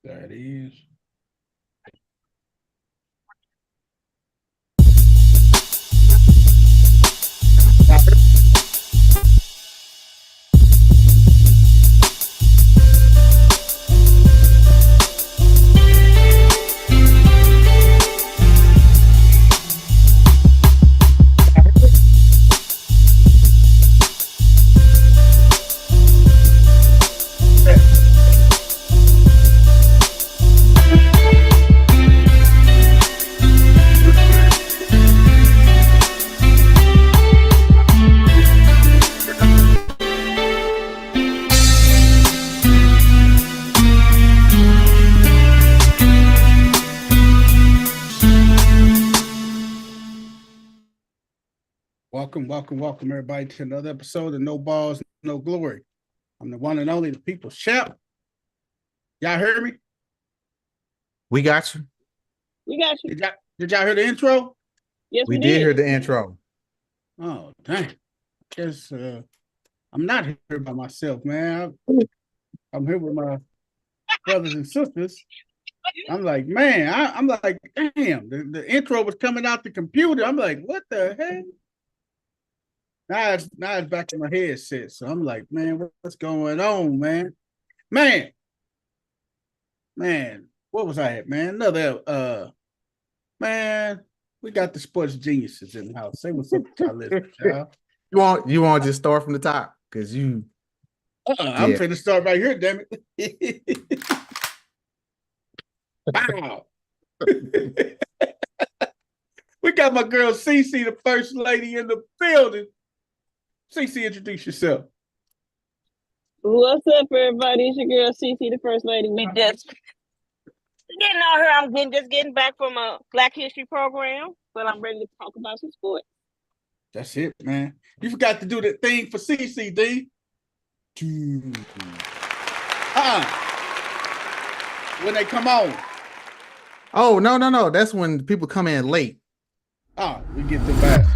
That is. Welcome, everybody, to another episode of No Balls, No Glory. I'm the one and only, the people's champ. Y'all heard me? We got you. We got you. Did y'all hear the intro? Yes, We did hear the intro. Oh, dang. Guess I'm not here by myself, man. I'm here with my brothers and sisters. I'm like, man, I'm like, damn, the intro was coming out the computer. I'm like, what the heck? Now it's back in my headset. So I'm like, man, what's going on, man? Man, what was I at, man? Another man, we got the sports geniuses in the house. Say what's up to our listeners, y'all. You want to just start from the top? Because you I'm finna start right here, damn it. Wow. We got my girl Cece, the first lady in the building. Cece, introduce yourself. What's up, everybody? It's your girl Cece, the first lady. Me just getting out here. I'm getting back from a Black History program, but I'm ready to talk about some sports. That's it, man. You forgot to do that thing for Cece, D. When they come on. Oh, no. That's when people come in late. Oh, we get the best.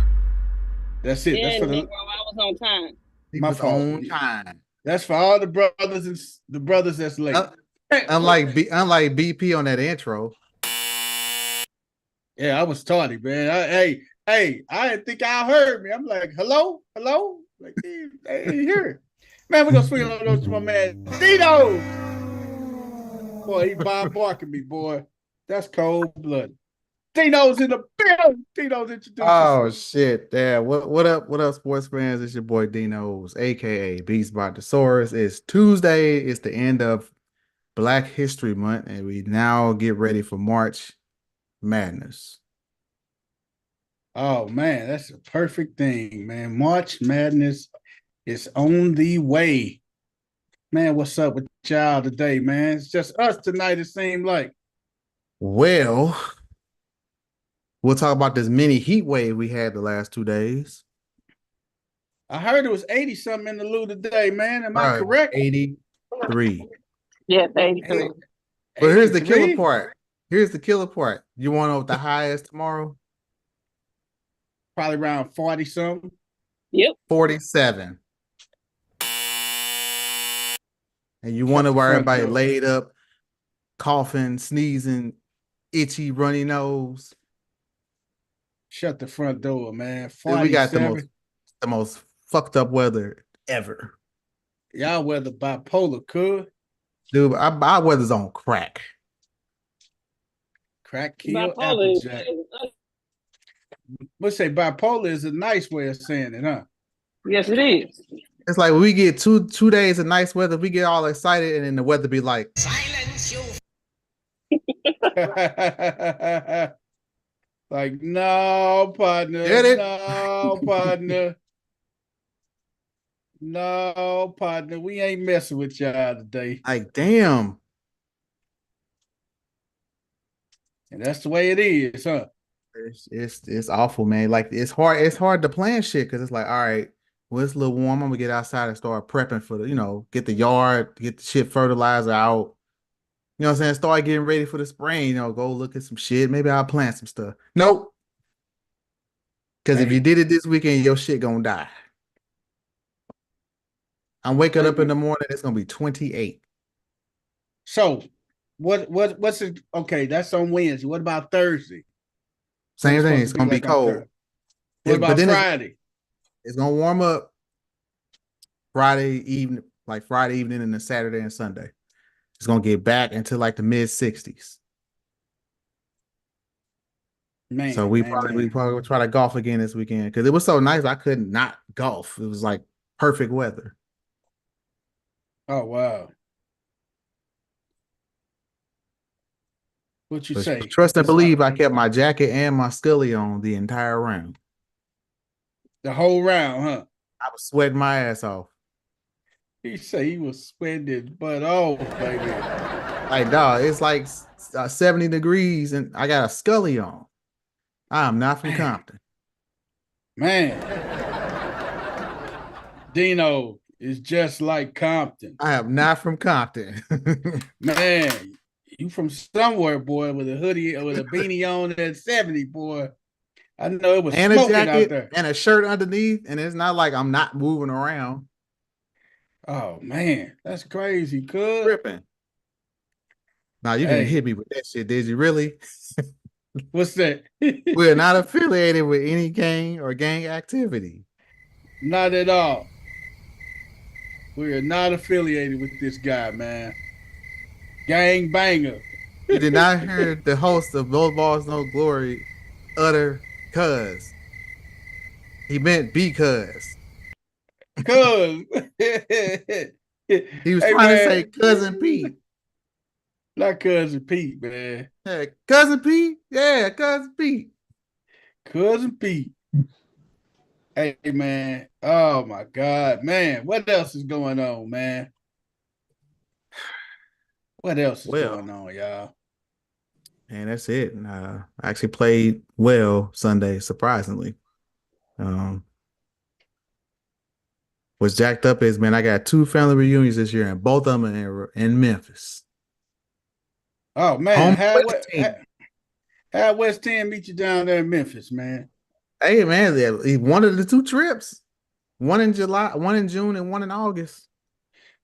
That's it. Yeah, That's for I was on time. My own time. That's for all the brothers that's late. Unlike BP on that intro. Yeah, I was tardy, man. I didn't think y'all heard me. I'm like, hello? Like, they ain't here. Man, we're gonna swing on those to my man Dino. Boy, he Bob barking me, boy. That's cold blooded. Dino's in the building. Dino's introduced. Oh shit. Yeah. What up, sports fans? It's your boy Dino's, aka Beast Brontosaurus. It's Tuesday. It's the end of Black History Month, and we now get ready for March Madness. Oh man, that's a perfect thing, man. March Madness is on the way. Man, what's up with y'all today, man? It's just us tonight, it seemed like. Well, we'll talk about this mini heat wave we had the last 2 days. I heard it was 80-something in the loo today, man. Am I correct? 83. Yes, 83. But here's the killer part. You want to know what the high is tomorrow? Probably around 40-something. Yep. 47. And you wonder why everybody laid up, coughing, sneezing, itchy, runny nose. Shut the front door, man. 47. We got the most fucked up weather ever. Y'all weather bipolar, cool. Dude, our weather's on crack. Crack kill Applejack. Let's say bipolar is a nice way of saying it, huh? Yes, it is. It's like we get two days of nice weather, we get all excited, and then the weather be like, silence you. Like, no, partner. No, partner. No, partner. We ain't messing with y'all today. Like, damn. And that's the way it is, huh? It's awful, man. Like, it's hard to plan shit because it's like, all right, well, it's a little warm. I'm gonna get outside and start prepping for get the yard, get the shit fertilizer out. You know what I'm saying? Start getting ready for the spring. Go look at some shit. Maybe I'll plant some stuff. Nope. Because if you did it this weekend, your shit gonna die. I'm waking up in the morning. It's gonna be 28. So what's it? Okay, that's on Wednesday. What about Thursday? What Same it's thing. supposed It's to be gonna be like on cold. Thursday? What But about then Friday? it's gonna warm up Friday evening, like Friday evening and then Saturday and Sunday. It's gonna get back into like the mid 60s. So we probably will try to golf again this weekend because it was so nice. I couldn't not golf. It was like perfect weather. Oh wow. What you But say? trust and believe, I kept my jacket and my Scully on the entire round. The whole round, huh? I was sweating my ass off. He said he was sweating his butt off, baby. Like, dog, it's like 70 degrees and I got a Scully on. I'm not from Compton. Man. Dino is just like Compton. I am not from Compton. Man, you from somewhere, boy, with a hoodie or with a beanie on at 70, boy. I know it was and a smoking out jacket there. and a shirt underneath, and it's not like I'm not moving around. Oh man, that's crazy, cuz. Tripping. Now you didn't hit me with that shit, did you really? What's that? We're not affiliated with any gang or gang activity. Not at all. We are not affiliated with this guy, man. Gang banger. You did not hear the host of No Balls, No Glory utter cuz. He meant because. Cuz. He was trying to say Cousin Pete. Not Cousin Pete, man. Yeah, Cousin Pete? Yeah, Cousin Pete. Cousin Pete. Hey, man. Oh, my God. Man, what else is going on, man? What else is going on, y'all? And that's it. I actually played well Sunday, surprisingly. What's jacked up is, man, I got 2 family reunions this year, and both of them are in Memphis. Oh, man. How West 10 meet you down there in Memphis, man? Hey, man, one of the 2 trips. One in July, one in June, and one in August.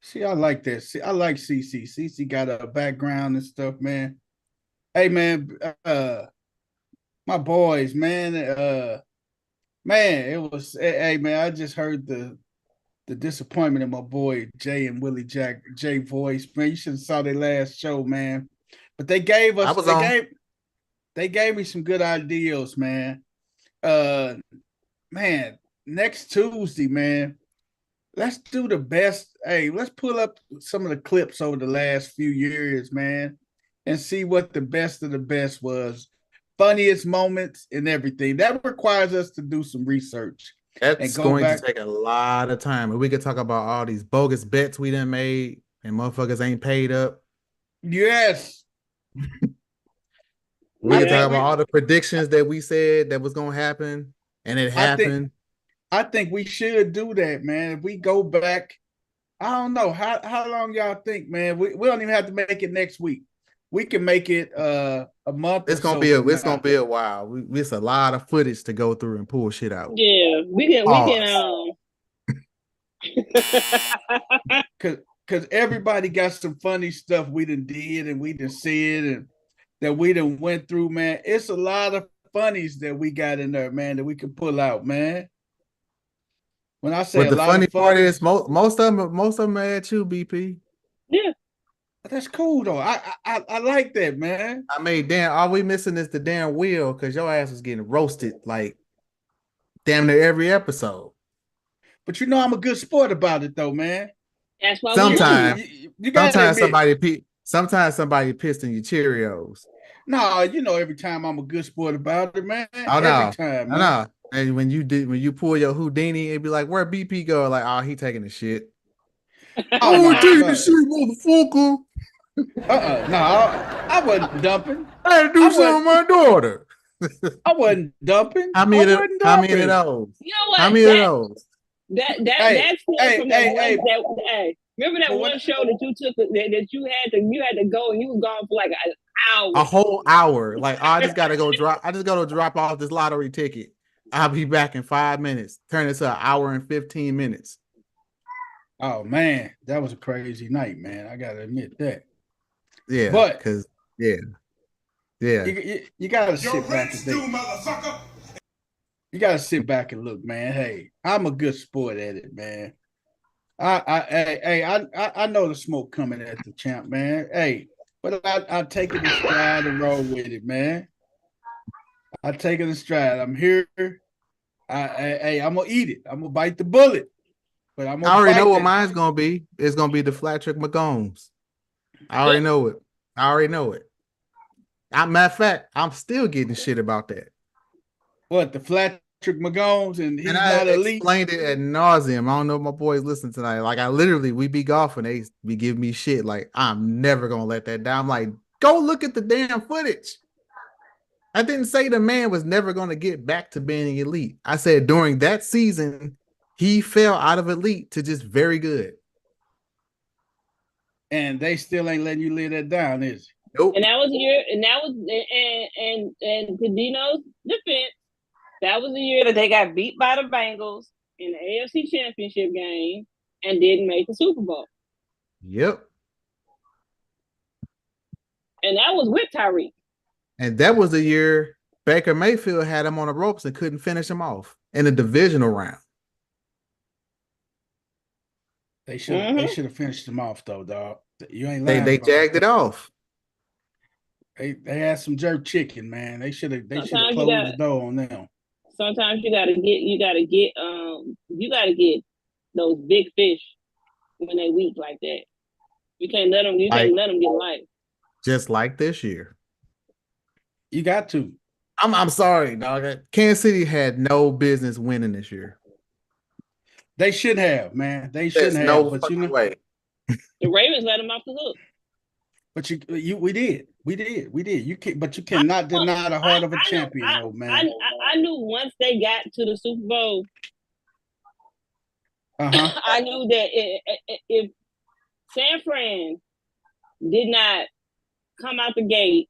See, I like that. See, I like CC. CC got a background and stuff, man. Hey, man, my boys, man, man, it was. Hey, man, I just heard the disappointment of my boy Jay and Willie Jay voice, man. You should have saw their last show, man. But they gave us. They gave me some good ideas, man. Man, next Tuesday, man. Let's do the best. Hey, let's pull up some of the clips over the last few years, man, and see what the best of the best was. Funniest moments and everything. That requires us to do some research. That's going to take a lot of time. And we could talk about all these bogus bets we done made and motherfuckers ain't paid up. Yes. We can talk about all the predictions that we said that was going to happen, and it happened. I think we should do that, man. If we go back, I don't know how long y'all think, man. We don't even have to make it next week. We can make it a month. It's gonna be a while. It's a lot of footage to go through and pull shit out. Yeah, we can. Cause everybody got some funny stuff we done did and we done said and that we done went through, man. It's a lot of funnies that we got in there, man, that we can pull out, man. When I say, but the funny part is most of them are at you, BP. Yeah, that's cool though. I like that, man. I mean, damn, all we missing is the damn wheel because your ass was getting roasted like damn near every episode. But you know I'm a good sport about it though, man. That's why sometimes somebody pissed in your Cheerios. No, you know every time I'm a good sport about it, man. Oh no, every time, man. No. And when you pull your Houdini, it'd be like, where BP go? Like, oh, he taking the shit. Oh, taking the shit, motherfucker. No, I wasn't dumping. I had to do something with my daughter. I wasn't dumping. How many of those? You know what? How many of those? That's from that one. Remember that one show that you took that you had to go and you were gone for like an hour. A whole hour. Like, I just gotta go drop off this lottery ticket. I'll be back in 5 minutes. Turn it to an hour and 15 minutes. Oh man, that was a crazy night, man. I gotta admit that. Yeah, But because yeah. you gotta sit back and think. You gotta sit back and look, man. Hey, I'm a good sport at it, man. I know the smoke coming at the champ, man. Hey, but I take it in stride and roll with it, man. I take it in stride. I'm here. I'm gonna eat it. I'm gonna bite the bullet, but I'm I gonna already know bite what that. mine's gonna be. It's gonna be the flat trick McGones. I already know it. I already know it. Matter of fact, I'm still getting shit about that. What the flat trick McGones and And he's I not elite. explained it ad nauseum. I don't know if my boys listen tonight. Like I literally, we be golfing, they be giving me shit. Like I'm never gonna let that down. I'm like, go look at the damn footage. I didn't say the man was never gonna get back to being elite. I said during that season, he fell out of elite to just very good. And they still ain't letting you live that down, is it? Nope. And that was the year, and that was and to Dino's defense, that was the year that they got beat by the Bengals in the AFC Championship game and didn't make the Super Bowl. Yep. And that was with Tyreek. And that was the year Baker Mayfield had him on the ropes and couldn't finish him off in the divisional round. They should have finished them off though, dog. You ain't They lying. jagged it off. They had some jerk chicken, man. They should have closed the door on them. Sometimes you gotta get those big fish when they weak like that. You can't let them get life. Just like this year. You got to. I'm sorry, dog. Kansas City had no business winning this year. They should have, man. They shouldn't have. No but you know, way. The Ravens let them off the hook. But we did. You can't, but you cannot deny the heart of a champion, though, man. I knew once they got to the Super Bowl, I knew that if San Fran did not come out the gate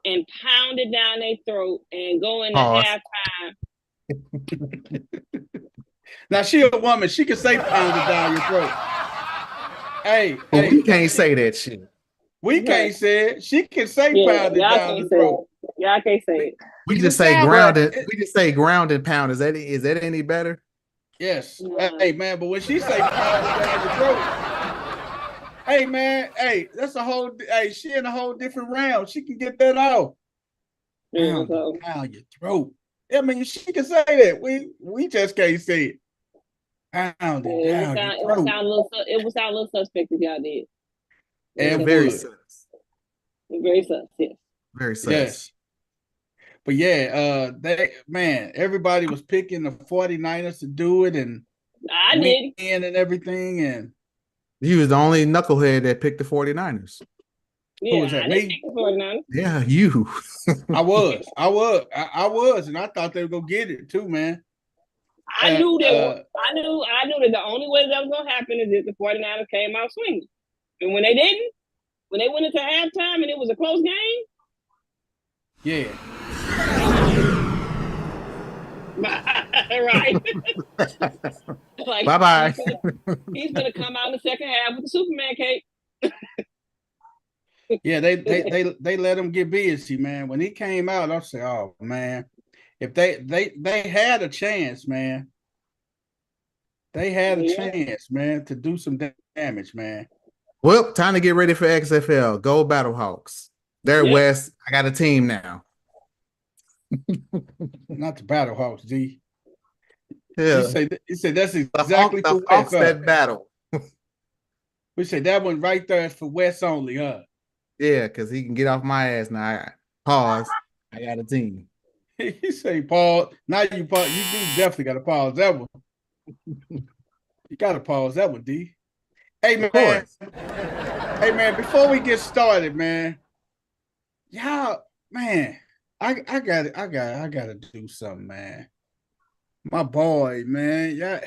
and pound it down their throat and go into halftime. Now she a woman. She can say pound it down your throat. Hey, we can't say that shit. We can't say it. She can say pound it down your throat. Y'all can't say it. We just say grounded. We just say grounded pound. Is that any better? Yes. Hey man, but when she say pound it down your throat, hey man, hey, that's a whole. Hey, she in a whole different realm. She can get that off. Pound it down your throat. I mean, she can say that. We just can't say it. Pound it down your throat. It would sound a little suspect if y'all did. And very sus. Very sus, yes. Very sus. Yes. But yeah, everybody was picking the 49ers to do it and I did and everything. And he was the only knucklehead that picked the 49ers. Yeah, who was that? Me? Yeah, you. I was, and I thought they were gonna get it too, man. I knew that the only way that was gonna happen is if the 49ers came out swinging. And when they didn't, when they went into halftime and it was a close game, yeah. Right. Like, bye-bye. He's gonna come out in the second half with the Superman cape. Yeah, they let him get busy, man. When he came out, I said, "Oh man, if they had a chance, man. They had a chance, man, to do some damage, man." Well, time to get ready for XFL. Go Battlehawks. They're West. I got a team now. Not the Battlehawks, G. Yeah. He said that's exactly the for Hawks West. that battle. We said that one right there is for West only, huh? Yeah, because he can get off my ass now. Pause. I got a team. He say pause. Now you pause. You do definitely got to pause that one. You got to pause that one, D. Hey man. Hey man. Before we get started, man. Y'all, man. I gotta do something, man. My boy, man. Yeah.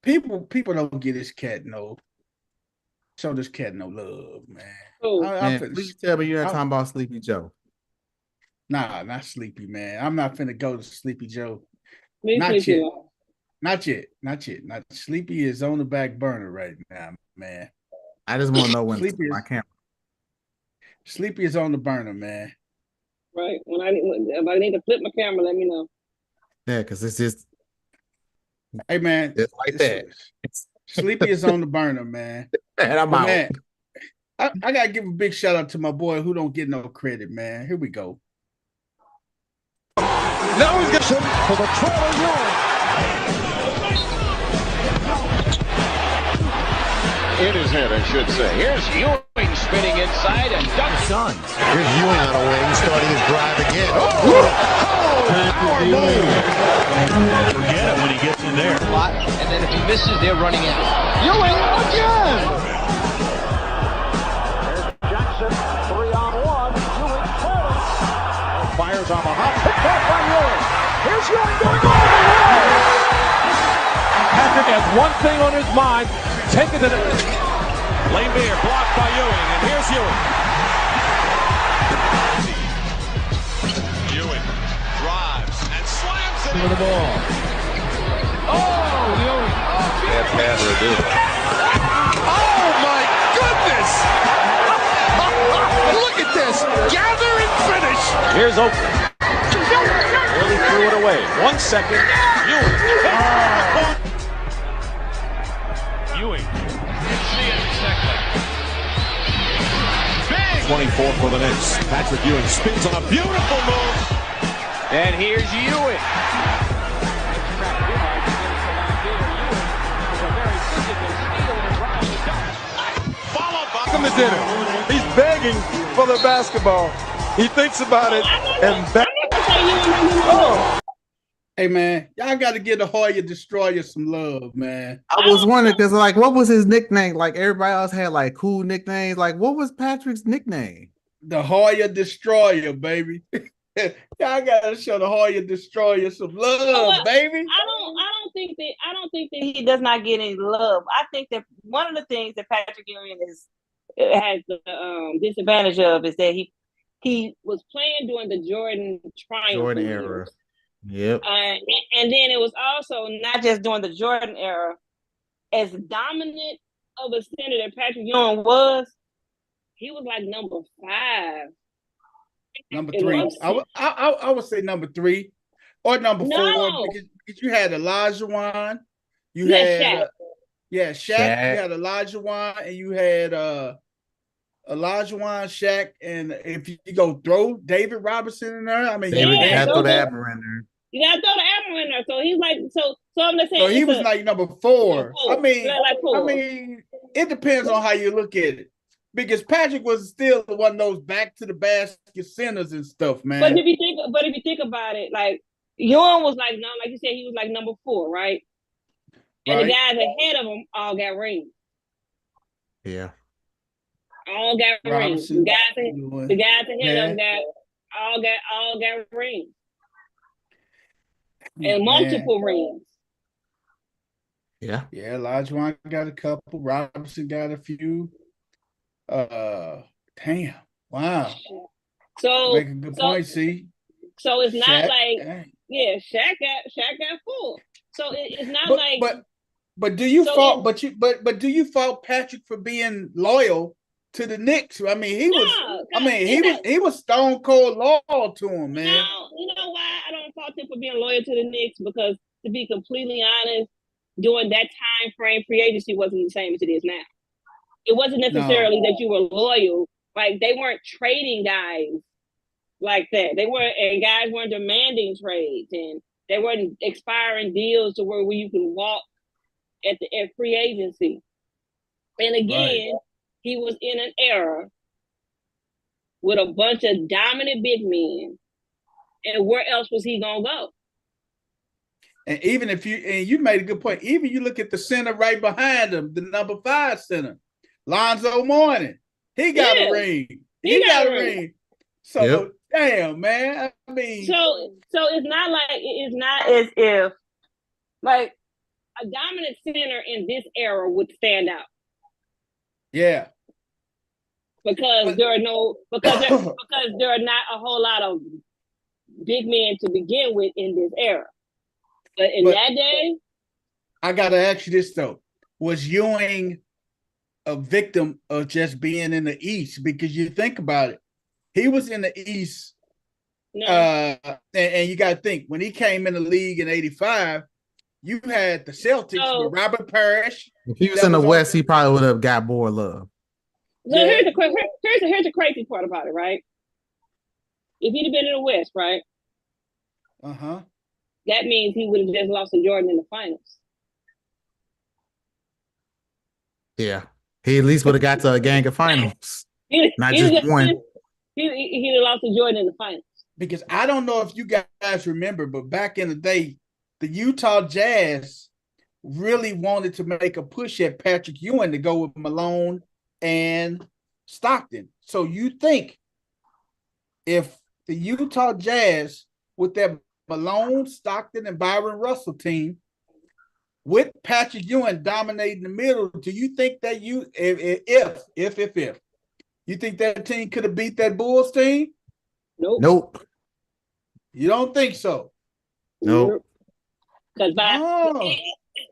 People don't get this cat show this cat no love, man. Please tell me you're not talking about Sleepy Joe. Nah, not Sleepy, man. I'm not finna go to Sleepy Joe. Not yet. Not yet. Sleepy is on the back burner right now, man. I just want to know when Sleepy my camera. Sleepy is on the burner, man. Right. If I need to flip my camera, let me know. Yeah, because it's just Hey, man. it's like that. Sleepy is on the burner, man. And I'm out. Man, I gotta give a big shout out to my boy who don't get no credit, man. Here we go. Now he's going for the trailer Ewing. In his head, I should say. Here's Ewing spinning inside and dunks. Here's Ewing on a wing, starting his drive again. Forget it when he gets in there. And then if he misses, they're running out. Ewing again! Jackson, 3-on-1. Ewing caught him. Fires on the hop. Picked off by Ewing. Here's Ewing going all the way. Patrick has one thing on his mind. Take it to the lane beer, blocked by Ewing, and here's Ewing. Ewing drives and slams it For the ball. Oh, Ewing. Oh my goodness! Look at this! Gather and finish! Here's Oakland. Really threw it away. 1 second. Ewing. Ewing. 24 for the Knicks. Patrick Ewing spins on a beautiful move. And here's Ewing. followed by Welcome to dinner. He's begging for the basketball. He thinks about it and Hey, man, y'all got to give the Hoya Destroyer some love, man. I was wondering because, like, what was his nickname? Like, everybody else had like cool nicknames. Like, what was Patrick's nickname? The Hoya Destroyer, baby. Y'all got to show the Hoya Destroyer some love, baby. I don't think that he does not get any love. I think that one of the things that Patrick Ewing has the disadvantage of is that he was playing during the Jordan Jordan era. Yep. And then it was also not just during the Jordan era. As dominant of a center that Patrick Ewing was, he was like number 5. Number 3. I would say number 3 or number 4 because you had Olajuwon. You had Shaq. Shaq. You had Olajuwon and you had Olajuwon, Shaq, and if you go throw David Robinson in there, I mean, David Yeah, throw the those- Abner in there. You gotta throw the Admiral in there. So he's like, so I'm just saying. so he was like number 4. I mean, like 4. I mean, it depends on how you look at it. Because Patrick was still one of those back to the basket centers and stuff, man. But if you think about it, like Ewing was like you said, he was like number 4, right? And the guys ahead of him all got rings. Yeah. All got rings. Robinson, The guys ahead of him all got rings. And multiple rings. Yeah. Yeah, Olajuwon got a couple. Robinson got a few. Damn. Wow. So Make a good point, see. So it's not Shaq, like dang. Shaq got 4. So it's not but do you So fault but do you fault Patrick for being loyal to the Knicks? I mean, he was stone cold loyal to him, man. No, you know why I don't fault him for being loyal to the Knicks? Because to be completely honest, during that time frame, free agency wasn't the same as it is now. It wasn't necessarily that you were loyal. Like they weren't trading guys like that. Guys weren't demanding trades, and they weren't expiring deals to where you can walk at free agency. And again, he was in an era with a bunch of dominant big men. And where else was he gonna go? And even if you made a good point, even you look at the center right behind him, the number 5 center, Lonzo Mourning, he got a ring. He got a ring. So damn, man. I mean, so it's not as if like a dominant center in this era would stand out. Yeah. Because there are not a whole lot of big men to begin with in this era. But in that day, I gotta ask you this though: was Ewing a victim of just being in the East, because you think about it, he was in the East. No. And you got to think, when he came in the league in '85, you had the Celtics with Robert Parrish. If he was in the West, he probably would have got more love. So here's the crazy part about it, right? If he'd have been in the West, right? That means he would have just lost to Jordan in the finals. Yeah. He at least would have got to a gang of finals. Not just one. He'd have lost to Jordan in the finals. Because I don't know if you guys remember, but back in the day, the Utah Jazz really wanted to make a push at Patrick Ewing to go with Malone and Stockton. So you think if the Utah Jazz with their Malone, Stockton, and Byron Russell team with Patrick Ewing dominating the middle, do you think that if you think that team could have beat that Bulls team? Nope. You don't think so? Nope. Because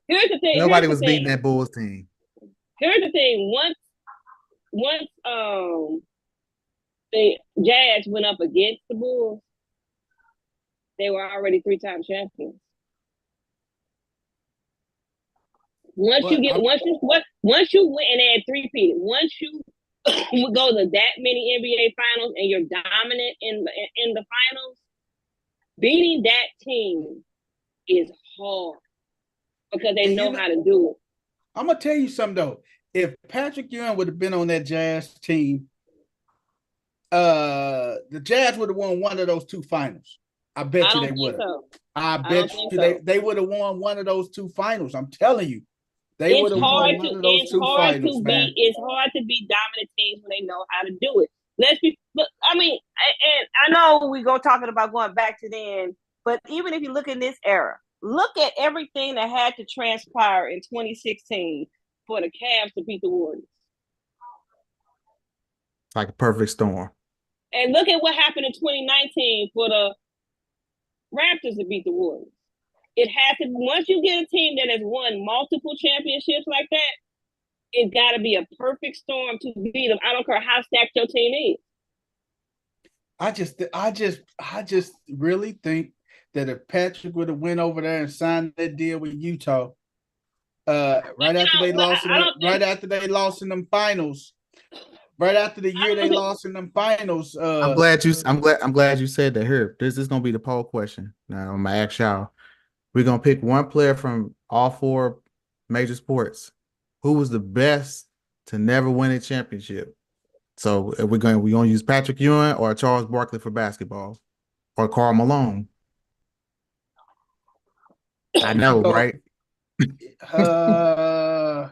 here's the thing. Nobody was beating that Bulls team. Here's the thing. Once the Jazz went up against the Bulls, they were already 3-time champions. Once you win and add three-peated, once you go to that many NBA finals and you're dominant in the finals, beating that team is hard because they know how to do it. I'm gonna tell you something though. If Patrick Ewing would have been on that Jazz team, the Jazz would have won one of those two finals. I bet you they would have. I bet you they would have won one of those two finals. I'm telling you. They would have won one of those two finals, man. It's hard to beat dominant teams when they know how to do it. And I know we're going talking about going back to then, but even if you look in this era, look at everything that had to transpire in 2016 for the Cavs to beat the Warriors. Like a perfect storm. And look at what happened in 2019 for the Raptors to beat the Warriors. It has to, once you get a team that has won multiple championships like that, it's got to be a perfect storm to beat them. I don't care how stacked your team is. I just really think that if Patrick would have went over there and signed that deal with Utah, right after they lost in them finals, right after the year they lost in them finals. I'm glad you said that. Here, this is gonna be the poll question. Now I'm gonna ask y'all. We're gonna pick one player from all four major sports. Who was the best to never win a championship? So we're gonna use Patrick Ewing or Charles Barkley for basketball, or Karl Malone. I know, right?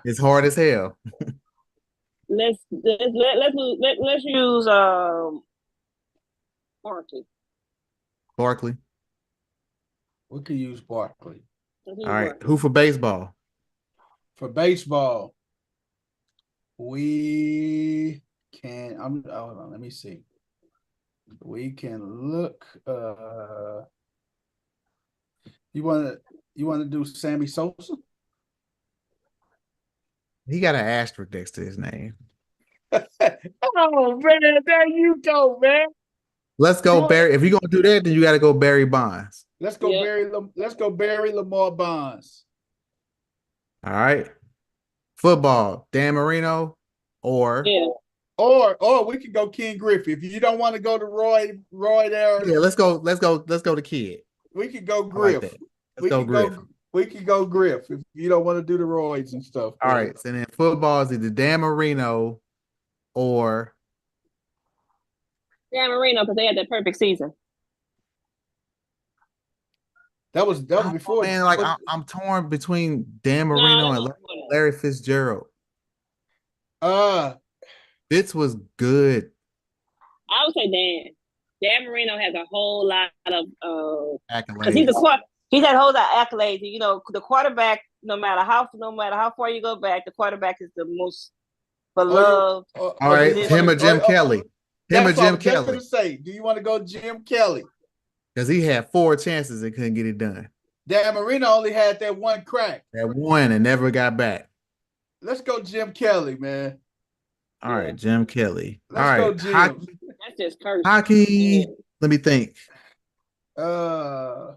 It's hard as hell. Let's use Barkley. Barkley. We could use Barkley. All right. Who for baseball? For baseball, we can. Hold on. Let me see. We can look. You want to do Sammy Sosa? He got an asterisk next to his name. Oh man, there you go, man. Let's go, Barry. If you're gonna do that, then you got to go Barry Bonds. Let's go, Let's go, Barry Lamar Bonds. All right. Football, Dan Marino, or we could go Ken Griffey. If you don't want to go to Roy there. Yeah, let's go to Kid. We could go Griff. Like Griff. We could go Griff if you don't want to do the Royds and stuff. All right. So then football is either Dan Marino or Dan Marino, because they had that perfect season. That was before. Man, like I'm torn between Dan Marino and Larry Fitzgerald. Fitz was good. I would say Dan. Dan Marino has a whole lot of accolades. He's had a whole lot of accolades. You know, the quarterback, no matter how far you go back, the quarterback is the most beloved. All right, him or Jim Kelly. Him or Jim Kelly. I was say, do you want to go Jim Kelly? Because he had 4 chances and couldn't get it done. Dan Marino only had that one crack. That one and never got back. let's go Jim Kelly, man. All right, Jim Kelly. All Let's go right, Jim. That's just cursing. hockey. Let me think. Uh,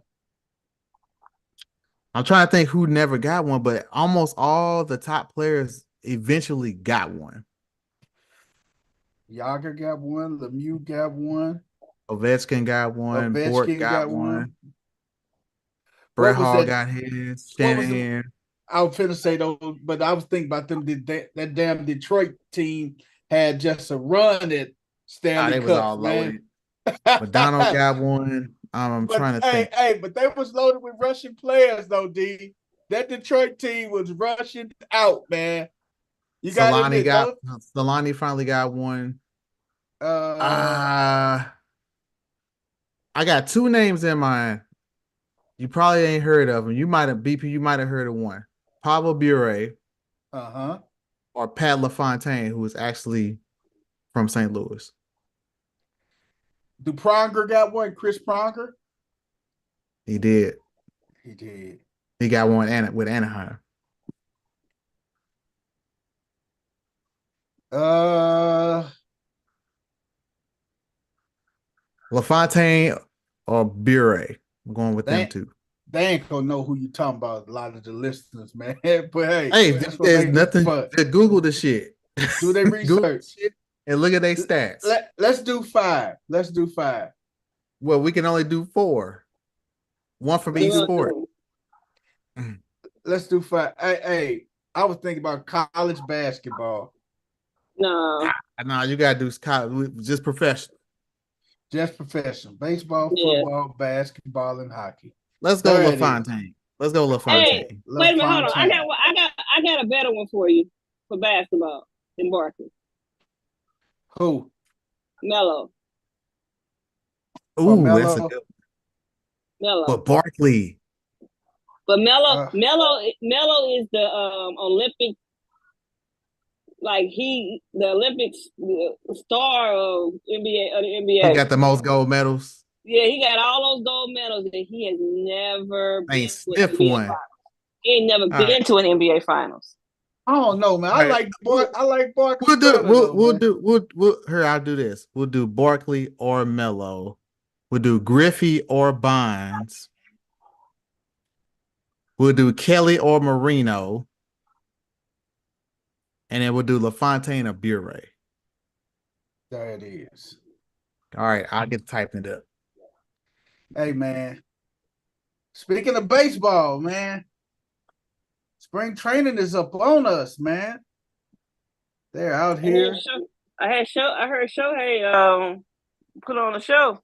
I'm trying to think who never got one, but almost all the top players eventually got one. Yager got one. Lemieux got one. Ovechkin got one. Bort Ovechkin got got one. one. Brett What was Hall that? got his. What was the? Shanahan. I was finna say though, but I was thinking about them. That damn Detroit team had just a run at Stanley They was Cups, all man. loaded. McDonald got one. I'm But trying to think. but they was loaded with Russian players though, D. That Detroit team was Russian out, man. You got to admit, Solani finally got one. uh, I got two names in mind. You probably ain't heard of them. You might have heard of one. Pavel Bure or Pat LaFontaine, who is actually from St. Louis. Do Pronger got one? Chris Pronger? He did. He did. He got one with Anaheim. LaFontaine or Bure. I'm going with them two. They ain't gonna know who you talking about. A lot of the listeners, man. But hey, there's nothing to Google the shit. Do their research and look at their stats. Let's do 5. Let's do 5. Well, we can only do 4. One from each sport. Let's do 5. Hey, I was thinking about college basketball. No, you gotta do just professional. Just professional. Baseball, football, basketball, and hockey. Let's go LaFontaine. Let's go LaFontaine. Hey, wait a minute, hold on. I got a better one for you for basketball than Barkley. Who? Melo. Ooh, that's a good one. Melo. But Barkley. But Melo is the Olympic, like the Olympic star of the NBA. He got the most gold medals. Yeah, he got all those gold medals, and he has never been to an NBA finals. He ain't never been to an NBA finals. I don't know, man. I like Barkley. I'll do this. We'll do Barkley or Melo. We'll do Griffey or Bonds. We'll do Kelly or Marino. And then we'll do LaFontaine or Bure. There it is. All right, I'll get typing it up. Hey, man. Speaking of baseball, man. Spring training is up on us, man. They're out here. I heard Shohei put on a show.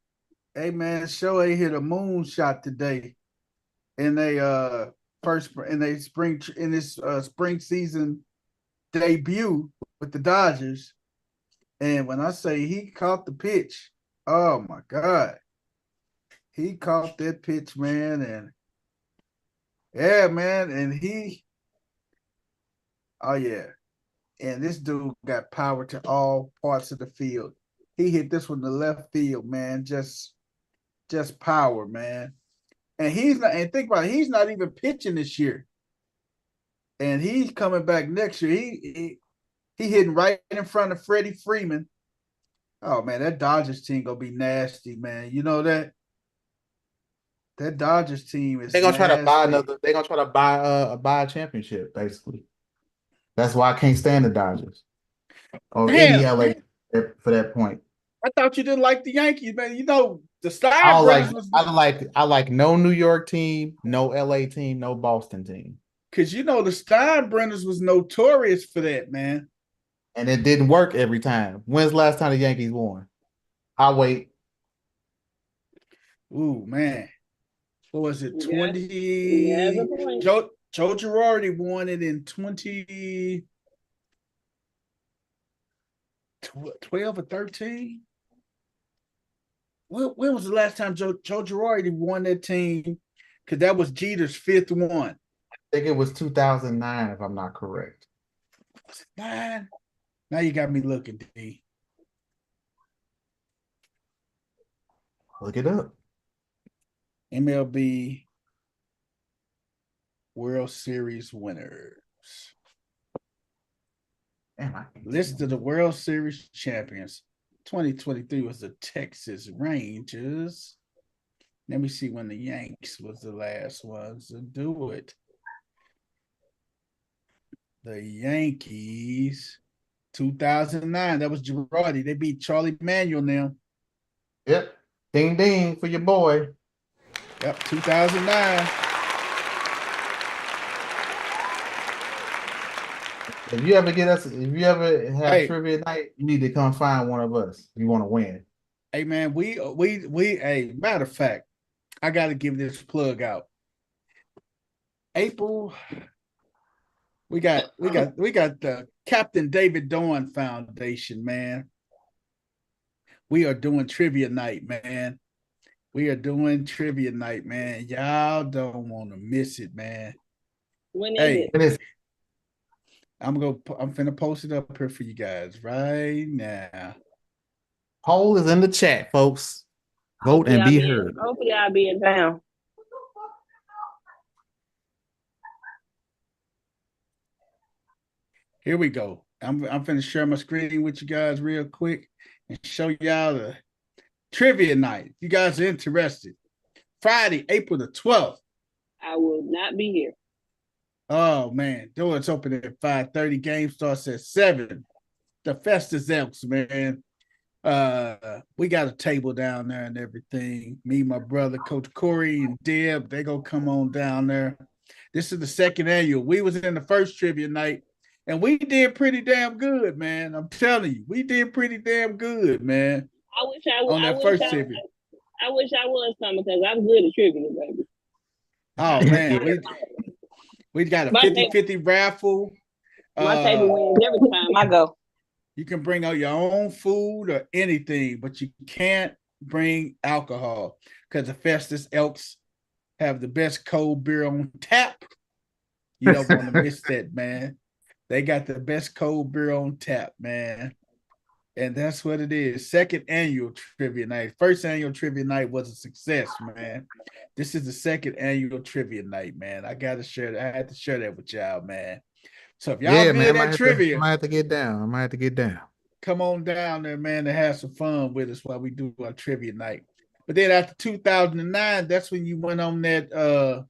Hey, man, Shohei hit a moonshot today in his spring season debut with the Dodgers. And when I say he caught the pitch, oh my God. He caught that pitch, man, and yeah, man, and and this dude got power to all parts of the field. He hit this one to left field, man, just power, man. And think about it, he's not even pitching this year. And he's coming back next year. He hitting right in front of Freddie Freeman. Oh man, that Dodgers team gonna be nasty, man. You know that? That Dodgers team is. They're gonna try to buy a championship, basically. That's why I can't stand the Dodgers or any LA for that point. I thought you didn't like the Yankees, man. You know the Stein I like no New York team, no LA team, no Boston team. Because you know the Steinbrenners was notorious for that, man. And it didn't work every time. When's the last time the Yankees won? I'll wait. Ooh, man. What was it? 20. Joe Girardi won it in 2012 or 13. When was the last time Joe Girardi won that team? Because that was Jeter's 5th one. I think it was 2009, if I'm not correct. Was it 9? Now you got me looking, D. Look it up. MLB World Series winners. List of the World Series champions. 2023 was the Texas Rangers. Let me see when the Yanks was the last ones to do it. The Yankees, 2009. That was Girardi. They beat Charlie Manuel now. Yep. Ding ding for your boy. Yep, 2009. If you ever have trivia night, you need to come find one of us. You want to win. Hey man, we hey, matter of fact, I gotta give this plug out. April, we got the Captain David Dorn Foundation, man. We are doing trivia night, man. We are doing trivia night, man. Y'all don't want to miss it, man. When is it? I'm finna post it up here for you guys right now. Poll is in the chat, folks. Vote and be heard. Hopefully I'll be in town. Here we go. I'm finna share my screen with you guys real quick and show y'all the trivia night. You guys are interested. Friday, April the 12th. I will not be here. Oh man, doors open at 5:30. Game starts at 7. The Festus Elks, man. We got a table down there and everything. Me, my brother, Coach Corey, and Deb, they gonna come on down there. This is the second annual. We was in the first trivia night, and we did pretty damn good, man. I'm telling you, we did pretty damn good, man. I wish I was coming because I'm good at trivia, baby. Oh man, we got a 50-50 raffle. My table wins every time I go. You can bring out your own food or anything, but you can't bring alcohol because the Festus Elks have the best cold beer on tap. You don't want to miss that, man. They got the best cold beer on tap, man. And that's what it is. Second annual trivia night. First annual trivia night was a success, man. This is the second annual trivia night, man. I got to share that. I had to share that with y'all, man. So if y'all be in that trivia, I might have to get down. Come on down there, man, to have some fun with us while we do our trivia night. But then after 2009, that's when you went on that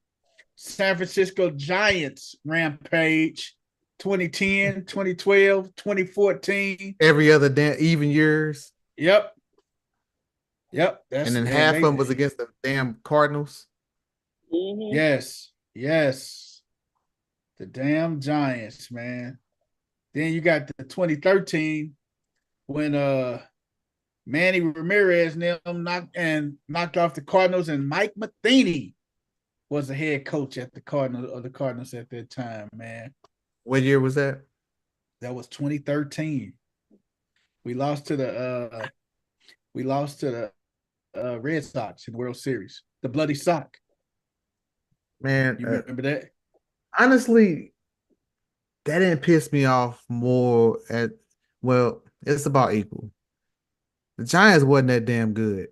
San Francisco Giants rampage. 2010, 2012, 2014. Every other even years. Yep. And then half of them was against the damn Cardinals. Mm-hmm. Yes. The damn Giants, man. Then you got the 2013 when Manny Ramirez knocked off the Cardinals, and Mike Matheny was the head coach at the Cardinals at that time, man. What year was that? That was 2013. We lost to the Red Sox in the World Series. The Bloody Sock. Man, you remember that? Honestly, that didn't piss me off more it's about equal. The Giants wasn't that damn good.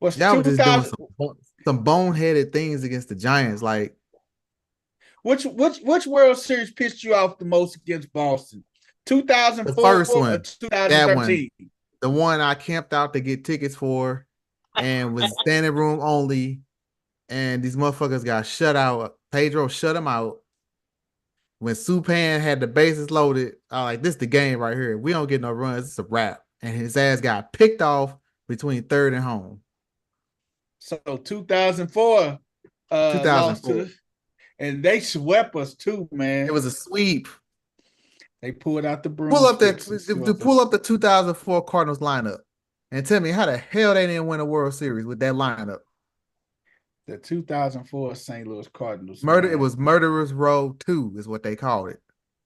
Y'all was just doing some boneheaded things against the Giants, like. Which World Series pissed you off the most against Boston? 2004 the first one, or 2013? The one I camped out to get tickets for and was standing room only, and these motherfuckers got shut out. Pedro shut them out. When Supan had the bases loaded, I was like, this is the game right here. If we don't get no runs, it's a wrap. And his ass got picked off between third and home. So 2004, 2004. And they swept us too, man. It was a sweep. They pulled out the broom. Pull up the 2004 Cardinals lineup and tell me how the hell they didn't win a World Series with that lineup. The 2004 St. Louis Cardinals. It was Murderers Row 2 is what they called it.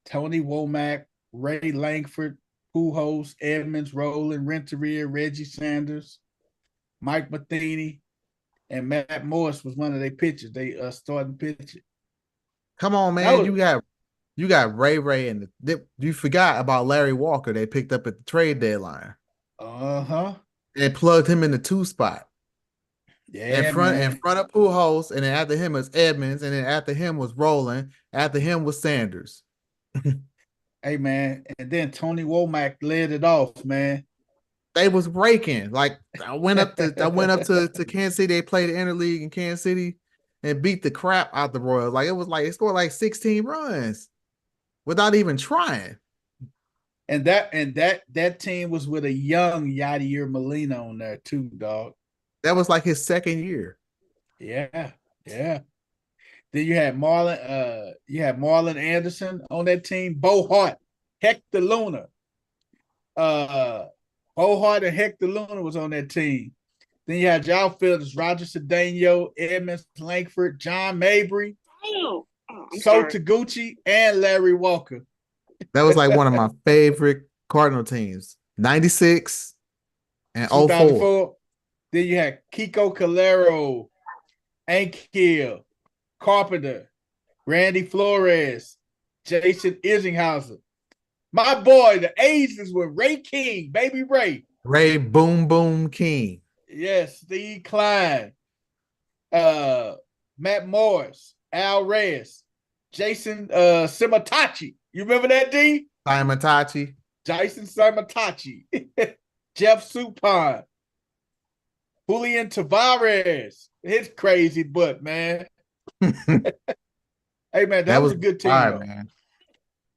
Tony Womack, Ray Langford, Pujols, Edmonds, Roland, Renteria, Reggie Sanders, Mike Matheny, and Matt Morris was one of their pitchers. They starting pitcher. Come on, man. You got Ray and you forgot about Larry Walker they picked up at the trade deadline. Uh-huh. They plugged him in the 2 spot. Yeah. In front of Pujols, and then after him was Edmonds, and then after him was Roland, after him was Sanders. Hey man, and then Tony Womack led it off, man. They was breaking. Like I went up to Kansas City. They played the interleague in Kansas City and beat the crap out the Royals. Like it scored like 16 runs without even trying. And that team was with a young Yadier Molina on there too, dog. That was like his second year. Yeah, yeah. Then you had Marlon Anderson on that team, Bo Hart, Hector Luna. Bo Hart and Hector Luna was on that team. Then you had your outfielders, Roger Cedeno, Edmonds Langford, John Mabry, So Taguchi, and Larry Walker. That was like one of my favorite Cardinal teams. 96 and 04. Then you had Kiko Calero, Ankiel, Carpenter, Randy Flores, Jason Isringhausen. My boy, the aces were Ray King, baby Ray. Ray Boom Boom King. Yes, Steve Klein, Matt Morris, Al Reyes, Jason Simatachi. You remember that, D? Simatachi. Jason Simatachi. Jeff Suppan. Julian Tavares. His crazy butt, man. Hey, man, that was a good team, man.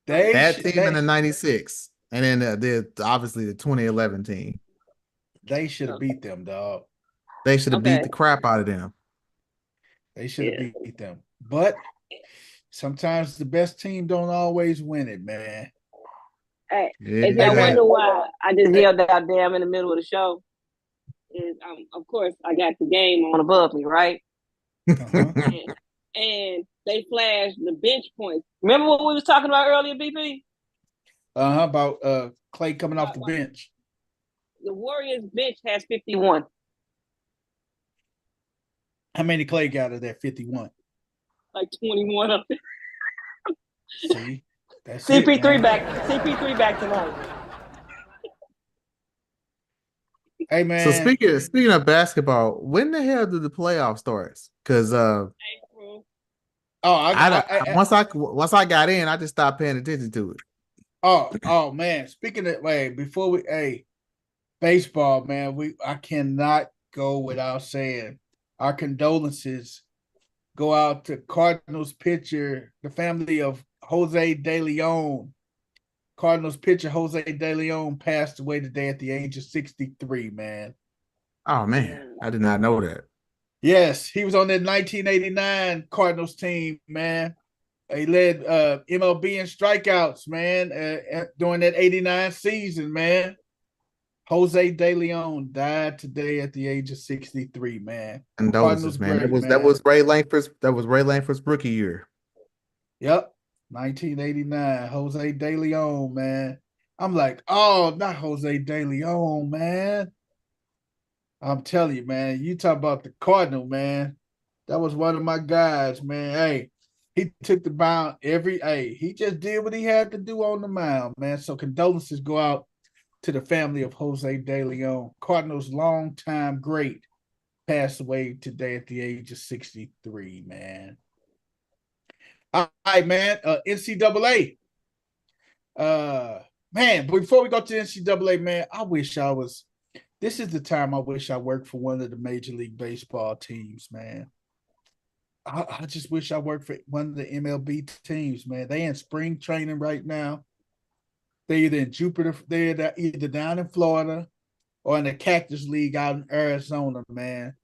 That team in the 96. And then obviously the 2011 team. They should have beat them, dog. They should have beat the crap out of them. They should have beat them. But sometimes the best team don't always win it, man. Hey, if I wonder why I just yelled out damn in the middle of the show, is of course I got the game on above me, right? And they flashed the bench points. Remember what we was talking about earlier, BP? About Clay coming off the bench. The Warriors bench has 51. How many Clay got of that 51? Like 21 of it. See? That's CP3 back. CP3 back tonight. Hey man. So speaking of basketball, when the hell did the playoffs start? Because once I got in, I just stopped paying attention to it. Oh man. Speaking of before baseball, man, I cannot go without saying our condolences go out to Cardinals pitcher, the family of Jose De Leon. Cardinals pitcher Jose De Leon passed away today at the age of 63, man. Oh, man. I did not know that. Yes, he was on that 1989 Cardinals team, man. He led MLB in strikeouts, man, during that 89 season, man. Jose De Leon died today at the age of 63, man. Condolences, man. That was Ray Langford's rookie year. Yep. 1989, Jose De Leon, man. I'm like, oh, not Jose De Leon, man. I'm telling you, man, you talk about the Cardinal, man. That was one of my guys, man. Hey, he took the mound he just did what he had to do on the mound, man. So condolences go out to the family of Jose De Leon. Cardinals' longtime great passed away today at the age of 63, man. All right, man. NCAA. Man, before we go to NCAA, man, this is the time I wish I worked for one of the Major League Baseball teams, man. I just wish I worked for one of the MLB teams, man. They in spring training right now. They're either in Jupiter, they're either down in Florida or in the Cactus League out in Arizona, man.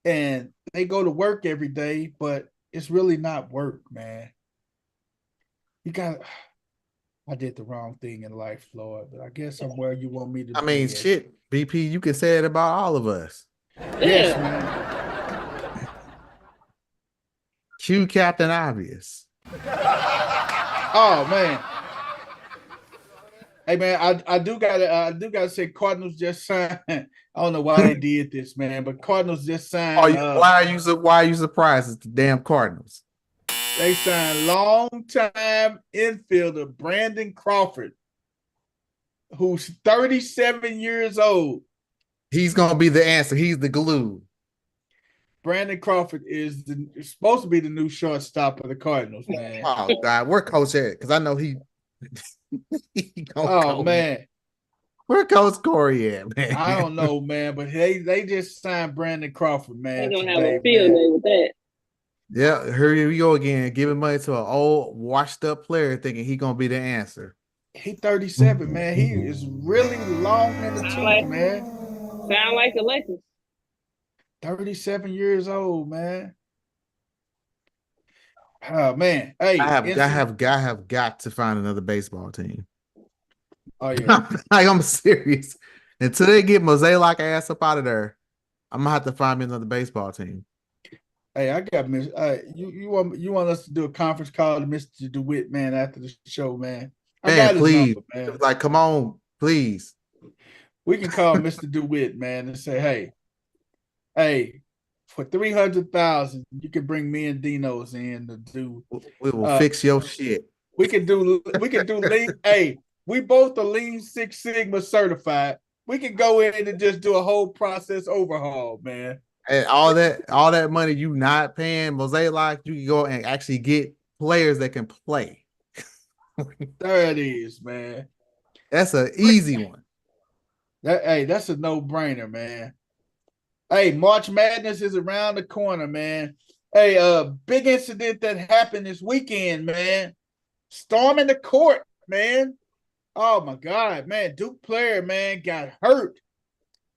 And they go to work every day, but it's really not work, man. I did the wrong thing in life, Lord, but I guess I'm where you want me to be. I mean, shit, BP, you can say it about all of us. Yes, man. Cue Captain Obvious. Oh, man. Hey man, I do gotta say Cardinals just signed. I don't know why they did this, man, but Cardinals just signed. Why are you surprised? It's the damn Cardinals. They signed longtime infielder Brandon Crawford, who's 37 years old. He's gonna be the answer. He's the glue. Brandon Crawford is supposed to be the new shortstop of the Cardinals, man. Oh God, where Coach at? Because I know he Oh go. man, Where Coach Corey at, man? I don't know, man, but they just signed Brandon Crawford, They're man. gonna have Today, a field man. day with that. Yeah, here we go again, giving money to an old, washed-up player, thinking he gonna be the answer. He 37, man. He is really long in the tooth, man. Sound like the Lakers. 37 years old, man. Oh man, hey, I have got to find another baseball team. Oh yeah, I'm serious. Until they get Mosaic ass up out of there, I'm gonna have to find me another baseball team. hey, I got Miss. You want us to do a conference call to Mr. DeWitt, man, after the show, man. I got his Please, number, man. like, come on, please. We can call Mr. DeWitt, man, and say, hey, for 300,000, you can bring me and Dino's in to do. We will fix your shit. We can do lean. Hey, we both are Lean Six Sigma certified. We can go in and just do a whole process overhaul, man. And all that money you not paying Mosaic, you can go and actually get players that can play. There it is, man. That's an easy one. That's a no-brainer, man. Hey, March Madness is around the corner, man. Hey, big incident that happened this weekend, man. Storming the court, man. Oh my God, man. Duke player, man, got hurt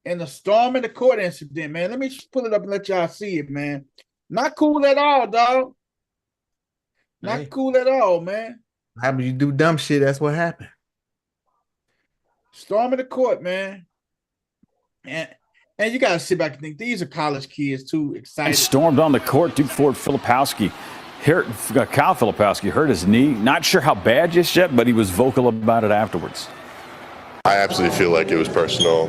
in the storming the court incident, man. Let me just pull it up and let y'all see it, man. Not cool at all, dog. Not cool at all, man. How about you do dumb shit? That's what happened. Storming the court, man. And you gotta sit back and think these are college kids too. Excited. Stormed on the court. Duke forward Filipowski. Kyle Filipowski hurt his knee. Not sure how bad just yet, but he was vocal about it afterwards. I absolutely feel like it was personal,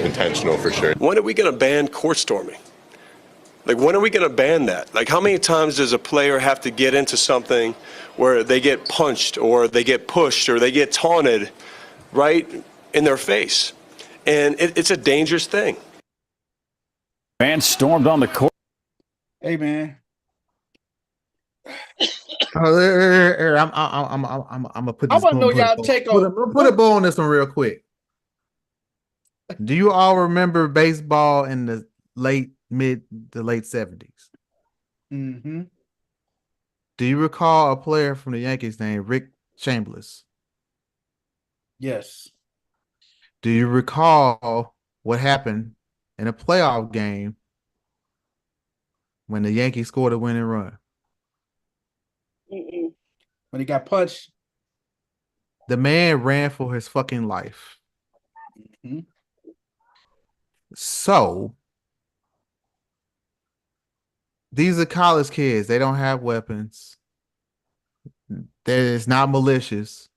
intentional for sure. When are we going to ban court storming? Like, when are we going to ban that? Like, how many times does a player have to get into something where they get punched or they get pushed or they get taunted right in their face? And it's a dangerous thing. Man stormed on the court. Hey, man. I'm gonna put this. I want to know y'all take on. Put a bow on this one real quick. Do you all remember baseball in the late 70s? Mm-hmm. Do you recall a player from the Yankees named Rick Chambliss? Yes. Do you recall what happened in a playoff game when the Yankees scored a winning run? Mm-mm. When he got punched. The man ran for his fucking life. Mm-hmm. So these are college kids. They don't have weapons. It's not malicious.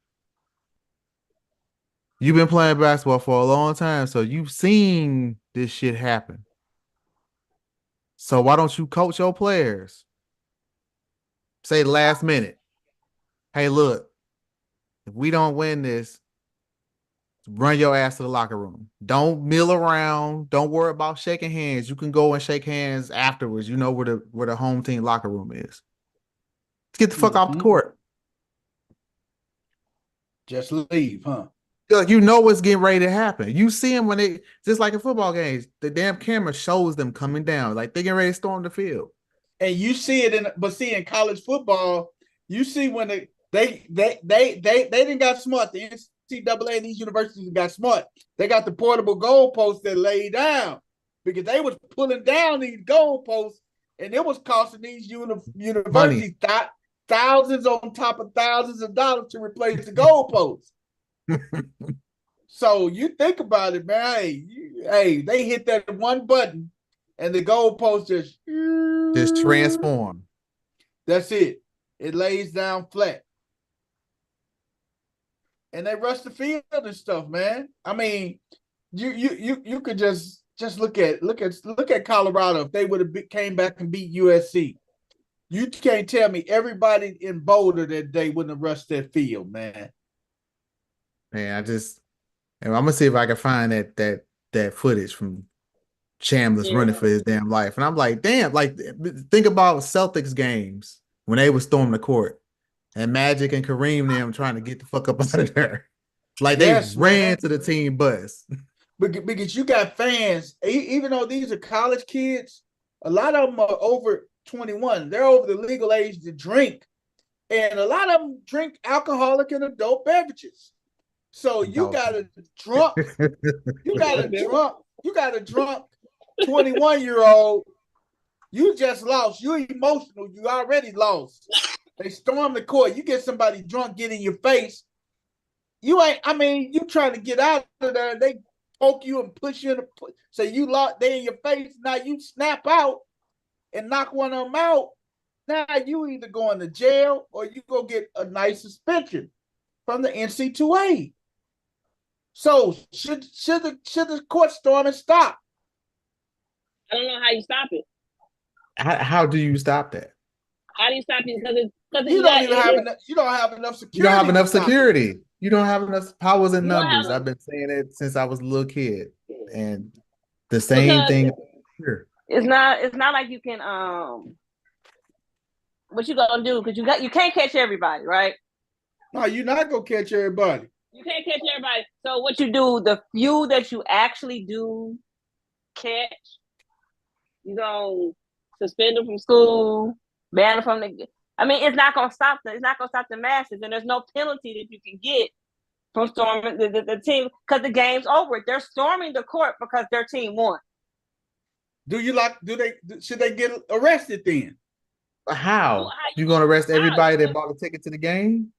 You've been playing basketball for a long time, so you've seen this shit happen. So why don't you coach your players? Say last minute, hey, look, if we don't win this, run your ass to the locker room. Don't mill around. Don't worry about shaking hands. You can go and shake hands afterwards. You know where the home team locker room is. Let's get the fuck off the court. Just leave, huh? Like, you know what's getting ready to happen. You see them when they, just like in football games, the damn camera shows them coming down. Like they're getting ready to storm the field. And you see it in college football, you see when they didn't got smart. The NCAA and these universities got smart. They got the portable goalposts that lay down because they was pulling down these goalposts and it was costing these universities thousands on top of thousands of dollars to replace the goalposts. So you think about it, man. Hey, they hit that one button and the goalpost just transform. That's it. It lays down flat. And they rush the field and stuff, man. I mean, you could just look at Colorado. If they would have came back and beat USC, you can't tell me everybody in Boulder that day wouldn't have rushed that field, man. Man, I'm gonna see if I can find that footage from Chambliss running for his damn life. And I'm like, damn, like think about Celtics games when they would storm the court and Magic and Kareem them trying to get the fuck up out of there. Like Yes, they ran man. to the team bus. Because you got fans, even though these are college kids, a lot of them are over 21. They're over the legal age to drink. And a lot of them drink alcoholic and adult beverages. So you got a drunk 21-year-old. You just lost. You're emotional. You already lost. They storm the court. You get somebody drunk, get in your face. You trying to get out of there. And they poke you and push you in the so you lost. They in your face. Now you snap out and knock one of them out. Now you either going to jail or you go get a nice suspension from the NC2A. So should the court storming stop? I don't know how you stop it. How do you stop that? How do you stop it? Because you don't have enough security. You don't have enough security. You don't have enough powers and numbers. I've been saying it since I was a little kid, and the same thing here. It's not like you can what you gonna do, because you can't catch everybody, right? No, you're not gonna catch everybody. You can't catch everybody. So what you do, the few that you actually do catch, you gonna suspend them from school, ban them from the. I mean, it's not gonna stop them. It's not gonna stop the masses, and there's no penalty that you can get from storming the team because the game's over. They're storming the court because their team won. Should they get arrested then? How? You gonna arrest everybody that bought a ticket to the game?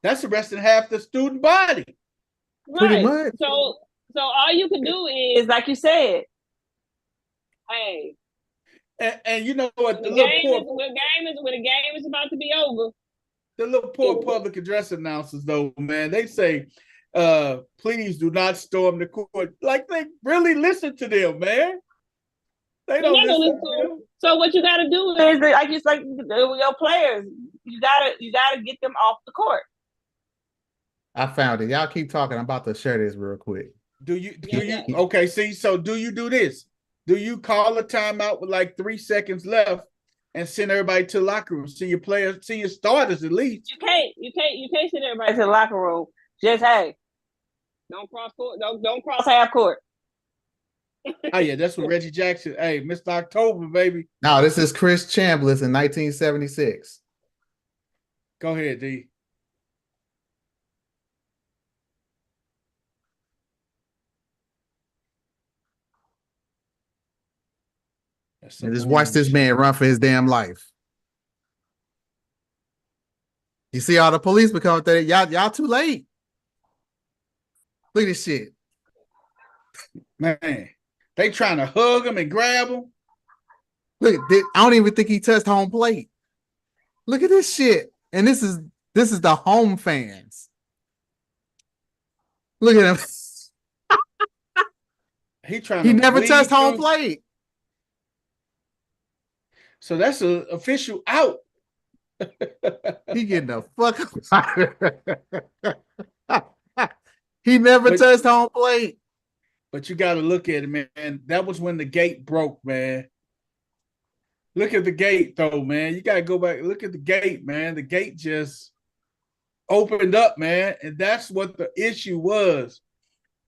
That's arresting half the student body. Right. Pretty much. So all you can do is, like you said, hey. And you know what? When the game is about to be over. The little poor public address announcers, though, man, they say, please do not storm the court. Like they really listen to them, man. They don't listen to them. So what you got to do is, like your players, you gotta get them off the court. I found it. Y'all keep talking. I'm about to share this real quick. Do you? Okay, see, so do you do this? Do you call a timeout with like 3 seconds left and send everybody to the locker room? See your players, see your starters at least. You can't send everybody to the locker room. Just hey, don't cross court, don't cross half court. Oh yeah, that's what Reggie Jackson. Hey, Mr. October, baby. No, this is Chris Chambliss in 1976. Go ahead, D. And just watch this man run for his damn life. You see all the police becoming there. Y'all too late. Look at this shit. Man, they trying to hug him and grab him. Look at this. I don't even think he touched home plate. Look at this shit. And this is the home fans. Look at him. He never touched home plate. So that's an official out. He getting the fuck out. He never touched home plate. But you got to look at it, man. That was when the gate broke, man. Look at the gate, though, man. You got to go back. Look at the gate, man. The gate just opened up, man. And that's what the issue was.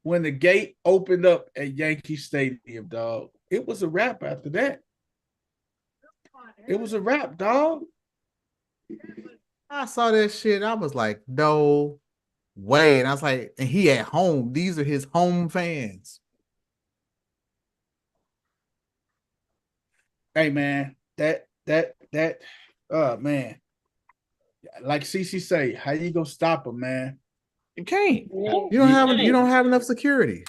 When the gate opened up at Yankee Stadium, dog. It was a wrap after that. It was a wrap, dog. I saw that shit. I was like, no way. And I was like, and he at home. These are his home fans. Hey, man, that, man. Like CC say, how you gonna stop him, man? You can't. You don't have enough security.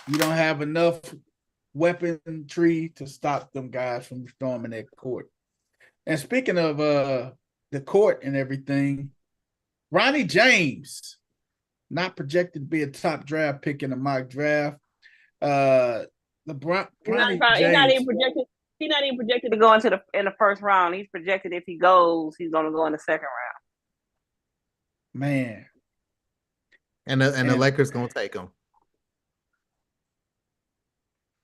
You don't have enough weaponry to stop them guys from storming that court. And speaking of the court and everything, Ronnie James, not projected to be a top draft pick in a mock draft. He's not even projected. He's not even projected to go in the first round. He's projected if he goes, he's going to go in the second round. Man, and the Lakers going to take him.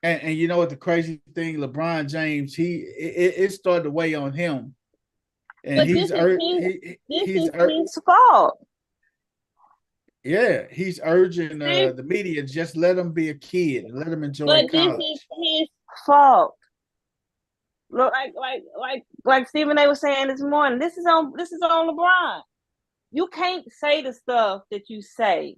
And you know what the crazy thing, LeBron James, it started to weigh on him And But he's this is his fault. Yeah, he's urging the media just let him be a kid and let him enjoy But college. this is his fault. Look, like Stephen A was saying this morning, this is on LeBron. You can't say the stuff that you say.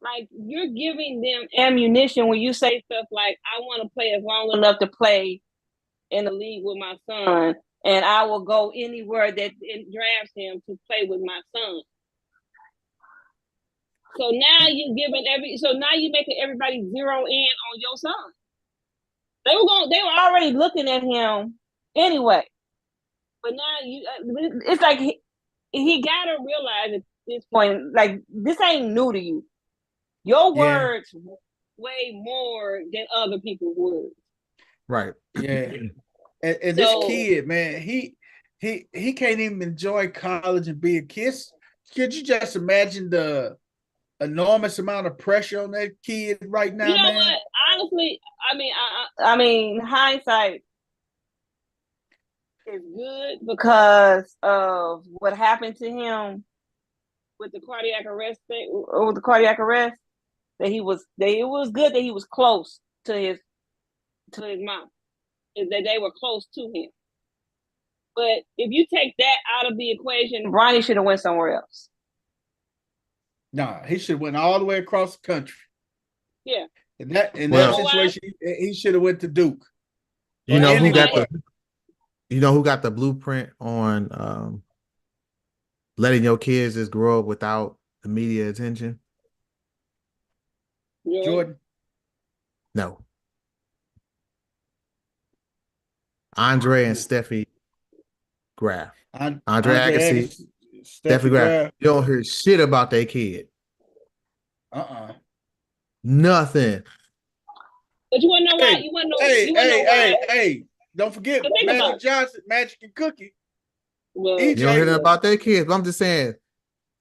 Like, you're giving them ammunition when you say stuff like, I want to play as long enough to play in the league with my son, and I will go anywhere that it drafts him to play with my son. So now you're making everybody zero in on your son. They were already looking at him anyway. But now it's like he gotta realize at this point, like, this ain't new to you. Your words weigh more than other people's words. Right. Yeah. And this kid, man, he can't even enjoy college and be a kid. Could you just imagine the enormous amount of pressure on that kid right now, you know man? What? Honestly, I mean, hindsight is good because of what happened to him with the cardiac arrest that it was good that he was close to his mom, is that they were close to him. But if you take that out of the equation, Bronny should have went somewhere else. Nah, he should have went all the way across the country. Yeah. In that situation, he should have went to Duke. You know who got the blueprint on letting your kids just grow up without the media attention? Jordan? No. Andre and Steffi Graf. Andre Agassi, Steffi Graf. You don't hear shit about their kid. Nothing. But you want to know why? You want to know why? Hey! Don't forget Magic Johnson, Magic and Cookie. Well, you don't hear nothing about their kids. But I'm just saying,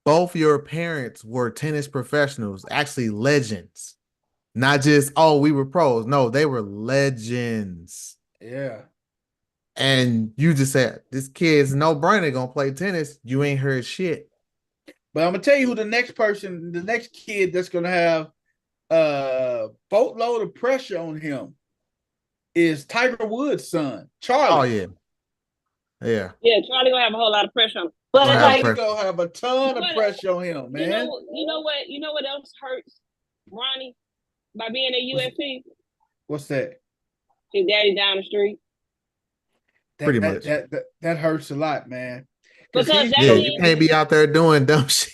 both your parents were tennis professionals, actually legends. Not just, we were pros. No, they were legends. Yeah. And you just said, this kid's no-brainer gonna play tennis. You ain't heard shit. But I'm gonna tell you who the next kid that's gonna have a boatload of pressure on him is Tiger Woods' son, Charlie. Oh yeah. Yeah, Charlie gonna have a whole lot of pressure on him. But Charlie gonna have a ton of pressure on him, man. You know what else hurts Ronnie by being at USC? What's that? His daddy down the street. Pretty much. That hurts a lot, man. Because you can't be out there doing dumb shit.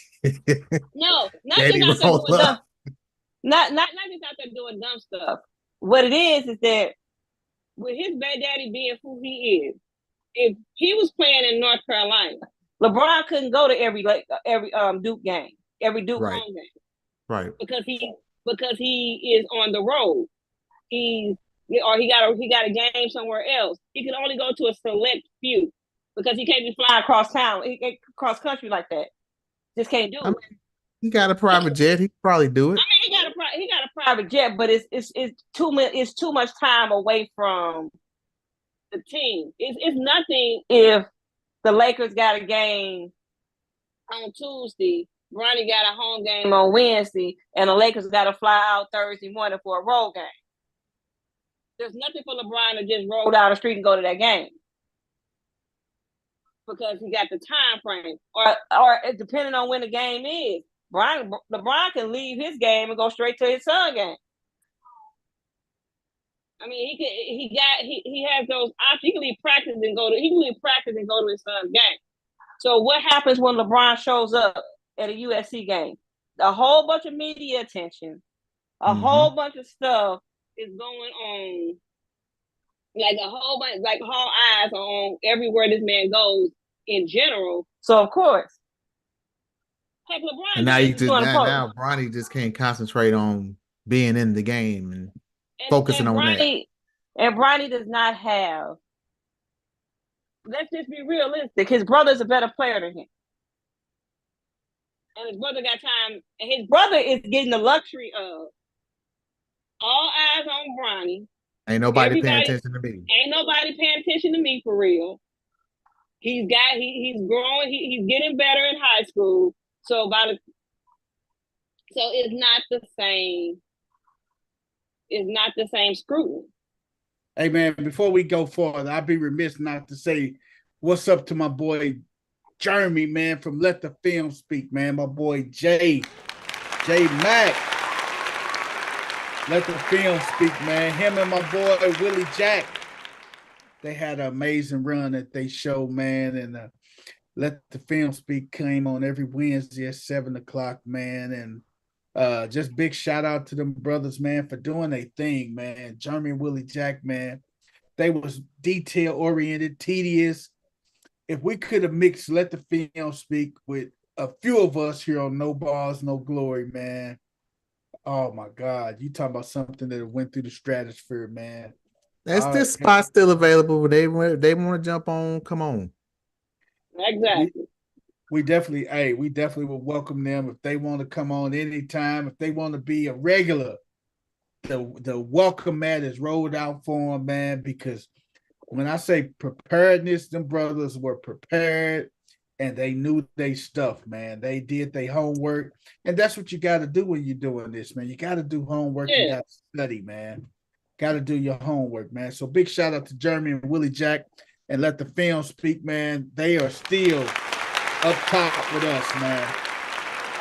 No, not just out there doing dumb. Not just out there doing dumb stuff. What it is that with his bad daddy being who he is, if he was playing in North Carolina, LeBron couldn't go to every Duke game, every Duke home game, right? Because he is on the road. He got a game somewhere else. He can only go to a select few because he can't be flying across town, cross country like that. Just can't do it. He got a private jet. He could probably do it. I mean, he got a private jet, but it's too much time away from the team. It's nothing if the Lakers got a game on Tuesday, Bronny got a home game on Wednesday, and the Lakers got to fly out Thursday morning for a road game. There's nothing for LeBron to just roll down the street and go to that game because he got the time frame, or depending on when the game is. LeBron can leave his game and go straight to his son game. I mean, he has those options. He can leave practice and go to his son's game. So what happens when LeBron shows up at a USC game? A whole bunch of media attention, a whole bunch of stuff is going on, like a whole bunch, like all eyes are on everywhere this man goes in general. So of course, heck, LeBron. And now Bronny just can't concentrate on being in the game and focusing on that. And Bronny does not have. Let's just be realistic. His brother's a better player than him, and his brother got time. And his brother is getting the luxury of all eyes on Bronny. Ain't nobody paying attention to me. Ain't nobody paying attention to me for real. He's growing. He's getting better in high school. So it's not the same. It's not the same scrutiny. Hey man, before we go forward, I'd be remiss not to say what's up to my boy Jeremy, man, from Let the Film Speak, man. My boy J Mack. Let the Film Speak, man. Him and my boy Willie Jack. They had an amazing run at they show, man. And Let the Film Speak came on every Wednesday at 7:00, man. And just big shout out to them brothers, man, for doing their thing, man. Jeremy and Willie Jack, man. They was detail oriented, tedious. If we could have mixed Let the Film Speak with a few of us here on No Balls, No Glory, man. Oh my God. You talking about something that went through the stratosphere, man. That's this spot still available. They want to jump on. Come on. Exactly. We definitely will welcome them if they want to come on anytime. If they want to be a regular, the welcome mat is rolled out for them, man. Because when I say preparedness, them brothers were prepared and they knew their stuff, man. They did their homework, and that's what you got to do when you're doing this, man. You got to do homework. Yeah. You got to study, man. Got to do your homework, man. So big shout out to Jeremy and Willie Jack and Let the Film Speak, man. They are still up top with us, man.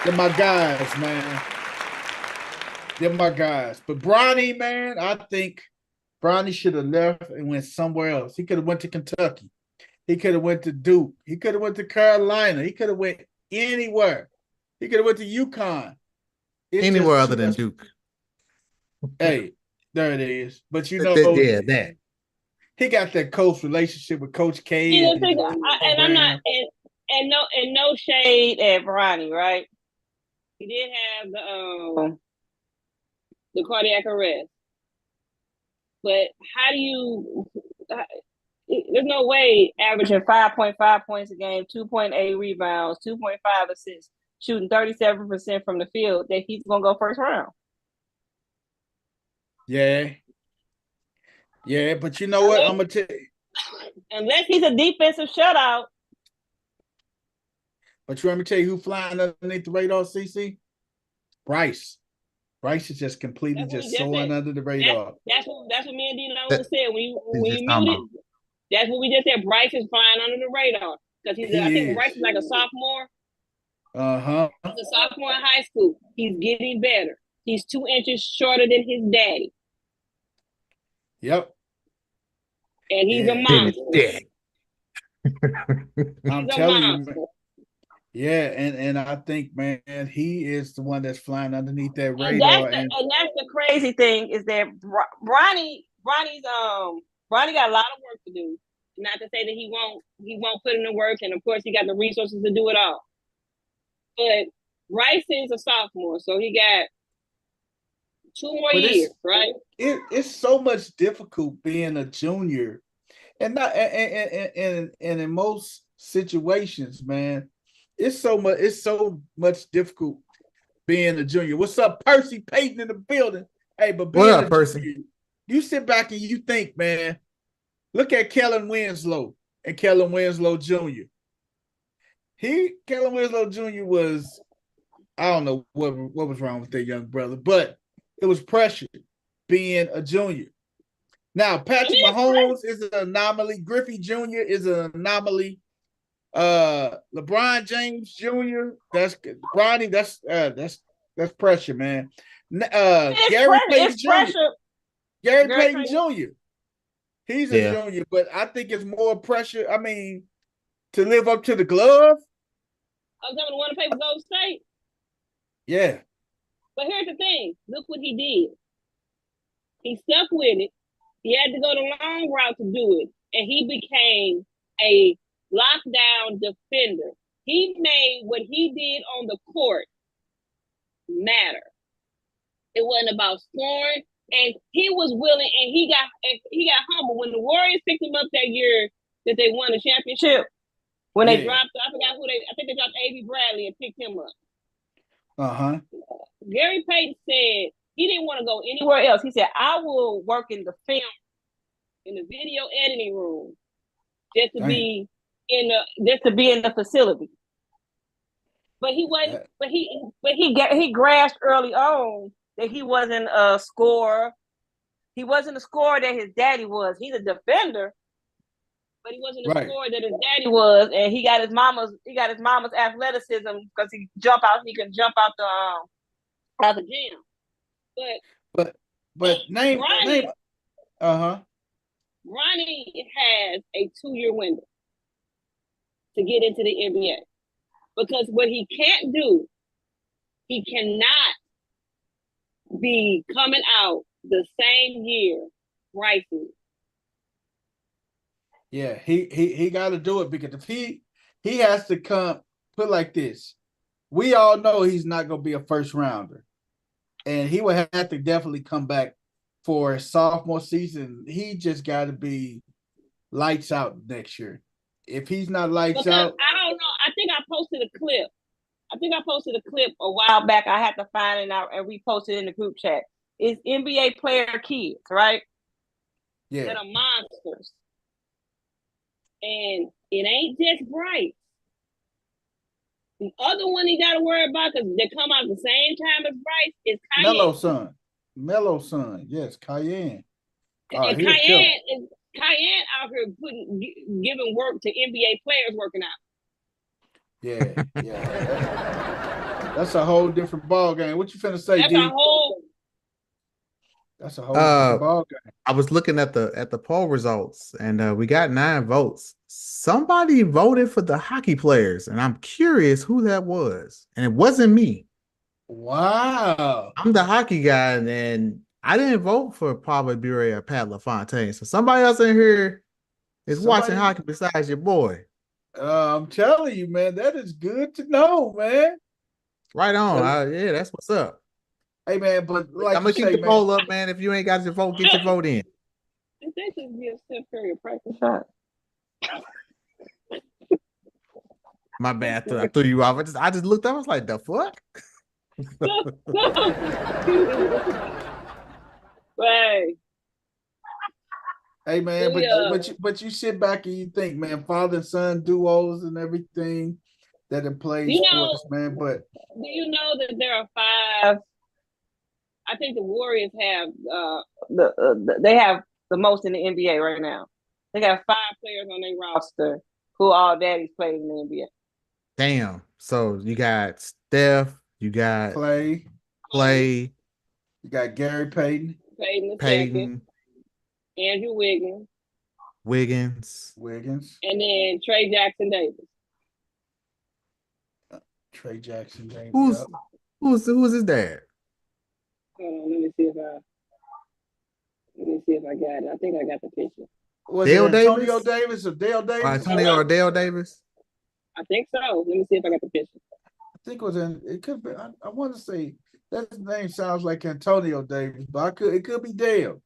They're my guys, man. They're my guys. But Bronny, man, I think Bronny should have left and went somewhere else. He could have went to Kentucky. He could have went to Duke. He could have went to Carolina. He could have went anywhere. He could have went to UConn. Anywhere other than Duke. Hey, there it is. But you know, that. He got that close relationship with Coach K. Yeah, and I'm not, and no shade at Bronny, right? He did have the cardiac arrest, but how do you? There's no way averaging 5.5 points a game, 2.8 rebounds, 2.5 assists, shooting 37% from the field that he's gonna go first round. Yeah, but you know what? I'm gonna tell you. Unless he's a defensive shutout. But you want me to tell you who flying underneath the radar, CC? Bryce. Bryce is just completely soaring under the radar. That's what me and Dino said when you muted. That's what we just said. Bryce is flying under the radar because I think Bryce is like a sophomore. He's a sophomore in high school. He's getting better. He's 2 inches shorter than his daddy. Yep. And he's a monster. I'm telling you, man. Yeah, and I think, man, he is the one that's flying underneath that radar. And that's the crazy thing is that Bronny got a lot of work to do. Not to say that he won't put in the work, and of course he got the resources to do it all. But Bryce is a sophomore, so he got 2 more years, right? It's so much difficult being a junior, and not and in most situations, man, it's so much difficult being a junior. What's up, Percy Payton in the building? Hey, but being what up, Percy? Junior, you sit back and you think, man. Look at Kellen Winslow and Kellen Winslow Jr. Kellen Winslow Jr. was, I don't know what was wrong with that young brother, but it was pressure being a junior. Now, Patrick Mahomes is an anomaly. Griffey Jr. is an anomaly. LeBron James Jr. That's Bronny. That's pressure, man. Gary Payton Jr. Gary Payton Jr. He's a junior, but I think it's more pressure. I mean, to live up to the glove. I was going to want to play for Golden State. Yeah. But here's the thing. Look what he did. He stuck with it. He had to go the long route to do it. And he became a lockdown defender. He made what he did on the court matter. It wasn't about scoring. And he was willing, and he got humble. When the Warriors picked him up that year that they won the championship, when they dropped, I forgot who I think they dropped Avery Bradley and picked him up. Gary Payton said he didn't want to go anywhere else. He said, I will work in the film, in the video editing room, just to be just to be in the facility. But he wasn't. But he grasped early on that he wasn't a scorer. He wasn't a scorer that his daddy was. He's a defender, but he wasn't a scorer that his daddy was. And he got his mama's athleticism because he can jump out the gym. But name. Ronnie has a 2-year window to get into the NBA. Because what he can't do, he cannot be coming out the same year Bryce is. Yeah, he got to do it because if he has to come, put like this, we all know he's not going to be a first rounder, and he would have to definitely come back for his sophomore season. He just got to be lights out next year. If he's not lights out, I don't know. I think I posted a clip a while back. I had to find it out and repost it in the group chat. It's NBA player kids, right? Yeah. That are monsters. And it ain't just Bryce. The other one he got to worry about because they come out the same time as Bryce is Cayenne. Melo's son. Yes, Cayenne. And Cayenne out here giving work to NBA players working out. Yeah. That's a whole different ball game. What you finna say, That's D? a whole different ball game. I was looking at the poll results, and we got 9 votes. Somebody voted for the hockey players, and I'm curious who that was. And it wasn't me. Wow. I'm the hockey guy, and I didn't vote for Pablo Bure or Pat LaFontaine. So somebody else in here is watching hockey besides your boy. I'm telling you, man, that is good to know, man. Right on. Yeah, that's what's up. Hey, man, but like I'm gonna keep the poll up, man. If you ain't got your vote, get your vote in. They just give Steph Curry a practice shot. My bad. I threw you off. I just looked up. I was like, the fuck? Right. Hey, man, but you sit back and you think, man, father and son duos and everything that it plays sports, man. But do you know that there are 5? I think the Warriors have they have the most in the NBA right now. They got 5 players on their roster who all daddies played in the NBA. Damn. So you got Steph, you got Clay, you got Gary Payton, Andrew Wiggins, and then Trey Jackson Davis. Trey Jackson Davis. Who's his dad? Hold on, let me see if I got it. I think I got the picture. Was it Antonio Davis or Dale Davis? Antonio or Dale Davis? I think so. Let me see if I got the picture. I think it could be. I want to say that name sounds like Antonio Davis, but it could be Dale.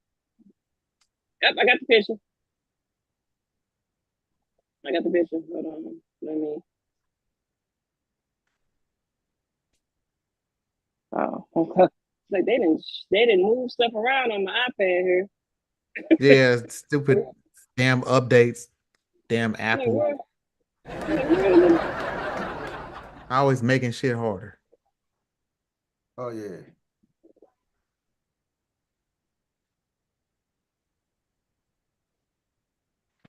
Yep, I got the picture. Hold on. Let me. Oh, okay. Like they didn't move stuff around on my iPad here. Yeah, stupid damn updates. Damn Apple. Always making shit harder. Oh yeah.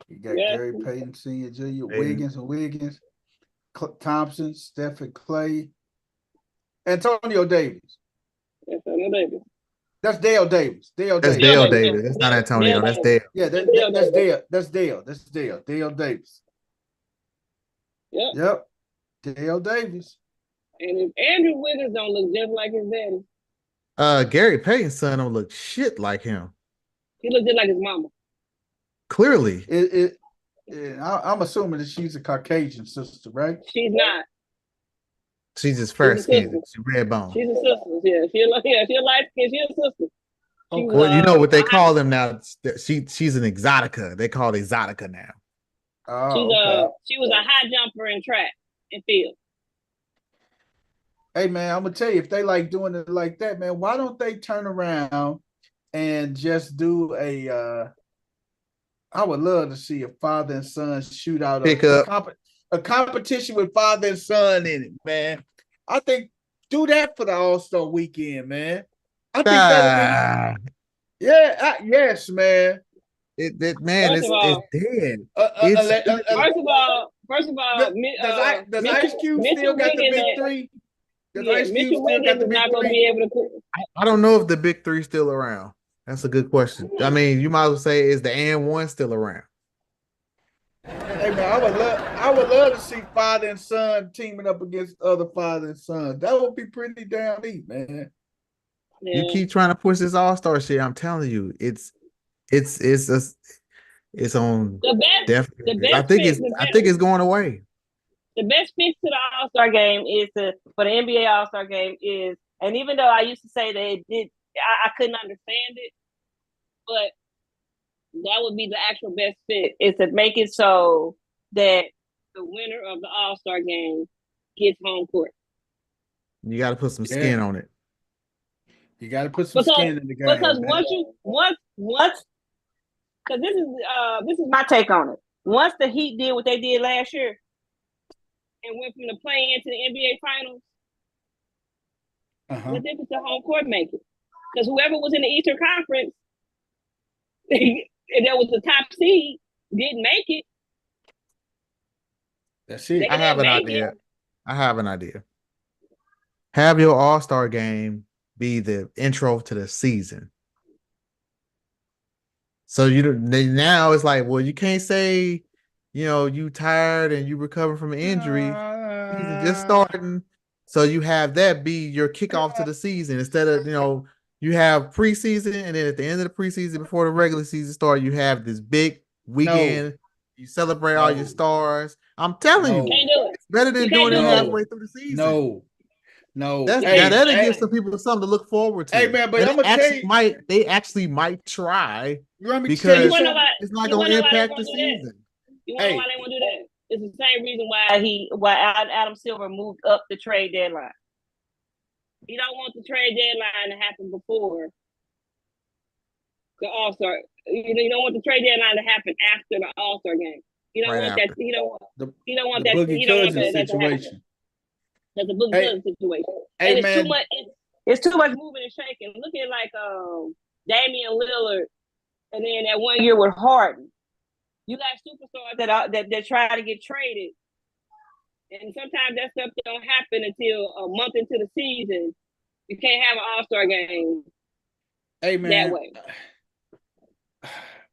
You got Gary Payton Sr., Jr., Wiggins, Thompson, Stephen Clay, Antonio Davis. That's Dale Davis. That's Dale Davis. That's not Antonio. That's Dale. Yeah, that's Dale. That's Dale. That's Dale. Dale Davis. Yep. Dale Davis. And if Andrew Wiggins don't look just like his daddy. Gary Payton's son don't look shit like him. He looks just like his mama. Clearly. I'm assuming that she's a Caucasian sister, right? She's not. She's his first skin. She's red bone. She's a sister. Yeah, she's a light skin. She's a sister. Well, you know what they call them now? She's an exotica. They call it exotica now. Oh, she was a high jumper in track and field. Hey man, I'm gonna tell you, if they like doing it like that, man, why don't they turn around and just do a I would love to see a father and son shootout, Pick a, up. a competition with father and son in it, man. I think do that for the All-Star weekend, man. I think that would be, yes, man. Man, First of all, it's dead. First of all, does Ice Cube still got the big three? Does Ice Cube still got the big not going to three? be able to. I don't know if the big three still around. That's a good question. I mean, you might as well say, is the and one still around? Hey man, I would love to see father and son teaming up against other father and son. That would be pretty damn neat, man. Yeah. You keep trying to push this all-star shit. I'm telling you, it's on the best. I think it's going away. The best fix to the All-Star game for the NBA All-Star game is, and even though I used to say that it did, I couldn't understand it, but that would be the actual best fit, is to make it so that the winner of the All-Star game gets home court. You got to put some skin on it. You got to put some skin in the game. Because because this is my take on it. Once the Heat did what they did last year and went from the play-in to the NBA Finals, what difference did home court make it? Because whoever was in the Eastern Conference, and that was the top seed, didn't make it. That's it. I have an idea. Have your All-Star game be the intro to the season. So now it's like, well, you can't say, you tired and you recover from an injury. Season just starting. So you have that be your kickoff to the season instead of, you have preseason, and then at the end of the preseason, before the regular season starts, you have this big weekend. You celebrate all your stars. I'm telling you, it's better than doing it halfway through the season. No. That'll give some people something to look forward to. Hey man, but I'm gonna tell you, they actually might try because it's not going to impact the season. You want to know why they want to do that? It's the same reason why Adam Silver moved up the trade deadline. He don't want the trade deadline to happen before the All-Star. You don't want the trade deadline to happen after the All-Star game. You don't want that. He don't want that. Boogie Cousins situation. That's a Boogie Cousins situation. Hey, and man. It's too much moving and shaking. Look at like Damian Lillard, and then that 1 year with Harden. You got superstars that try to get traded, and sometimes that stuff don't happen until a month into the season. You can't have an All-Star game. Hey man, that way.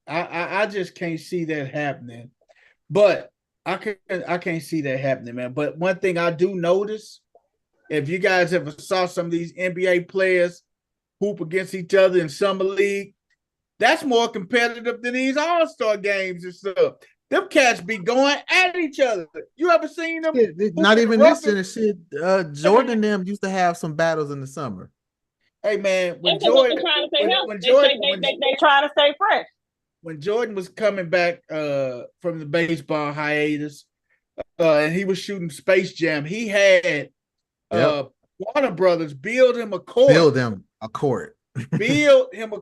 I just can't see that happening. But I can't see that happening, man. But one thing I do notice, if you guys ever saw some of these NBA players hoop against each other in summer league, that's more competitive than these All-Star games and stuff. Them cats be going at each other. You ever seen them? Not even this shit. Jordan and them used to have some battles in the summer. Hey man, they trying to stay fresh. When Jordan was coming back from the baseball hiatus, and he was shooting Space Jam, he had Warner Brothers build him a court. Build him a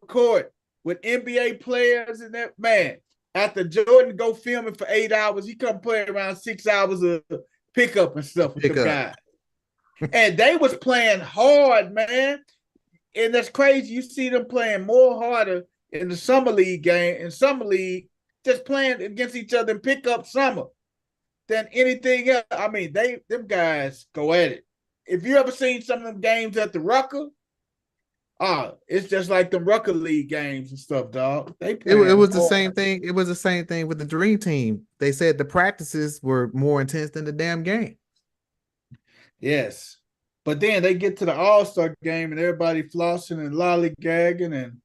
court with NBA players and that. Man, after Jordan go filming for 8 hours, he come play around 6 hours of pickup and stuff with the guys. And they was playing hard, man. And that's crazy. You see them playing more harder in the summer league just playing against each other and pick up summer than anything else. I mean, them guys go at it. If you ever seen some of them games at the Rucker, it's just like the Rucker League games and stuff, dog. It was the same thing. It was the same thing with the Dream Team. They said the practices were more intense than the damn game. Yes. But then they get to the All-Star game and everybody flossing and lollygagging, and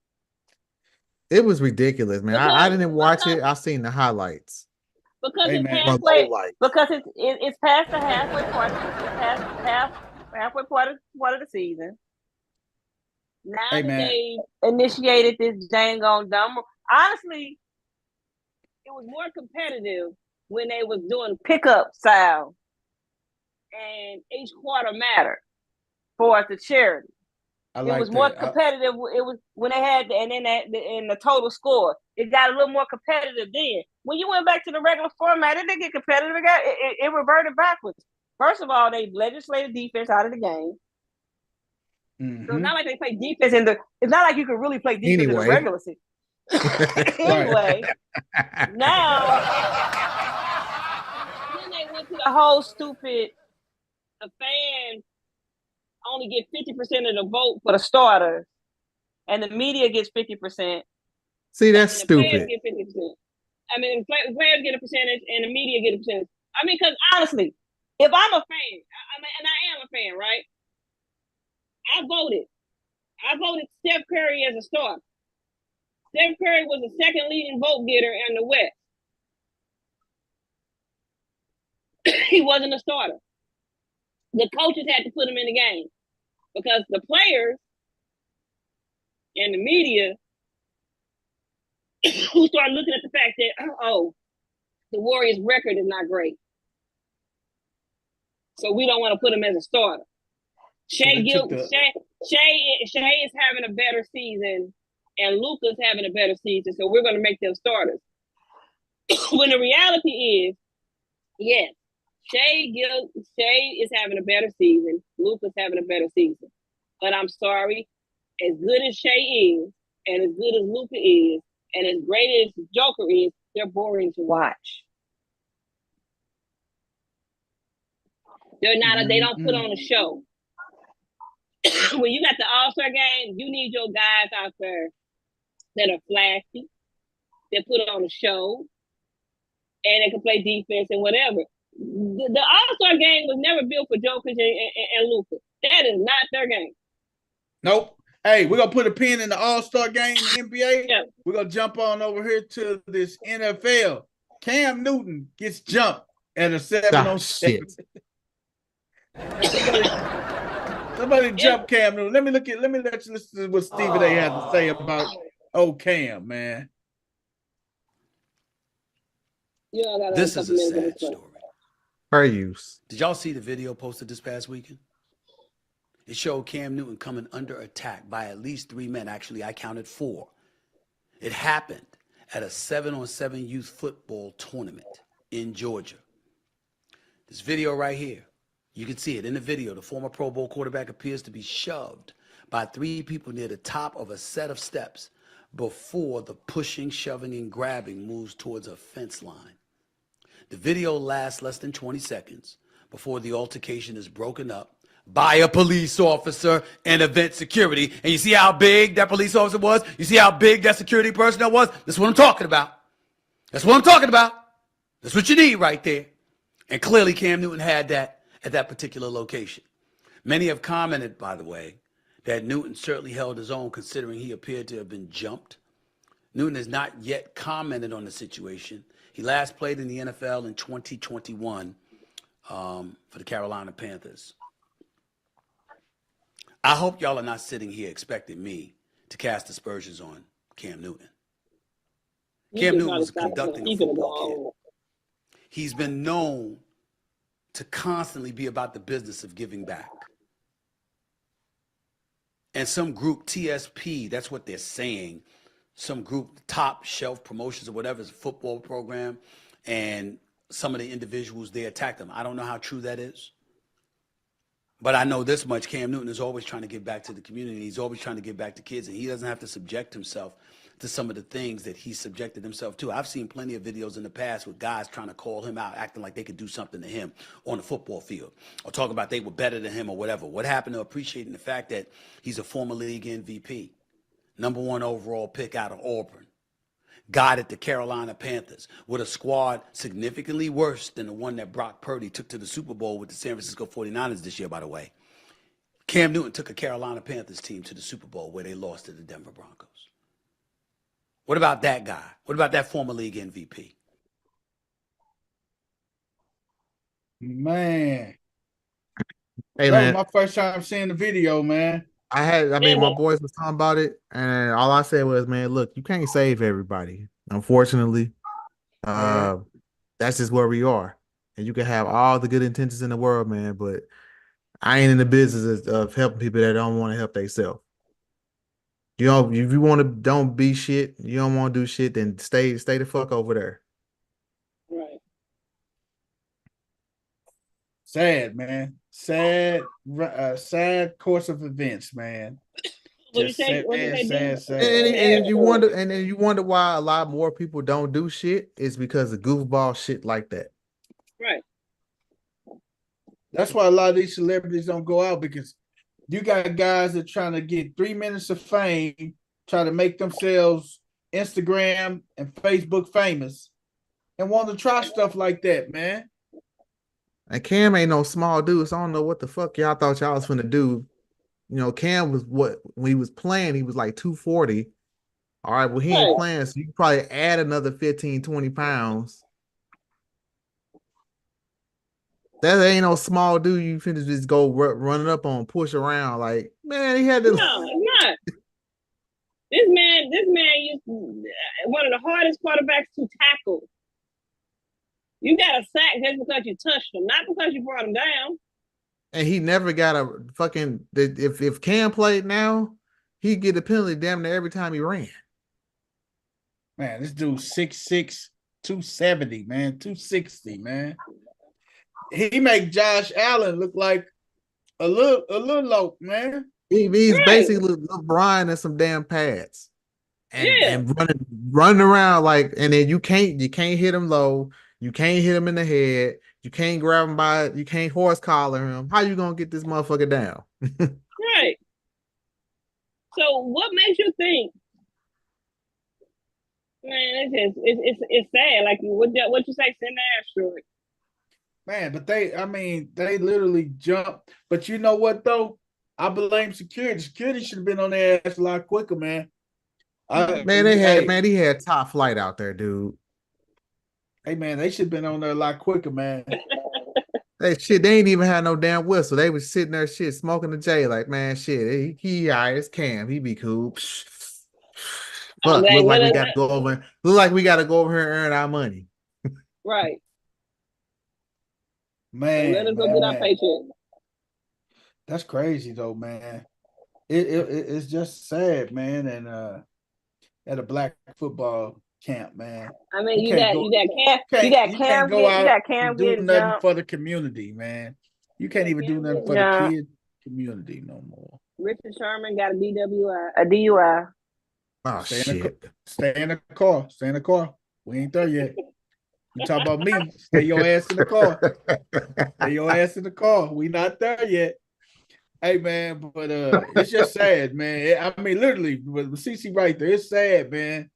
it was ridiculous, man. I didn't watch it. I seen the highlights. Because it's past the halfway part. Halfway part of the season. Now that they initiated this dang on dumb. Honestly, it was more competitive when they was doing pickup style, and each quarter mattered for the charity. I It like was more that. competitive. It was when they had the total score. It got a little more competitive then. When you went back to the regular format, it didn't get competitive. It reverted backwards. First of all, they legislated defense out of the game. So it's not like they play defense it's not like you can really play defense in the regular season. Anyway, now then they went to the whole stupid. The fans only get 50% of the vote for the starters, and the media gets 50%. See, that's stupid. Players get 50%. I mean, players get a percentage, and the media get a percentage. I mean, because honestly, if I'm a fan, and I am a fan, right? I voted Steph Curry as a starter. Steph Curry was the second leading vote getter in the West. He wasn't a starter. The coaches had to put him in the game because the players and the media who started looking at the fact that, the Warriors' record is not great. So we don't want to put him as a starter. Shai is having a better season, and Luka's having a better season, so we're going to make them starters. When the reality is, yes, Shai is having a better season, Luka's having a better season. But I'm sorry, as good as Shai is, and as good as Luka is, and as great as Joker is, they're boring to watch. They're not. They don't put on a show. When you got the All-Star game, you need your guys out there that are flashy, that put on a show, and they can play defense and whatever. The All-Star game was never built for Jokic and Luka. That is not their game. Nope. Hey, we're going to put a pin in the All-Star game in the NBA. Yeah. We're going to jump on over here to this NFL. Cam Newton gets jumped at a 7-on-7. Somebody jump Cam Newton. Let me let you listen to what Stephen A has to say about Cam, man. This is a sad story. Per use. Did y'all see the video posted this past weekend? It showed Cam Newton coming under attack by at least 3 men. Actually, I counted 4. It happened at a 7-on-7 youth football tournament in Georgia. This video right here, you can see it in the video. The former Pro Bowl quarterback appears to be shoved by 3 people near the top of a set of steps before the pushing, shoving, and grabbing moves towards a fence line. The video lasts less than 20 seconds before the altercation is broken up by a police officer and event security. And you see how big that police officer was? You see how big that security personnel was? That's what I'm talking about. That's what I'm talking about. That's what you need right there. And clearly Cam Newton had that at that particular location. Many have commented, by the way, that Newton certainly held his own considering he appeared to have been jumped. Newton has not yet commented on the situation. He last played in the NFL in 2021 for the Carolina Panthers. I hope y'all are not sitting here expecting me to cast aspersions on Cam Newton. Cam Newton was conducting a football camp. He's been known to constantly be about the business of giving back. And some group, TSP, that's what they're saying, some group, top shelf promotions or whatever, is a football program, and some of the individuals, they attacked them. I don't know how true that is. But I know this much, Cam Newton is always trying to give back to the community. He's always trying to give back to kids, and he doesn't have to subject himself to some of the things that he subjected himself to. I've seen plenty of videos in the past with guys trying to call him out, acting like they could do something to him on the football field, or talk about they were better than him or whatever. What happened to appreciating the fact that he's a former league MVP, #1 overall pick out of Auburn, guided the Carolina Panthers with a squad significantly worse than the one that Brock Purdy took to the Super Bowl with the San Francisco 49ers this year, by the way. Cam Newton took a Carolina Panthers team to the Super Bowl where they lost to the Denver Broncos. What about that guy? What about that former league MVP? Man. Hey, that man. was my first time seeing the video, man. My boys was talking about it, and all I said was, man, look, you can't save everybody. Unfortunately, that's just where we are. And you can have all the good intentions in the world, man, but I ain't in the business of helping people that don't want to help themselves. You know, if you want to don't be shit, you don't want to do shit, then stay the fuck over there. Right. Sad, man. Sad course of events, man. What you say? And you wonder why a lot more people don't do shit is because of goofball shit like that. Right. That's why a lot of these celebrities don't go out, because you got guys that are trying to get 3 minutes of fame, try to make themselves Instagram and Facebook famous, and want to try stuff like that, man. And Cam ain't no small dude, so I don't know what the fuck y'all thought y'all was finna do. You know, Cam was when he was playing, he was like 240. All right, well, he ain't playing, so you can probably add another 15, 20 pounds. That ain't no small dude you finna just go running up on, push around. Like, man, he had to. No, it's not. This man used one of the hardest quarterbacks to tackle. You got a sack just because you touched him, not because you brought him down. And he never got a fucking. If Cam played now, he'd get a penalty damn near every time he ran. Man, this dude 6'6", 270, man, 260, man. He make Josh Allen look like a little low, man. He's basically LeBron and some damn pads, and running around like. And then you can't hit him low. You can't hit him in the head. You can't grab him you can't horse collar him. How you gonna get this motherfucker down? Right. So what makes you think? Man, it's sad. Like what you say, send the asteroid. Man, but they literally jumped. But you know what though? I blame security. Security should have been on their ass a lot quicker, man. He had top flight out there, dude. Hey man, they should have been on there a lot quicker, man. They ain't even had no damn whistle. They was sitting there smoking the J like, man, shit, he all right, it's Cam, he be cool. Fuck, look like we got to go over. Look like we got to go over here and earn our money. Right. Man, let us go get our paycheck. That's crazy though, man. It's just sad, man. And at a black football camp, man. I mean, you got Cam do nothing for the community, man. You can't even do nothing for the kid community no more. Richard Sherman got a DUI. Oh, shit. Stay in the car. Stay in the car. We ain't there yet. You talk about me. Stay your ass in the car. Stay your ass in the car. We not there yet. Hey, man, but it's just sad, man. I mean, literally, with CC right there, it's sad, man,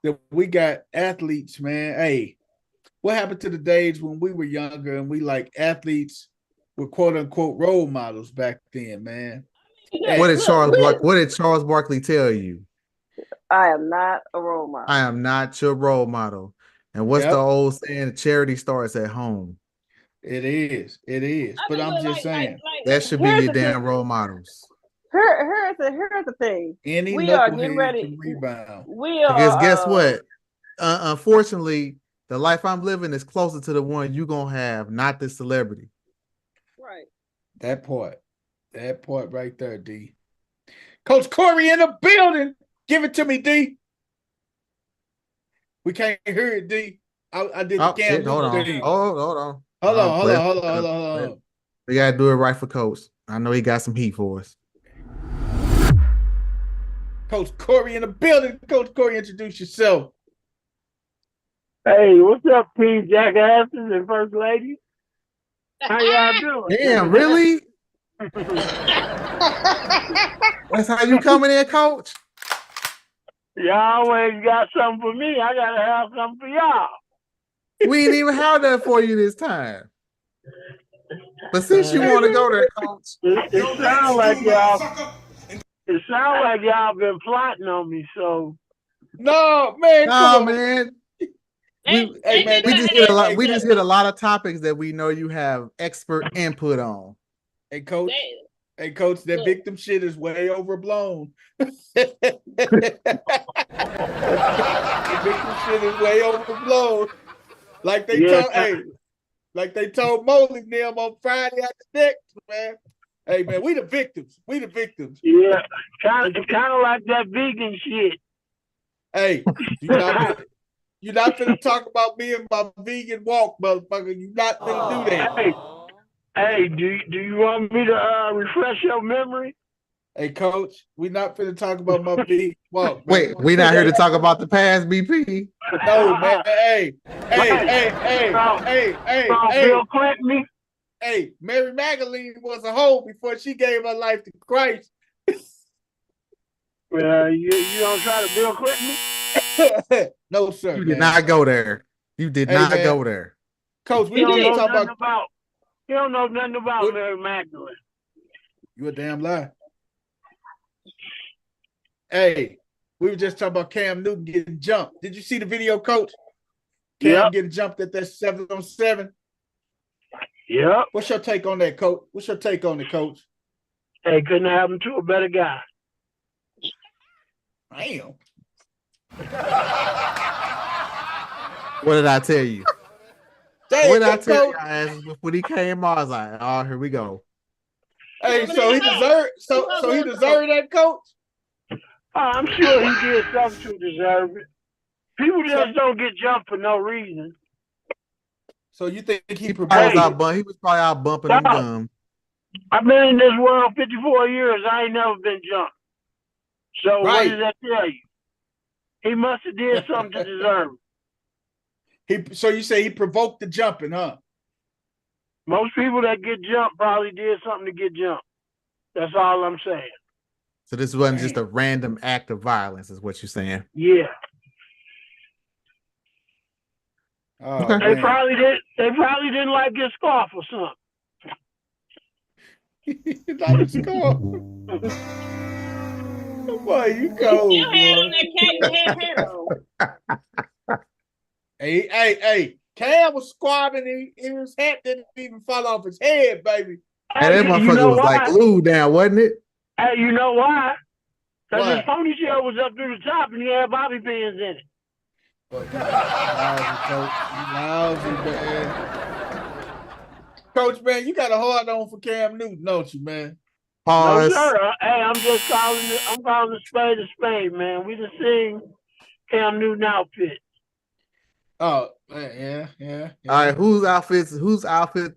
that we got athletes, man. Hey, what happened to the days when we were younger and we like athletes were quote unquote role models back then, man? Hey, what did Charles Barkley tell you? I am not a role model. I am not your role model. And what's the old saying? Charity starts at home. It is. But I'm just saying that should be your damn role models. Here's the thing. We are getting ready to rebound. Because guess what? Unfortunately, the life I'm living is closer to the one you're gonna have, not the celebrity. Right. That part right there, D. Coach Corey in the building. Give it to me, D. We can't hear it, D. I did the Cam. Hold on. Hold on. We gotta do it right for Coach. I know he got some heat for us. Coach Corey in the building. Coach Corey, introduce yourself. Hey, what's up, Team Jackasses and First Lady? How y'all doing? Damn, really? That's how you coming in, Coach? Y'all always got something for me. I gotta have something for y'all. We ain't even have that for you this time. But since you want to go there, Coach, it sounds like y'all. It sounds like y'all been plotting on me. So no, man. Man. We just hit a lot of topics that we know you have expert input on. Hey, Coach. Hey, Coach, that victim shit is way overblown. The victim shit is way overblown. Like they told Moley them on Friday after next, man. Hey man, we the victims. We the victims. Yeah, kind of like that vegan shit. Hey, you're not finna talk about me and my vegan walk, motherfucker. You're not finna do that. Hey, do you want me to refresh your memory? Hey, coach, we're not finna talk about my vegan walk. Man. Wait, we're not here to talk about the past, BP. No, man. Hey. Bill Clinton. Hey, Mary Magdalene was a hoe before she gave her life to Christ. Well, you don't try to Bill Clinton? No, sir. You did not go there. You did not go there. Coach, we don't know nothing about. You don't know nothing about Mary Magdalene. You a damn lie. Hey, we were just talking about Cam Newton getting jumped. Did you see the video, Coach? Cam getting jumped at that 7-on-7. Yeah. What's your take on that, Coach? What's your take on it, Coach? Hey, couldn't have happened to a better guy. Damn. What did I tell you? Damn, what did I tell you? When he came on, I was like, "Oh, here we go." Hey, so he deserved. So he deserved that, Coach. I'm sure he did something to deserve it. People just don't get jumped for no reason. So you think he he was probably out bumping them gums. I've been in this world 54 years. I ain't never been jumped. So what does that tell you? He must have did something to deserve it. So you say he provoked the jumping, huh? Most people that get jumped probably did something to get jumped. That's all I'm saying. So this wasn't just a random act of violence, is what you're saying? Yeah. Oh, they probably didn't like his scarf or something. Like a scarf. Boy, you cold. You had on that cat on. Hey. Cam was squabbing and his hat didn't even fall off his head, baby. And that motherfucker was like glued down, wasn't it? Hey, you know why? Because his ponytail was up through the top and he had bobby pins in it. Lousy, man. Coach, man, you got a hard on for Cam Newton, don't you, man? Pause. No, sir. Hey, I'm just calling a spade a spade, man. We just seen Cam Newton outfit. Oh, yeah. All right, whose outfit?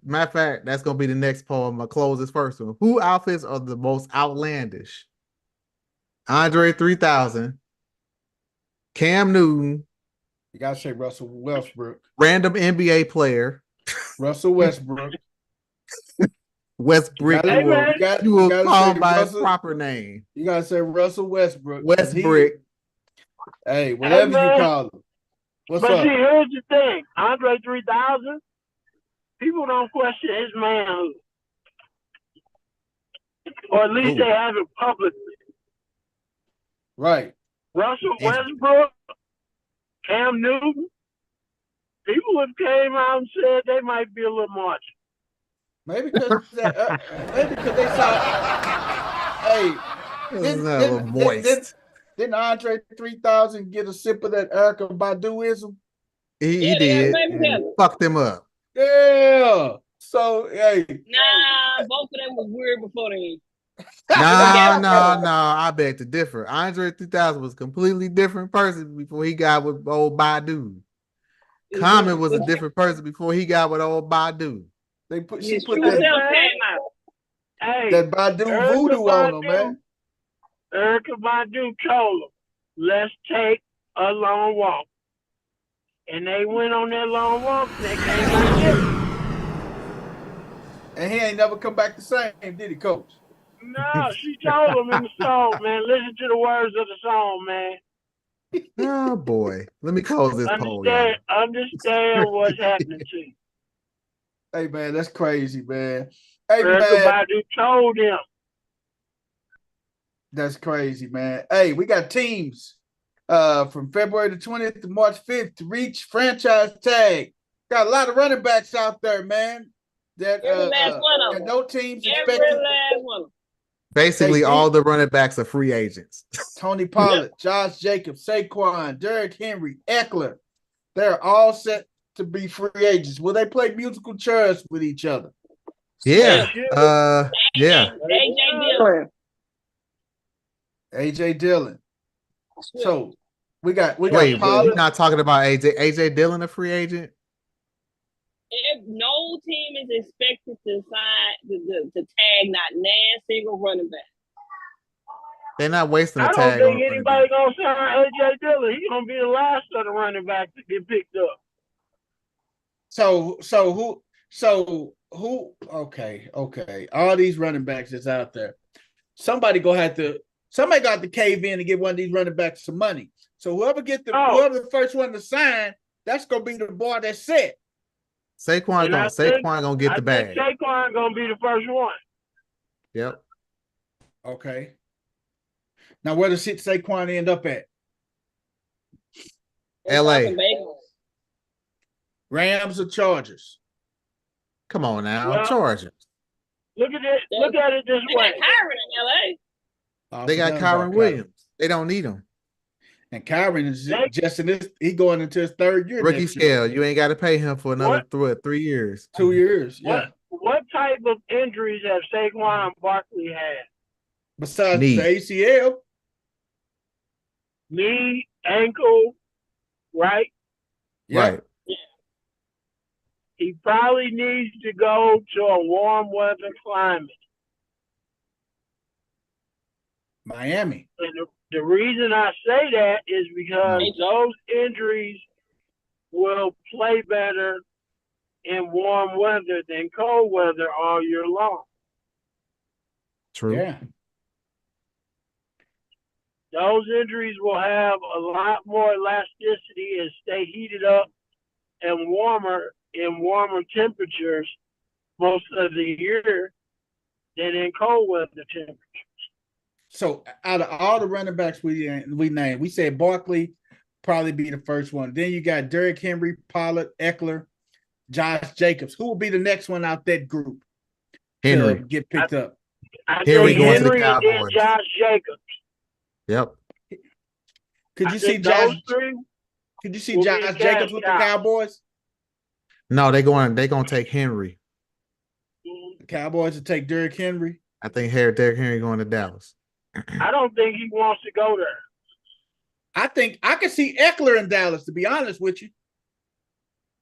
Matter of fact, that's gonna be the next poem. I'll close this first one. Who outfits are the most outlandish? Andre 3000, Cam Newton. You gotta say Russell Westbrook. Random NBA player. Russell Westbrook. Westbrook. You will call him by his proper name. You gotta say Russell Westbrook. Westbrook. Hey, whatever you call him. What's up? See, here's the thing. Andre 3000, people don't question his manhood. Or at least they haven't publicly. Right. Russell Westbrook, Cam Newton, people have came out and said they might be a little much. Maybe because they saw. Hey, didn't Andre 3000 get a sip of that Erykah Baduism? He did. Fucked him up. Yeah. So hey. Nah, both of them was weird before then. No. I beg to differ. Andre 3000 was a completely different person before he got with old Badu. Common was a different person before he got with old Badu. She put that Badu voodoo on him, man. Erykah Badu told him, let's take a long walk. And they went on that long walk. They came back different. And he ain't never come back the same, did he, Coach? No, she told him in the song, man. Listen to the words of the song, man. Oh, boy. Let me close this poll. Understand what's happening to you. Hey, man, that's crazy, man. Hey, Erykah Badu told him. That's crazy, man. Hey, we got teams from February the 20th to March 5th to reach franchise tag. Got a lot of running backs out there, man. That no teams expected. Every last one. Basically, all the running backs are free agents. Tony Pollard, Josh Jacobs, Saquon, Derrick Henry, Eckler. They're all set to be free agents. Will they play musical chairs with each other? Yeah. AJ Dillon. AJ Dillon. So we got Wait, you're not talking about AJ Dillon, a free agent? If no team is expected to sign to tag not a single running back. They're not wasting a tag. I don't think anybody gonna sign AJ Dillon. He's gonna be the last of the running backs to get picked up. So who? Okay. All these running backs that's out there. Somebody gonna have to cave in and give one of these running backs some money. So whoever the first one to sign, that's gonna be the boy that's set. Saquon gonna get the bag. Saquon gonna be the first one. Yep. Okay. Now where does Saquon end up at? LA. Rams or Chargers? Come on now, Chargers. Look at it. Look at it this way. Kyron in LA. They got Kyron Williams. They don't need him. And Kyron is just in this. He going into his third year. Rookie scale. You ain't got to pay him for another 3 years. 2 years. Yeah. What type of injuries have Saquon Barkley had? Besides the ACL, knee, ankle, right? Right. He probably needs to go to a warm weather climate. Miami. And the reason I say that is because those injuries will play better in warm weather than cold weather all year long. True. Yeah. Those injuries will have a lot more elasticity and stay heated up and warmer in warmer temperatures most of the year than in cold weather temperatures. So out of all the running backs we named, we said Barkley probably be the first one. Then you got Derrick Henry, Pollard, Eckler, Josh Jacobs. Who will be the next one out that group? Henry get picked up. Henry going to the Henry and Cowboys. Josh Jacobs. Yep. Could you see Josh Jacobs with the Cowboys? No, they're going to take Henry. The Cowboys will take Derrick Henry. I think Derrick Henry going to Dallas. I don't think he wants to go there. I think I can see Eckler in Dallas, to be honest with you.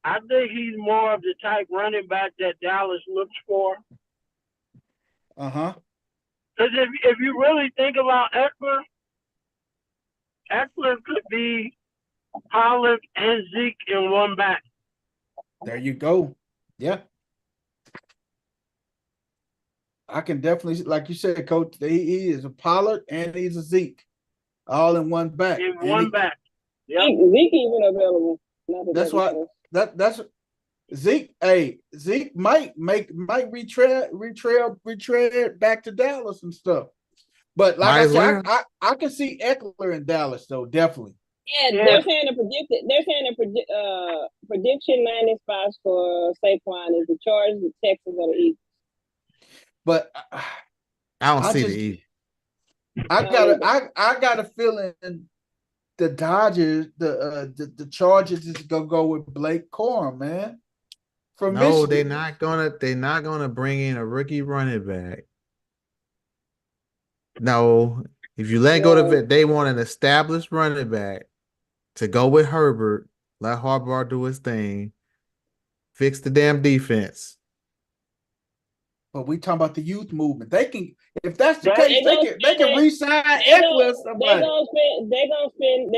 I think he's more of the type running back that Dallas looks for. Uh-huh. Because if you really think about Eckler could be Pollard and Zeke in one back. There you go. Yeah. I can definitely, like you said, Coach, he is a Pollard and he's a Zeke. All in one back. In one back. Yep. Zeke even available. That's why that's Zeke. Hey, Zeke might retread back to Dallas and stuff. But like I said, I can see Eckler in Dallas though, definitely. Yeah, they're saying the prediction landing spots for Saquon is the Chargers, the Texans, or the Eagles. But I don't see the Eagles. I got a feeling the Dodgers, the Chargers is gonna go with Blake Corum, man. From Michigan. They're not gonna bring in a rookie running back. No, if you let go to they want an established running back to go with Herbert, let Harbaugh do his thing, fix the damn defense. But we talking about the youth movement. They can, if that's the case, they can re-sign Eckler or somebody. They're gonna spend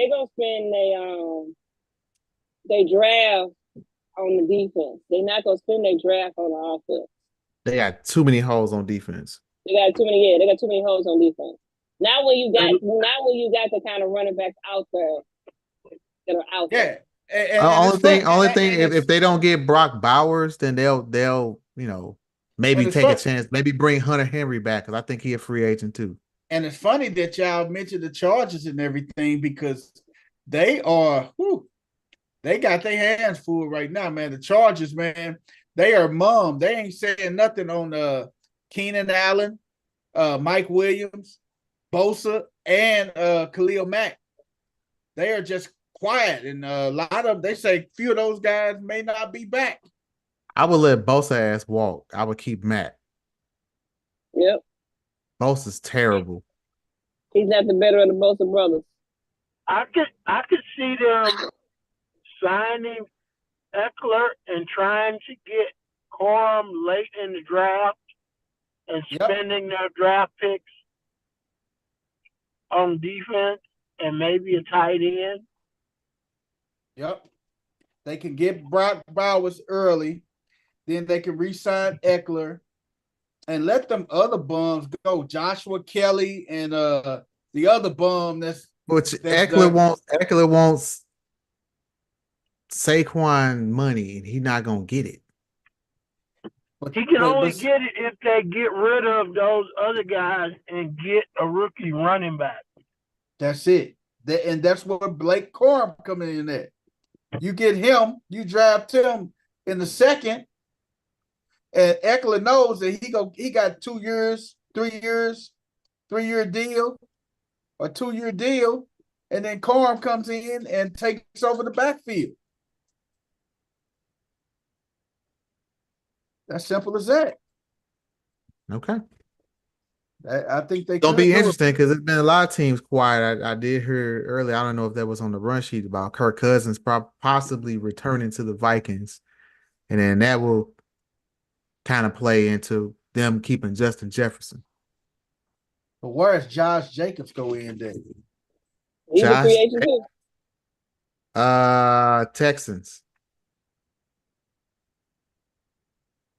they draft on the defense. They're not gonna spend their draft on the offense. They got too many holes on defense. They got too many holes on defense. Now when you got the kind of running backs out there that are out there. Only thing if they don't get Brock Bowers, then they'll maybe take a chance, maybe bring Hunter Henry back, because I think he's a free agent too. And it's funny that y'all mentioned the Chargers and everything, because they got their hands full right now, man. The Chargers, man, they are mum. They ain't saying nothing on Keenan Allen, Mike Williams, Bosa, and Khalil Mack. They are just quiet, and a lot of they say few of those guys may not be back. I would let Bosa ass walk. I would keep Matt. Yep. Bosa's terrible. He's not the better of the Bosa brothers. I could see them signing Eckler and trying to get Corum late in the draft and spending their draft picks on defense and maybe a tight end. Yep. They can get Brock Bowers early, then they can re-sign Eckler and let them other bums go. Joshua Kelly and the other bum that's Eckler wants Saquon money, and he's not gonna get it. He can only get it if they get rid of those other guys and get a rookie running back. That's it. And that's where Blake Corum coming in at. You get him, you draft him in the second, and Eckler knows that he got 2 years, 3 years, 3-year deal, or 2-year deal, and then Corum comes in and takes over the backfield. That's simple as that. Okay. I think they gonna be interesting because there's been a lot of teams quiet. I did hear earlier. I don't know if that was on the run sheet about Kirk Cousins possibly returning to the Vikings, and then that will kind of play into them keeping Justin Jefferson. But where's Josh Jacobs go in there? He's a free agent too. Texans.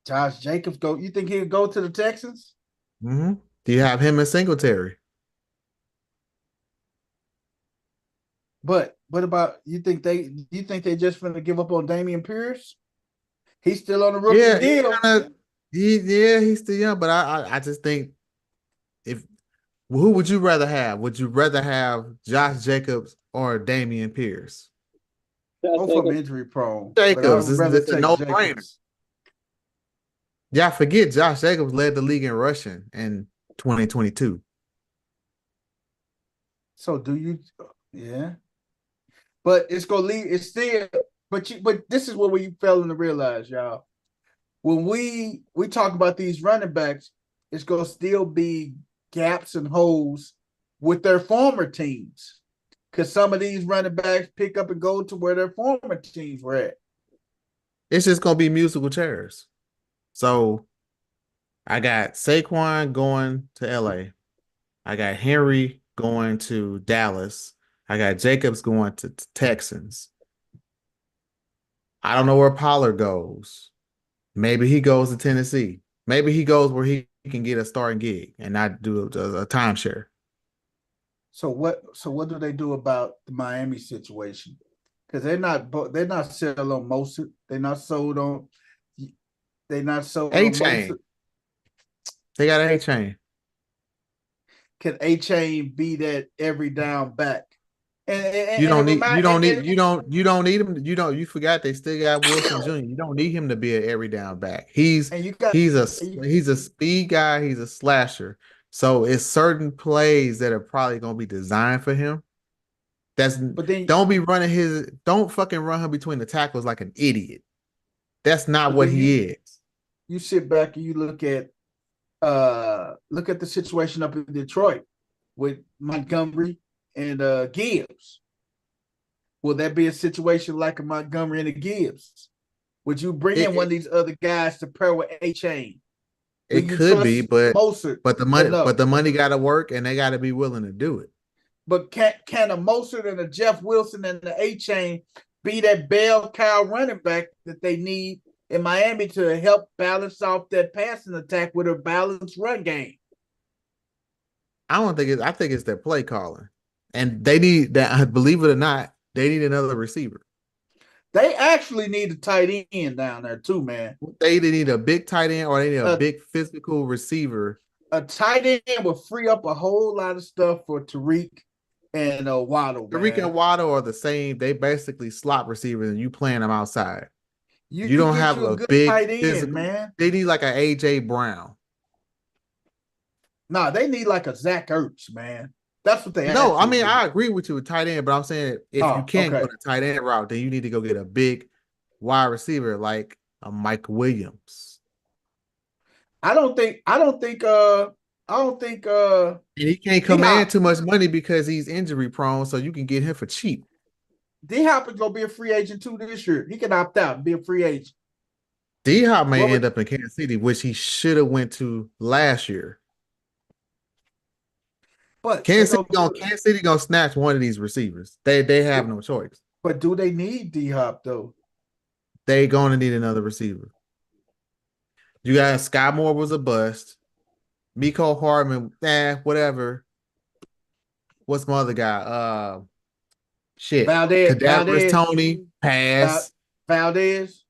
Josh Jacobs go. You think he'll go to the Texans? Mm-hmm. Do you have him in Singletary? But what about you think they just going to give up on Dameon Pierce? He's still on the rookie deal. He's still young, but I just think who would you rather have? Would you rather have Josh Jacobs or Dameon Pierce? Both of them injury prone. Jacobs is a no-brainer. Yeah, forget Josh Jacobs led the league in rushing in 2022. So do you? Yeah, but it's gonna leave. It's still, but this is what we failing to realize, y'all. When we talk about these running backs, it's gonna still be gaps and holes with their former teams, because some of these running backs pick up and go to where their former teams were at. It's just gonna be musical chairs. So I got Saquon going to LA. I got Henry going to Dallas. I got Jacobs going to Texans. I don't know where Pollard goes. Maybe he goes to Tennessee. Maybe he goes where he can get a starting gig and not do a timeshare. So what do they do about the Miami situation? Because they're not selling on Mostert. They're not sold on. They not so A-Chain. They got A-Chain. Can A-Chain be that every down back? And you don't need him. You forgot they still got Wilson Jr. You don't need him to be an every down back. He's a speed guy. He's a slasher. So it's certain plays that are probably gonna be designed for him. Don't fucking run him between the tackles like an idiot. That's not what he is. You sit back and you look at the situation up in Detroit with Montgomery and Gibbs. Will that be a situation like a Montgomery and a Gibbs? Would you bring in one of these other guys to pair with A-Chain? It could be, but Mostert, the money got to work and they got to be willing to do it. But can a Mostert and a Jeff Wilson and the A-Chain be that bell cow running back that they need in Miami to help balance off that passing attack with a balanced run game? I think it's their play calling. And they need that, believe it or not, they need another receiver. They actually need a tight end down there too, man. They need a big tight end or they need a big physical receiver. A tight end will free up a whole lot of stuff for Tariq and Waddle. Tariq and Waddle are the same. They basically slot receivers and you playing them outside. You don't have a big tight end, physical, man. They need like an A.J. Brown. Nah, they need like a Zach Ertz, man. That's what they. No, I mean I agree with you with tight end, but I'm saying if you can't go the tight end route, then you need to go get a big wide receiver. Like a Mike Williams. I don't think And he can't command too much money because he's injury prone, so you can get him for cheap. D-Hop is gonna be a free agent too this year. He can opt out and be a free agent. D-Hop may end up in Kansas City, which he should have went to last year. But Kansas City gonna snatch one of these receivers. They have no choice. But do they need D-Hop though? They gonna need another receiver. You got Sky Moore was a bust. Miko Hardman, whatever. What's my other guy? Valdez, Tony, pass. Valdez,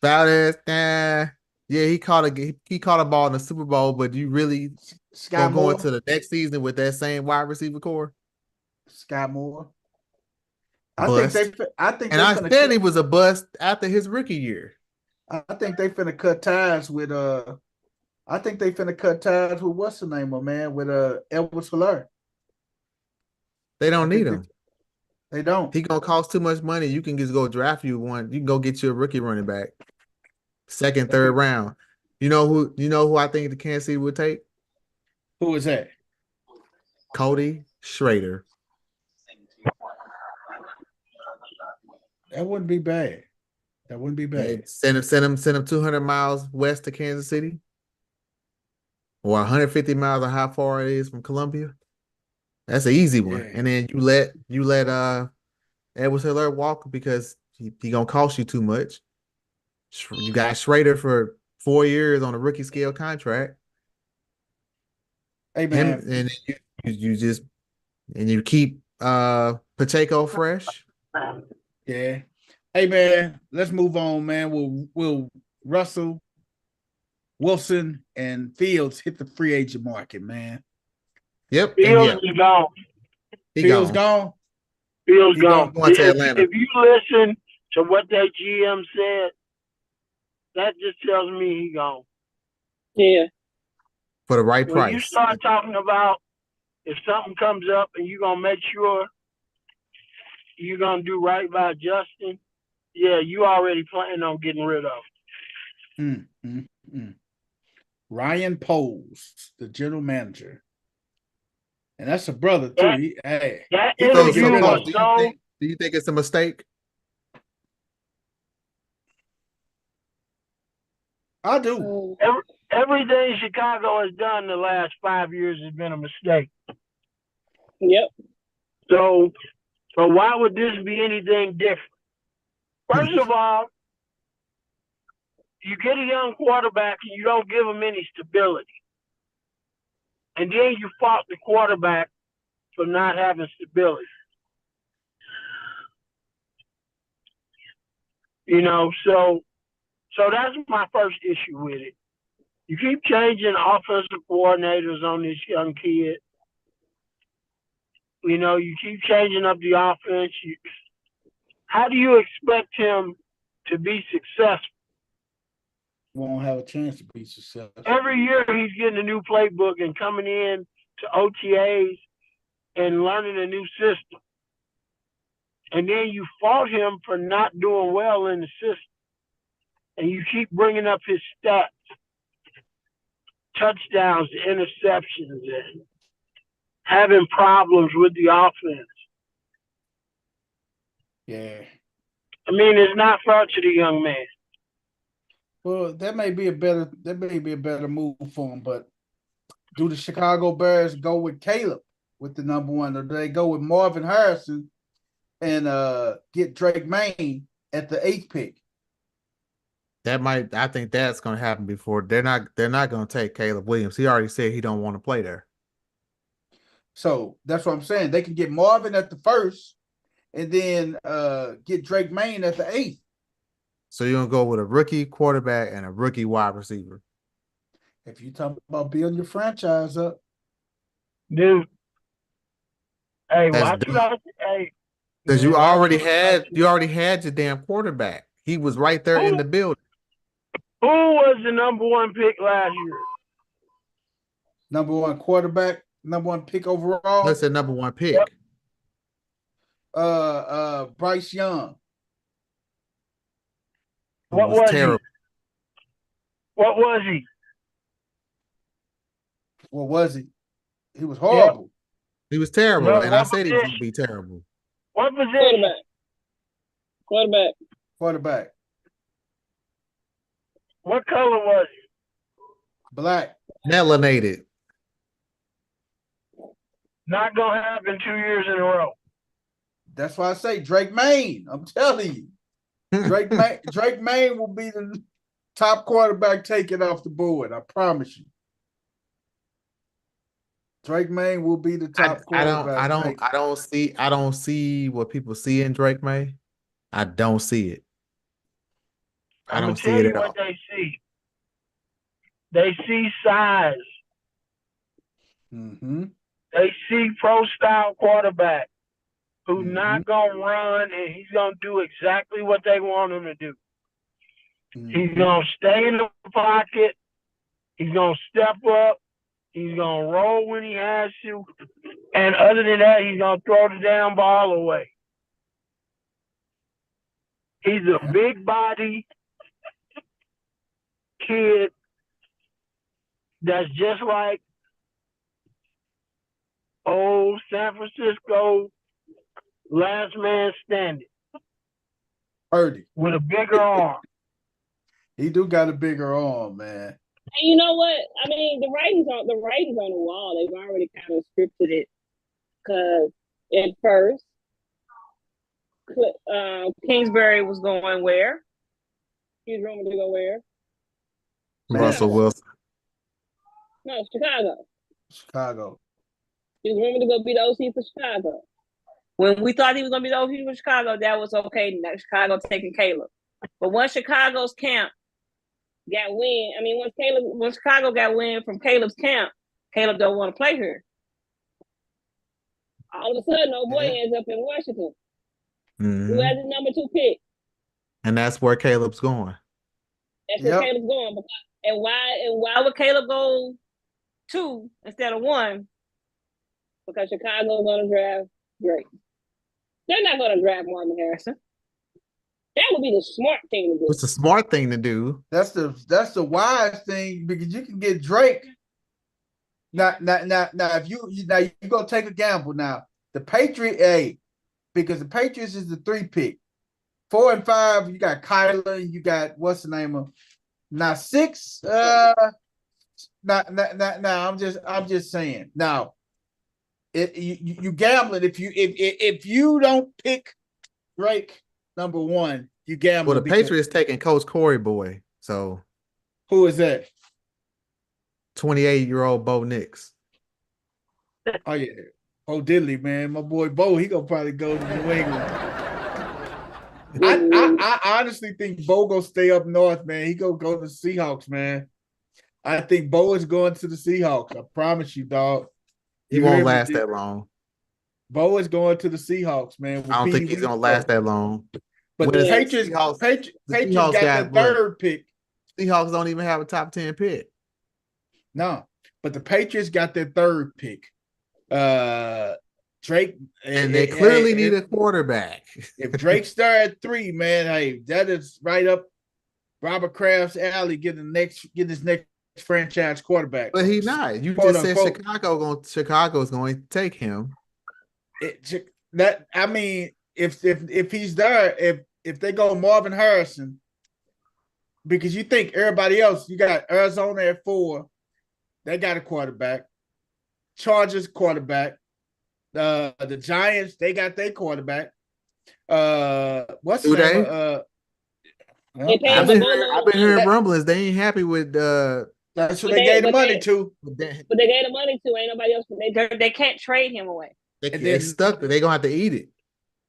yeah, he caught a ball in the Super Bowl, but you really gonna go into the next season with that same wide receiver core? Sky Moore. I said he was a bust after his rookie year. I think they finna cut ties with what's the name of man with Edwards Helaire. They don't need him. They don't. He gonna cost too much money. You can just go draft you one. You can go get you a rookie running back, second, third round. You know who I think the Kansas City would take? Who is that? Cody Schrader. That wouldn't be bad. Send him 200 miles west to Kansas City, or 150 miles, or how far it is from Columbia. That's an easy one. Yeah. And then you let Edwards Helaire walk because he gonna cost you too much. You got Schrader for 4 years on a rookie scale contract. Hey man, and you keep Pacheco fresh. Yeah. Hey man, let's move on, man. Will Russell, Wilson, and Fields hit the free agent market, man? Yep. Fields is gone. Fields gone. Fields gone. Going to Atlanta. If you listen to what that GM said, that just tells me he gone. Yeah. For the right price. When you start talking about if something comes up and you're gonna make sure you're gonna do right by Justin, yeah, you already planning on getting rid of him. Ryan Poles, the general manager. And that's a brother, too. Do you think it's a mistake? I do. Everything Chicago has done in the last 5 years has been a mistake. Yep. So why would this be anything different? First of all, you get a young quarterback and you don't give him any stability. And then you fault the quarterback for not having stability. So that's my first issue with it. You keep changing offensive coordinators on this young kid. You keep changing up the offense. How do you expect him to be successful? Won't have a chance to be successful. Every year he's getting a new playbook and coming in to OTAs and learning a new system. And then you fault him for not doing well in the system. And you keep bringing up his stats, touchdowns, interceptions, and having problems with the offense. Yeah. I mean, it's not fair to the young man. Well, that may be a better move for him, but do the Chicago Bears go with Caleb with the number one, or do they go with Marvin Harrison and get Drake Maye at the 8th pick? I think that's going to happen before. They're not going to take Caleb Williams. He already said he don't want to play there. So that's what I'm saying. They can get Marvin at the 1st and then get Drake Maye at the 8th. So you're going to go with a rookie quarterback and a rookie wide receiver. If you talk about building your franchise up. Dude. Hey, watch out. Hey. Because you already had your damn quarterback. He was right there in the building. Who was the number one pick last year? Number one quarterback, number one pick overall. That's the number one pick. Bryce Young. What was terrible. What was he? What was he? He was horrible. He was terrible, No, and I what said he was position? going to be terrible. What position? Quarterback. Quarterback. What color was he? Black. Melanated. Not gonna happen 2 years in a row. That's why I say Drake Maye. I'm telling you. Drake Maye will be the top quarterback taken off the board. I promise you. Drake Maye will be the top quarterback. I don't see what people see in Drake Maye. I don't see it. I don't see it at all. What they see. They see size. Mm-hmm. They see pro-style quarterback who's not gonna run, and he's gonna do exactly what they want him to do. He's gonna stay in the pocket. He's gonna step up. He's gonna roll when he has to, and other than that, he's gonna throw the damn ball away. He's a big body kid that's just like old San Francisco last man standing. Purdy. With a bigger arm. He do got a bigger arm, man. And you know what? I mean, the writing's on the wall. They've already kind of scripted it. Because at first, Kingsbury was going where? He was rumored to go where? Russell Wilson. No, Chicago. Chicago. He was rumored to go be the OC for Chicago. When we thought he was going to be the OC for Chicago, that was okay. Now Chicago taking Caleb. But once Chicago's camp got wind, once Chicago got wind from Caleb's camp, Caleb don't want to play here. All of a sudden, old boy ends up in Washington. Mm-hmm. Who has the number 2 pick? And that's where Caleb's going. That's where Caleb's going. And why would Caleb go 2 instead of 1? Because Chicago's going to draft Drake. They're not going to draft Marvin Harrison. That would be the smart thing to do. It's a smart thing to do. That's the wise thing, because you can get Drake. Now if you go take a gamble now. The Patriots, because the Patriots is the 3 pick. 4 and 5, you got Kyler, you got what's the name of now 6. I'm just saying. Now, you gambling if you don't pick Drake number 1, you gamble. Well, the Patriots taking Coach Corey boy. So who is that? 28-year-old Bo Nix. Oh yeah, Bo Diddley, man, my boy Bo. He gonna probably go to New England. I honestly think Bo gonna stay up north, man. He gonna go to the Seahawks, man. I think Bo is going to the Seahawks. I promise you, dog. He won't last that long. Bo is going to the Seahawks, man. I don't think he's gonna last that long. But the Patriots got the 3rd pick. Seahawks don't even have a top 10 pick. No, but the Patriots got their 3rd pick. Drake, and they clearly need a quarterback. If Drake's there at 3, man, hey, that is right up Robert Kraft's alley. Get his next franchise quarterback. But he's not. You just said Chicago's going to take him. If he's there, if they go Marvin Harrison, because you think everybody else, you got Arizona at 4, they got a quarterback. Chargers quarterback. The Giants, they got their quarterback. What's the name? I've been hearing rumblings. They ain't happy with that's what they gave the money to. But they gave the money to. Ain't nobody else. They can't trade him away. They're stuck. They're gonna have to eat it.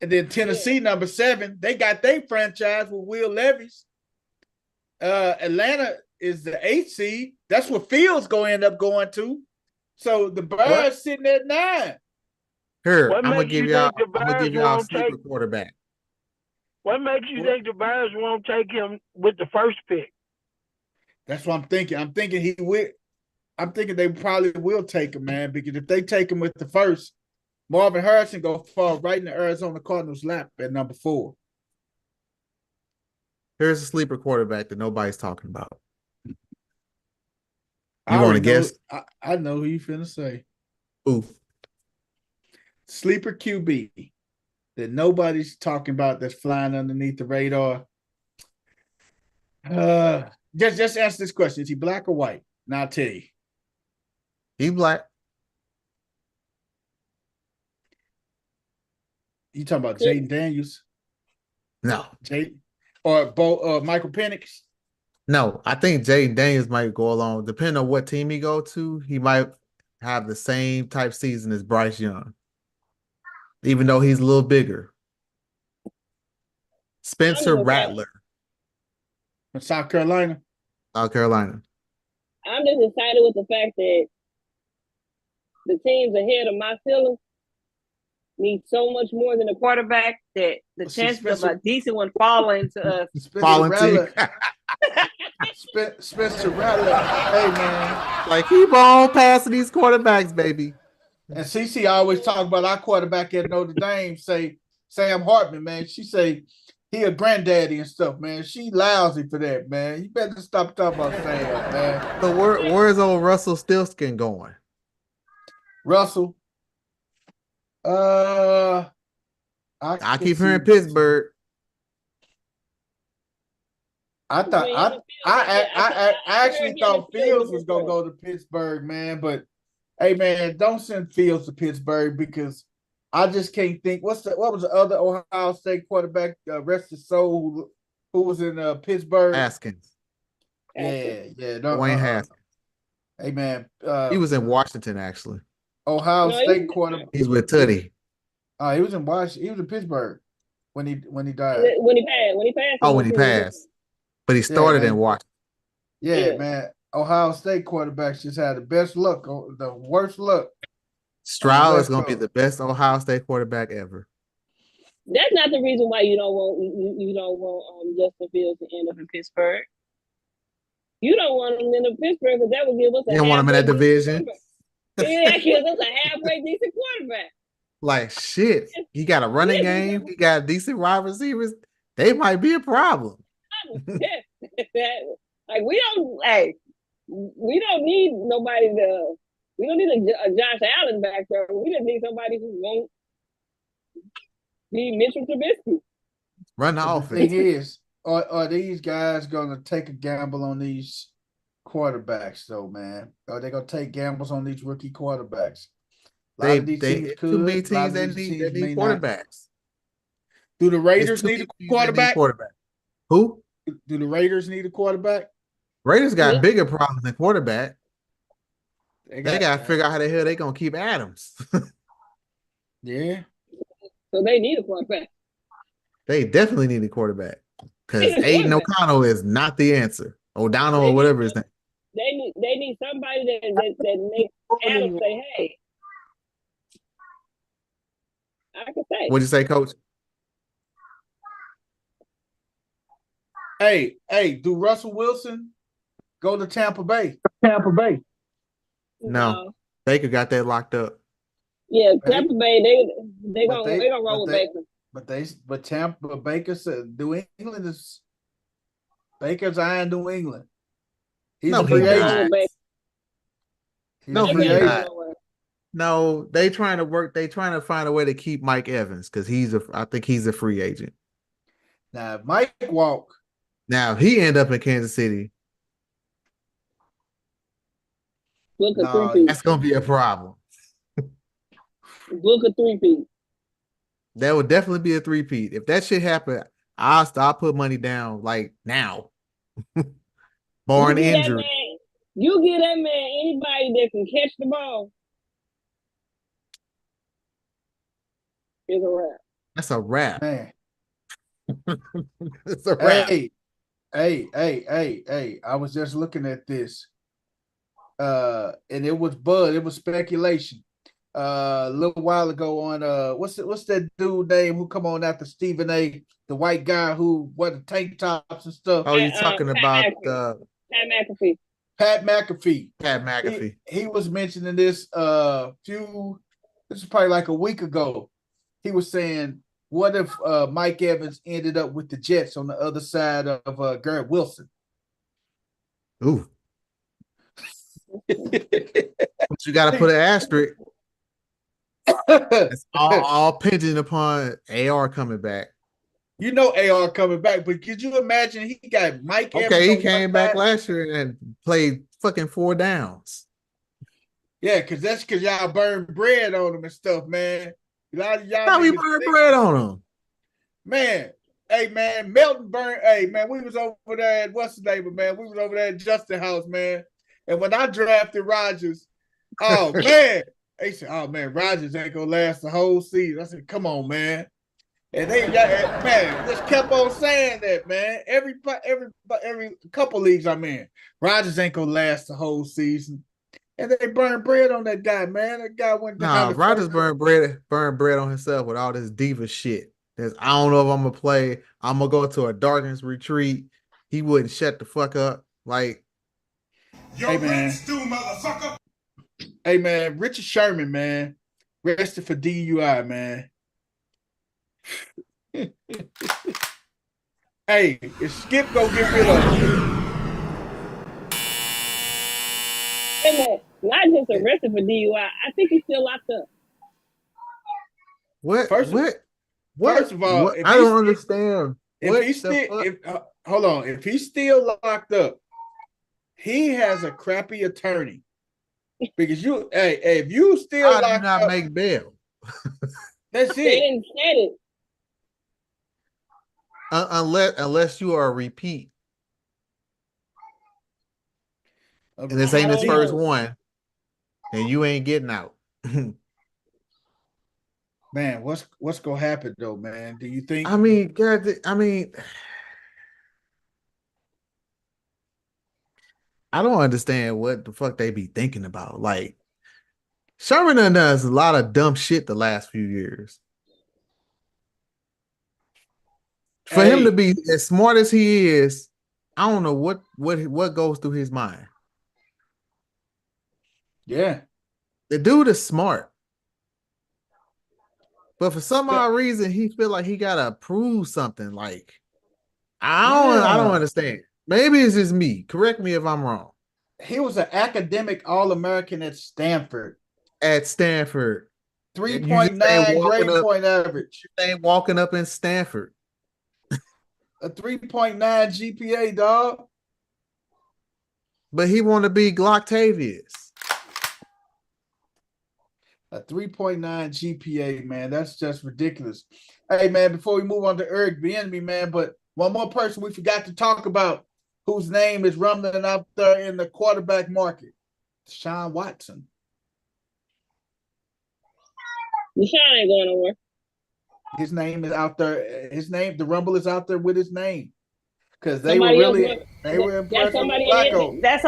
And then Tennessee, number 7, they got their franchise with Will Levis. Atlanta is the 8th seed. That's what Fields gonna end up going to. So the Bears sitting at 9. Here, I'm gonna give y'all a sleeper quarterback. What makes you think the Bears won't take him with the 1st pick? That's what I'm thinking. I'm thinking they probably will take him, man, because if they take him with the 1st, Marvin Harrison go fall right in the Arizona Cardinals' lap at number 4. Here's a sleeper quarterback that nobody's talking about. You I want to already know- guess? I know who you finna say. Ooh, Sleeper QB that nobody's talking about that's flying underneath the radar. Just answer this question. Is he black or white? And I'll tell you. he black. You talking about Jaden Daniels? No, Or Michael Penix? no. I think Jaden Daniels might go along. Depending on what team he go to, he might have the same type season as Bryce Young, even though he's a little bigger. Spencer Rattler, From South Carolina? South Carolina. I'm just excited with the fact that the teams ahead of my Steelers need so much more than a quarterback that the chances of a decent one falling to us. Spencer Rattler. Hey, man. Like, keep on passing these quarterbacks, baby. And CC always talk about our quarterback at Notre Dame, say Sam Hartman, man. She say he a granddaddy and stuff, man. She lousy for that, man. You better stop talking about Sam, man. So where's old Russell Stilskin going? Russell. I keep hearing Pittsburgh. I actually thought Fields was gonna go to Pittsburgh, man. But hey, man, don't send Fields to Pittsburgh because I just can't think. What was the other Ohio State quarterback? Rest his soul, who was in Pittsburgh? Haskins. Yeah. Dwayne Haskins. Hey, man, He was in Washington, actually. Ohio State quarterback. He's with Tutty. He was in Washington. He was in Pittsburgh when he died. When he passed. Oh, when he passed. But he started in Washington. Yeah, man. Ohio State quarterbacks just had the best luck, the worst luck. Stroud is going to be the best Ohio State quarterback ever. That's not the reason why you don't want Justin Fields to end up in Pittsburgh. You don't want him in Pittsburgh because that would give us You don't want him in that division. Yeah, that gives us a halfway decent quarterback. Like, shit. He got a running game. He got decent wide receivers. They might be a problem. Like, we don't need nobody to. We don't need a Josh Allen back there. We just need somebody who won't be Mitchell Trubisky. Run the offense. The thing is, are these guys going to take a gamble on these quarterbacks, though, man? Are they going to take gambles on these rookie quarterbacks? Too many teams that need quarterbacks. Do the Raiders need a quarterback? Who? Do the Raiders need a quarterback? Raiders got bigger problems than quarterback. They got to figure out how the hell they going to keep Adams. Yeah. So they need a quarterback. They definitely need a quarterback because Aiden O'Connell is not the answer. O'Donnell or whatever his name. They need somebody that makes Adams say, hey. I can say. What'd you say, Coach? Hey, do Russell Wilson go to Tampa Bay? No. Baker got that locked up. Yeah, Tampa Bay, they gonna roll with Baker. But Baker said New England is Baker's eyeing New England. He's a free agent. No, they trying to find a way to keep Mike Evans because I think he's a free agent. Now, if Mike walk. Now, if he end up in Kansas City, that's gonna be a problem. Look a 3-peat. That would definitely be a 3-peat. If that shit happen, I'll put money down like now. Barring injury. You get that man anybody that can catch the ball. It's a wrap. That's a wrap. Man. It's a wrap. Hey. I was just looking at this. And it was buzz, it was speculation. A little while ago on what's that dude name who come on after Stephen A, the white guy who wore the tank tops and stuff. Oh, you're talking about Pat McAfee. Pat McAfee. He was mentioning this this is probably like a week ago. He was saying What if Mike Evans ended up with the Jets on the other side of Garrett Wilson? Ooh. But you got to put an asterisk. It's all pending upon AR coming back. You know AR coming back, but could you imagine he got Mike Evans? Okay, he came back last year and played fucking 4 downs. Yeah, because y'all burned bread on him and stuff, man. How we burned bread on him? Man, hey, man, Melton burned. Hey, man, we was over there at what's the name, man? We was over there at Justin House, man. And when I drafted Rodgers, oh, man. They said, oh, man, Rodgers ain't going to last the whole season. I said, come on, man. And they got, man, just kept on saying that, man. Every couple leagues I'm in, Rodgers ain't going to last the whole season. And they burned bread on that guy, man. That guy went down. Nah, Rodgers burned bread on himself with all this diva shit. I don't know if I'm going to play. I'm going to go to a darkness retreat. He wouldn't shut the fuck up. Like, hey, man. Motherfucker. Hey, man, Richard Sherman, man, arrested for DUI, man. Hey, is Skip gonna get rid of him? Hey, not just arrested for DUI. I think he's still locked up. What? First of all, I don't understand. Hold on, if he's still locked up, he has a crappy attorney. Because if you still locked up, not make bail. That's it. They didn't say it. Unless you are a repeat. And this ain't his first one. And you ain't getting out. Man, what's gonna happen though, man? Do you think? I mean, God, I don't understand what the fuck they be thinking about. Like, Sherman done does a lot of dumb shit the last few years. For him to be as smart as he is, I don't know what goes through his mind. Yeah. The dude is smart. But for some odd reason, he feel like he gotta prove something. Like, I don't understand. Maybe it's just me. Correct me if I'm wrong. He was an academic All-American at Stanford. 3.9 grade point average. You ain't walking up in Stanford. A 3.9 GPA, dog. But he want to be Glocktavius. A 3.9 GPA, man. That's just ridiculous. Hey, man, before we move on to Eric Bieniemy, man, but one more person we forgot to talk about whose name is rumbling out there in the quarterback market. Deshaun Watson. Deshaun ain't going nowhere. His name is out there. The rumble is out there with his name. Because they Somebody were impressed with Flacco. That's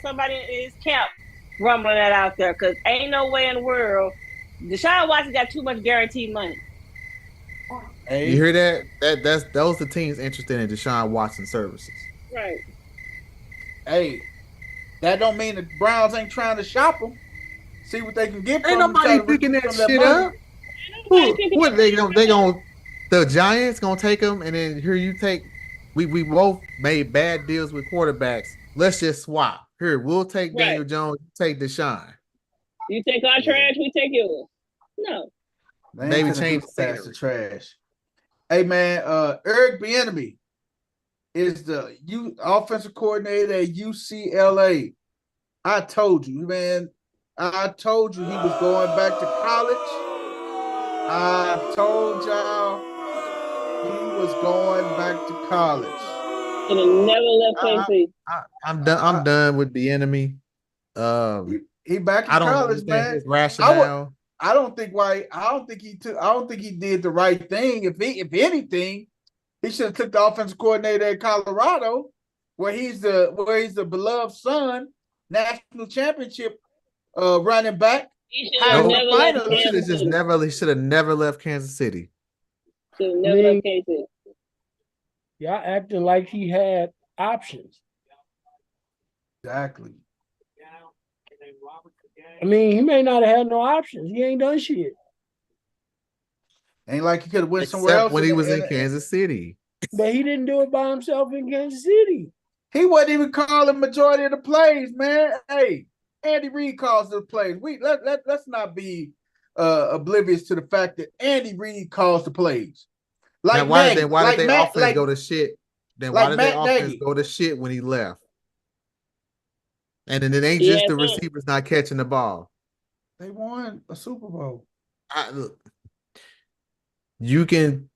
somebody in his camp rumbling that out there. Because ain't no way in the world. Deshaun Watson got too much guaranteed money. Hey. You hear that? Those the teams interested in Deshaun Watson services. Right. Hey, that don't mean the Browns ain't trying to shop him. See what they can get from him. Ain't nobody picking that shit up. What they gonna the Giants gonna take him, and then here you take. We both made bad deals with quarterbacks. Let's just swap. Here, we'll take Daniel Jones. You take Deshaun. You take our trash, we take yours. No. Maybe change the trash. Hey man, Eric Bieniemy is the offensive coordinator at UCLA. I told you, man. I told you he was going back to college. I told y'all he was going back to college. Should have never left KC. I'm done. I'm done with Bieniemy. He back in college, man. His rationale. I don't think he did the right thing. If anything, he should have took the offensive coordinator at Colorado, where he's the beloved son, national championship running back. He should have never left Kansas City. Should have never left KC. Y'all acting like he had options. Exactly. I mean, he may not have had no options. He ain't done shit. Ain't like he could have went somewhere Except else. when he was in Kansas City. But he didn't do it by himself in Kansas City. He wasn't even calling majority of the plays, man. Hey, Andy Reid calls the plays. Let's not be oblivious to the fact that Andy Reid calls the plays. Like now, why Nagy, did like their Matt, offense like, go to shit? Then like why did Matt their offense Nagy. go to shit when he left? And then it ain't Yeah, just the so- receivers not catching the ball. They won a Super Bowl. Look, you can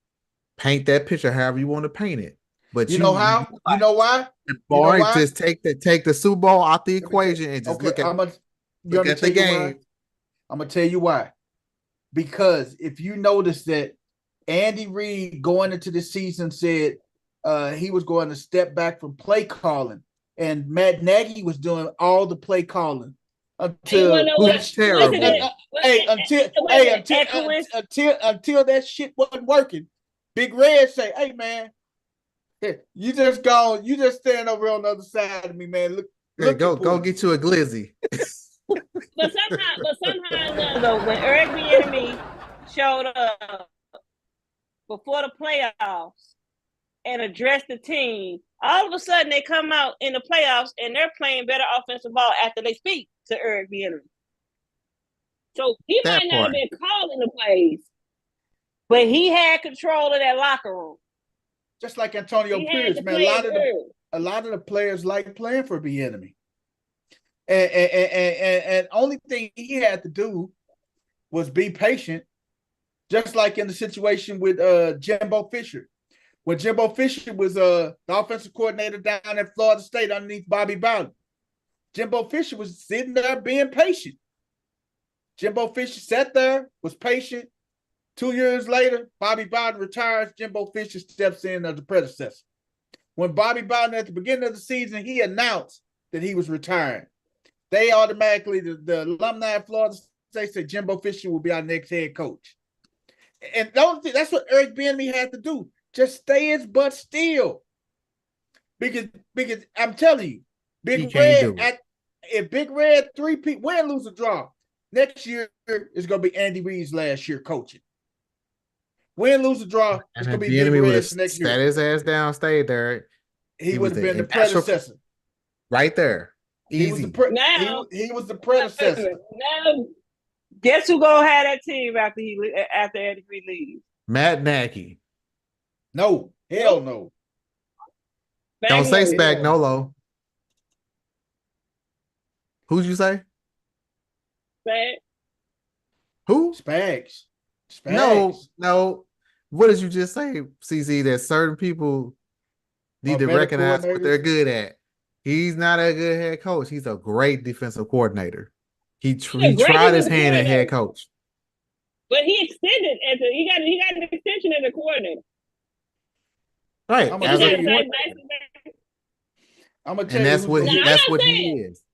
paint that picture however you want to paint it, but You know how? You know why? Or why? just take the Super Bowl out the equation and just look at the game. I'm gonna tell you why. Because if you notice that Andy Reid going into the season said he was going to step back from play calling, and Matt Nagy was doing all the play calling until terrible. Until that shit wasn't working. Big Red say, "Hey man, you just stand over on the other side of me, man. Look go get you a glizzy." But somehow, though, when Eric Bieniemy showed up before the playoffs and addressed the team, all of a sudden they come out in the playoffs and they're playing better offensive ball after they speak to Eric Bieniemy. So he might not have been calling the plays, but he had control of that locker room. Just like Antonio Pierce, man. A lot of the players like playing for Bieniemy. And only thing he had to do was be patient, just like in the situation with Jimbo Fisher. When Jimbo Fisher was the offensive coordinator down at Florida State underneath Bobby Bowden, Jimbo Fisher was sitting there being patient. Jimbo Fisher sat there, was patient. 2 years later, Bobby Bowden retires. Jimbo Fisher steps in as the predecessor. When Bobby Bowden, at the beginning of the season, he announced that he was retiring, they automatically, the alumni of Florida State said Jimbo Fisher will be our next head coach. And that's what Eric Bieniemy had to do. Just stay his butt still. Because I'm telling you, Big Red, if Big Red three-peat, win, lose, or draw, next year is going to be Andy Reid's last year coaching. Win, lose, or draw, it's going to be Big Red's next year. Sat his ass down, stayed there. He would have been the predecessor. Right there. Easy. He was the predecessor. Now, guess who gonna have that team after Andy Reid leaves? Matt Nagy. No, hell no. Don't say Spagnuolo. Who'd you say? Spag. Who? Spags. No. What did you just say, CC? That certain people need to recognize what they're good at. He's not a good head coach. He's a great defensive coordinator. He tried his hand at head coach. But he extended he got an extension as a coordinator. Right. I'm gonna tell you, that's what he is.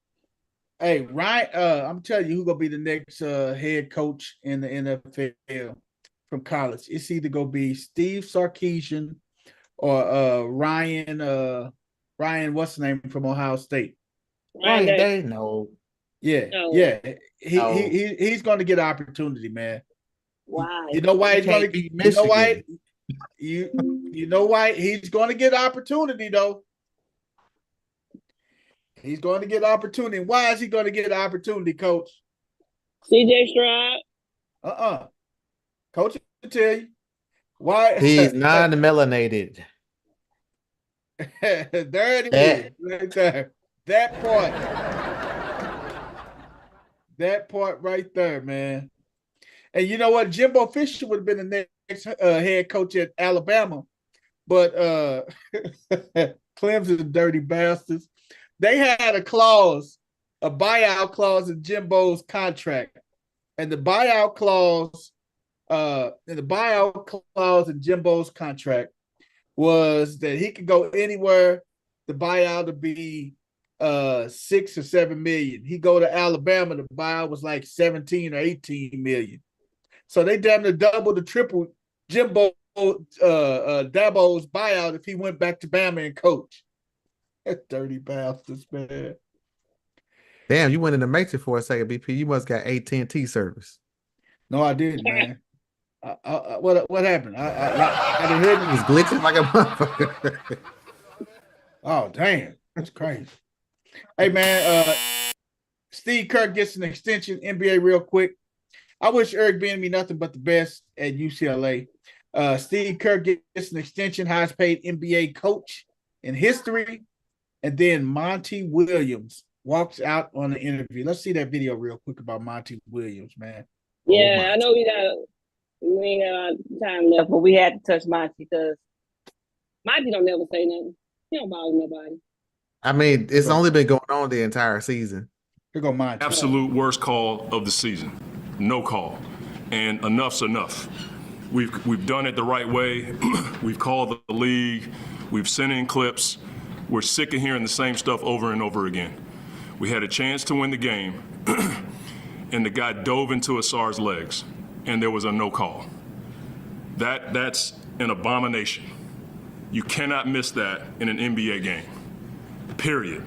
Hey, Ryan, I'm telling you who's gonna be the next head coach in the NFL from college. It's either gonna be Steve Sarkisian or Ryan what's the name from Ohio State? Right, they know. Yeah. He's going to get an opportunity, man. Why? You know why he's going to get? You know why? You know why he's going to get an opportunity though. He's going to get an opportunity. Why is he going to get an opportunity, Coach? CJ Stroud. Coach will tell you why. He's non-melanated. There it is, right there. That part right there, man. And you know what? Jimbo Fisher would have been the next head coach at Alabama, but Clemson dirty bastards. They had a buyout clause in Jimbo's contract, and the buyout clause in Jimbo's contract was that he could go anywhere. The buyout would be $6 or $7 million. He go to Alabama, the buyout was like 17 or 18 million. So they damn near double the triple Jimbo Dabo's buyout if he went back to Bama and coach. That dirty bastards, man. Damn, you went in the matrix for a second, BP. You must got AT&T service. No, I didn't, man. What happened? I didn't hear It you. was glitching like a motherfucker. Oh, damn. That's crazy. Hey, man, Steve Kerr gets an extension, NBA real quick. I wish Eric Bieniemy nothing but the best at UCLA. Steve Kerr gets an extension, highest paid NBA coach in history. And then Monty Williams walks out on the interview. Let's see that video real quick about Monty Williams, man. Yeah, I know we ain't got a lot of time left, but we had to touch Monty because Monty don't never say nothing. He don't bother nobody. I mean, it's only been going on the entire season. Here go Monty. Absolute worst call of the season. No call. And enough's enough. We've done it the right way. We've called the league. We've sent in clips. We're sick of hearing the same stuff over and over again. We had a chance to win the game, and the guy dove into Asar's legs, and there was a no call. That's an abomination. You cannot miss that in an NBA game, period.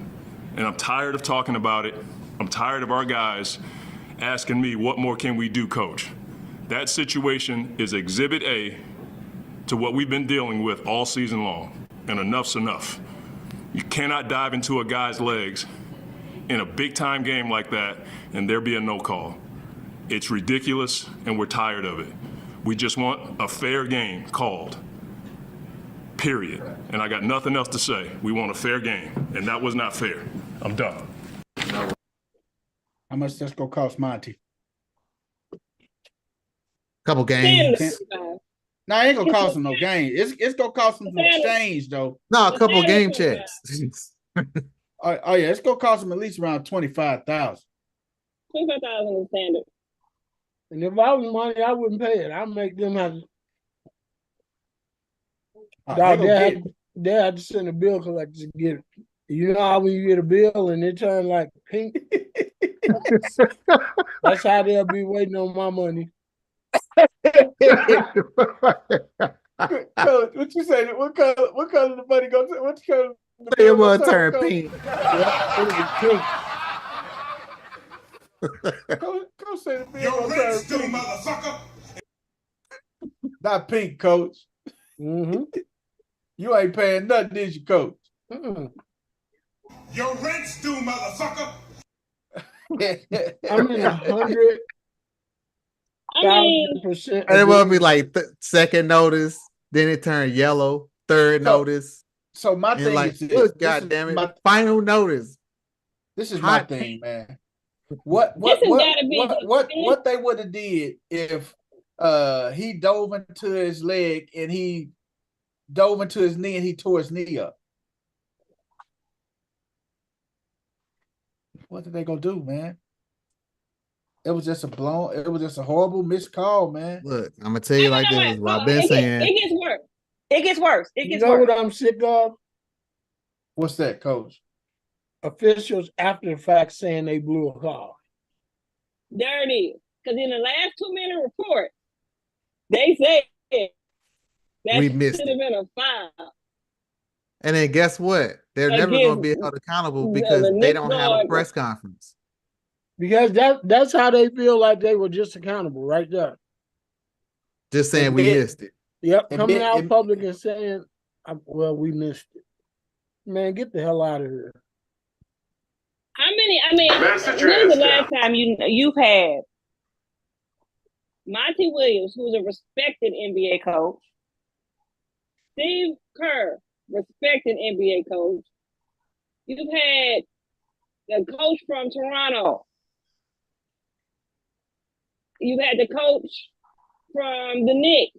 And I'm tired of talking about it. I'm tired of our guys asking me, what more can we do, coach? That situation is exhibit A to what we've been dealing with all season long, and enough's enough. You cannot dive into a guy's legs in a big-time game like that and there be a no call. It's ridiculous, and we're tired of it. We just want a fair game called, period. And I got nothing else to say. We want a fair game, and that was not fair. I'm done. How much that's going to cost Monty? Couple games. No, it ain't gonna cost him no game. It's gonna cost him some exchange though. No, a couple game checks. Oh yeah, it's gonna cost him at least around 25,000. 25,000 is standard. And if I was money, I wouldn't pay it. I'd make them have. They had to send a bill collector to get it. You know how when you get a bill and it turn like pink? That's how they'll be waiting on my money. Coach, what you say? What color the money go to? What color? It will turn pink. Yeah, it'll be pink. Coach say the bill gonna turn pink. Motherfucker. Not pink, Coach. Mm-hmm. You ain't paying nothing, did you, Coach? Your rent's due, motherfucker. I'm in 100. And it will be like second notice, then it turned yellow, third notice. So my thing like, is this. God damn it, final notice. This is my thing, man. What they would have did if he dove into his leg and he dove into his knee and he tore his knee up? What are they gonna do, man? It was just a horrible missed call, man. Look, I'm gonna tell you like this. What I've been saying. It gets worse. It gets worse. It gets you know worse. What I'm sick of? What's that, Coach? Officials after the fact saying they blew a call. There it is. Because in the last 2-minute report, they said we missed should have been a foul. And then guess what? They're never going to be held accountable because they don't have a press conference. Because that's how they feel like they were just accountable right there. Just saying we missed it. Yep, coming out public and saying, well, we missed it. Man, get the hell out of here. When's the last time you've had Monty Williams, who's a respected NBA coach, Steve Kerr, respected NBA coach. You've had the coach from Toronto. You've had the coach from the Knicks.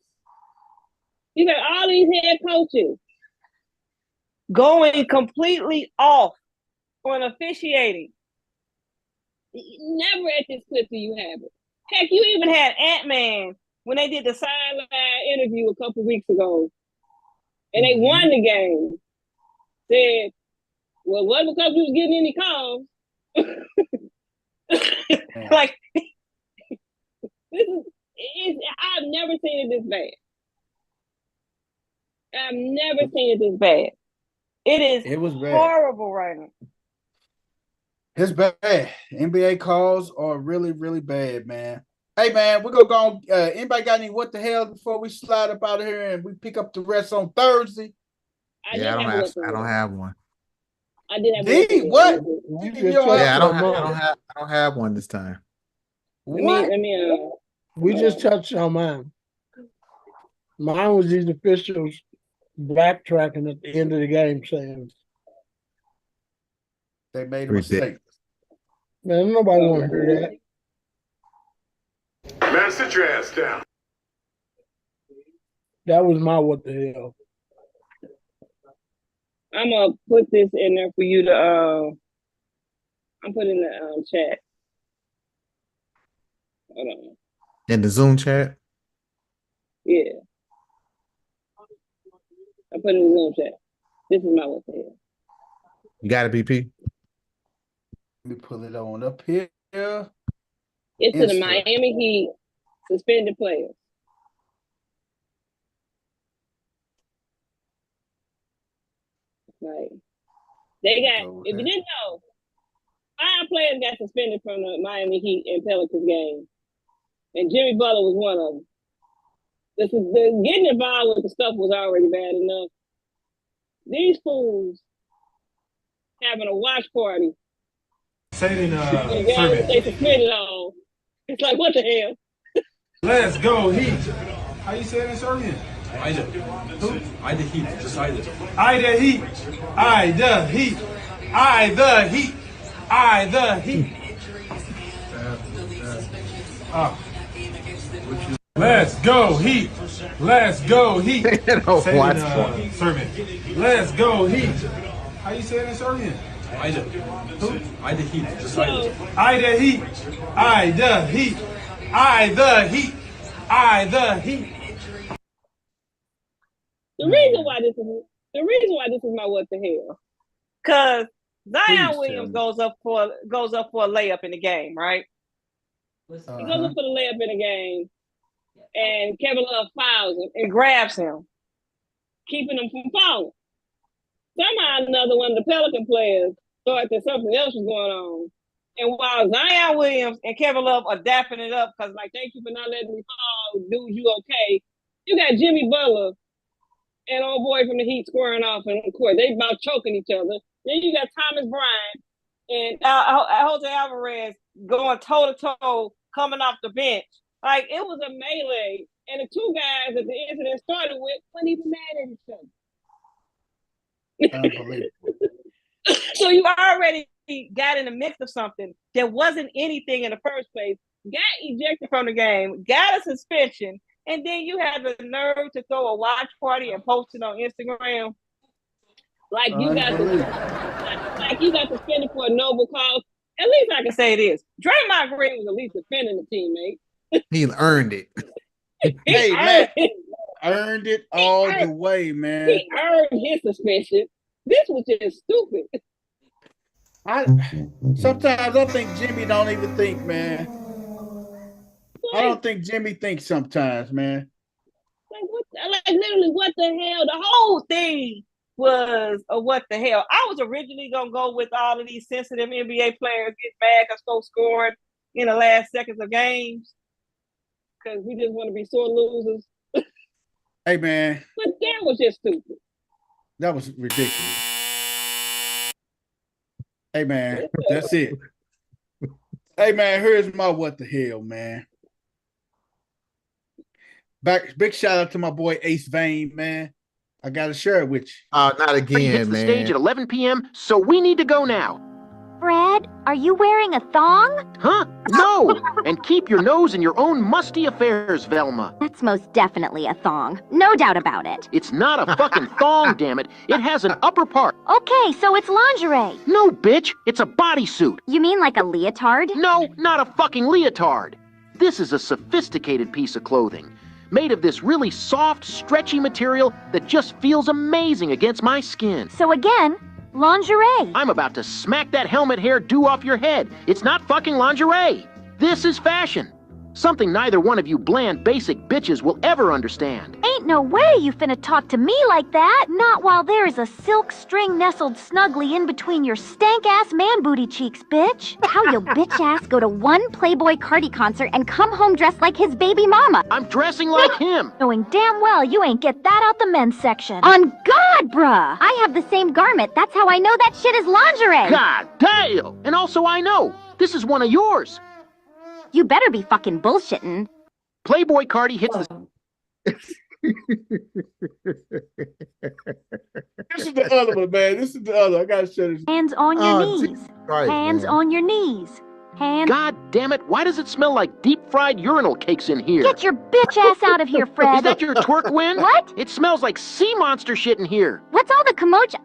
You've had all these head coaches going completely off on officiating. Never at this clip do you have it. Heck, you even had Ant-Man when they did the sideline interview a couple weeks ago. And they won the game. Said, well, it wasn't because we was getting any calls. Like, I've never seen it this bad. I've never seen it this bad. It was bad. Horrible right now. It's bad. NBA calls are really, really bad, man. Hey man, we're gonna go. Anybody got any what the hell before we slide up out of here and we pick up the rest on Thursday? I don't have one. I did have what? I don't have one this time. What? We just touched on mine. Mine was these officials backtracking at the end of the game saying they made a mistake. Man, nobody want to hear that. Man, sit your ass down. That was my what the hell. I'm gonna put this in there for you to. I'm putting the chat. Hold on. In the Zoom chat. Yeah. I put it in the Zoom chat. This is my what the hell. You got it, BP. Let me pull it on up here. It's to the Miami Heat suspended players. Right. They got, if you didn't know, 5 players got suspended from the Miami Heat and Pelicans game. And Jimmy Butler was one of them. Getting involved with the stuff was already bad enough. These fools having a watch party. Say it in they suspended all. It's like, what the hell? Let's go, Heat. How you say it in Serbian? Ajde. Who? Ajde Heat. Just Ajde. Ajde Heat. Ajde Heat. Ajde Heat. Ajde Heat. Let's go, Heat. Let's go, Heat. Say it in Serbian. Let's go, Heat. How you say it in Serbian? Ajde. Who? Ajde Heat. Just Ajde. Ajde Heat. Ajde Heat. Ajde Heat. Ajde Heat. The reason why this is my what the hell, because Zion Williams goes up for a layup in the game, right? He goes up for the layup in the game, and Kevin Love fouls him and grabs him, keeping him from falling. Somehow another one of the Pelican players thought that something else was going on. And while Zion Williams and Kevin Love are dapping it up, because like, thank you for not letting me fall, dude, you okay? You got Jimmy Butler and old boy from the Heat squaring off in the court. They about choking each other. Then you got Thomas Bryant and Jose Alvarez going toe-to-toe, coming off the bench. Like, it was a melee. And the 2 guys that the incident started with weren't even mad at each other. Unbelievable. So you already got in the mix of something that wasn't anything in the first place, got ejected from the game, got a suspension, and then you have the nerve to throw a watch party and post it on Instagram. Like you got suspended for a noble cause. At least I can say this. Draymond Green was at least defending the teammate. He earned it. Hey, man. Earned it all the way, man. He earned his suspension. This was just stupid. Sometimes I think Jimmy don't even think, man. I don't think Jimmy thinks sometimes, man. Like literally, what the hell? The whole thing was a what the hell. I was originally gonna go with all of these sensitive NBA players get mad because folks scoring in the last seconds of games because we just want to be sore losers. Hey, man. But that was just stupid. That was ridiculous. Hey, man. That's it. Hey, man. Here's my what the hell, man. Big shout out to my boy Ace Vane, man. I gotta share it with you. Not again, hits man. the stage at 11 p.m., so we need to go now. Fred, are you wearing a thong? Huh? No! And keep your nose in your own musty affairs, Velma. That's most definitely a thong. No doubt about it. It's not a fucking thong, damn it. It has an upper part. Okay, so it's lingerie. No, bitch. It's a bodysuit. You mean like a leotard? No, not a fucking leotard. This is a sophisticated piece of clothing. Made of this really soft, stretchy material that just feels amazing against my skin. So again, lingerie. I'm about to smack that helmet hair do off your head. It's not fucking lingerie. This is fashion. Something neither one of you bland, basic bitches will ever understand. Ain't no way you finna talk to me like that. Not while there's a silk string nestled snugly in between your stank-ass man-booty cheeks, bitch. How your bitch-ass go to one Playboy Carti concert and come home dressed like his baby mama? I'm dressing like him. Knowing damn well you ain't get that out the men's section. On God, bruh! I have the same garment. That's how I know that shit is lingerie. God damn! And also I know, this is one of yours. You better be fucking bullshitting. Playboy Carti hits the... This is the other one, man. This is the other. I gotta show this. Hands on your knees. Christ, Hands man. on your knees. Hands. God damn it, why does it smell like deep-fried urinal cakes in here? Get your bitch ass out of here, Fred. Is that your twerk wind? What? It smells like sea monster shit in here. What's all the commotion?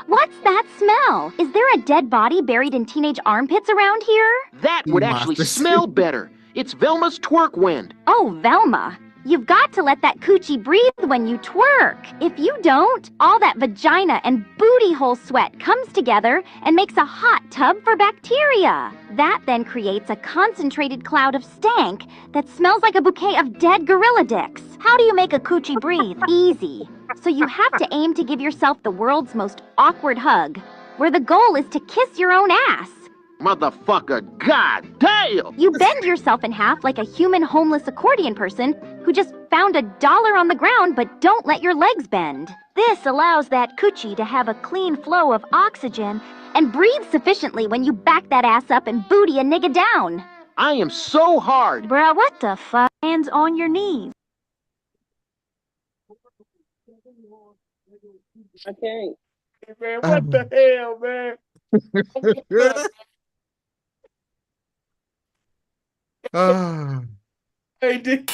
What's that smell? Is there a dead body buried in teenage armpits around here? That would actually smell better. It's Velma's twerk wind. Oh, Velma. You've got to let that coochie breathe when you twerk. If you don't, all that vagina and booty hole sweat comes together and makes a hot tub for bacteria. That then creates a concentrated cloud of stank that smells like a bouquet of dead gorilla dicks. How do you make a coochie breathe? Easy. So you have to aim to give yourself the world's most awkward hug, where the goal is to kiss your own ass. Motherfucker, god damn! You bend yourself in half like a human homeless accordion person who just found $1 on the ground but don't let your legs bend. This allows that coochie to have a clean flow of oxygen and breathe sufficiently when you back that ass up and booty a nigga down. I am so hard. Bruh, what the fuck? Hands on your knees. I can't. Man, what the hell, man? Hey, dude.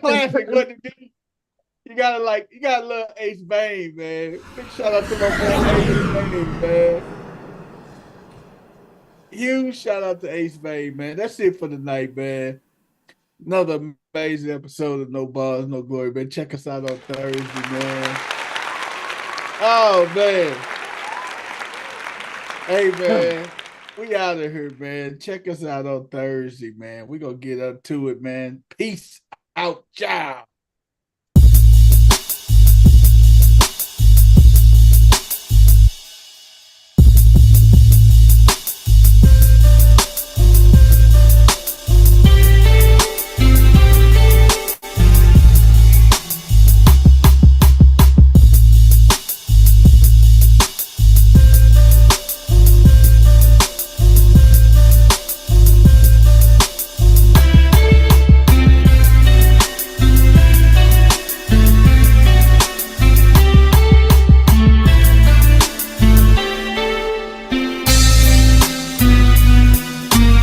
Classic, what to do? You gotta love Ace Bane, man. Big shout out to my man Ace Bane, man. Huge shout out to Ace Bane, man. That's it for tonight, man. Another amazing episode of No Balls, No Glory, man. Check us out on Thursday, man. Oh, man. Hey, man. We out of here, man. Check us out on Thursday, man. We're going to get up to it, man. Peace out, y'all.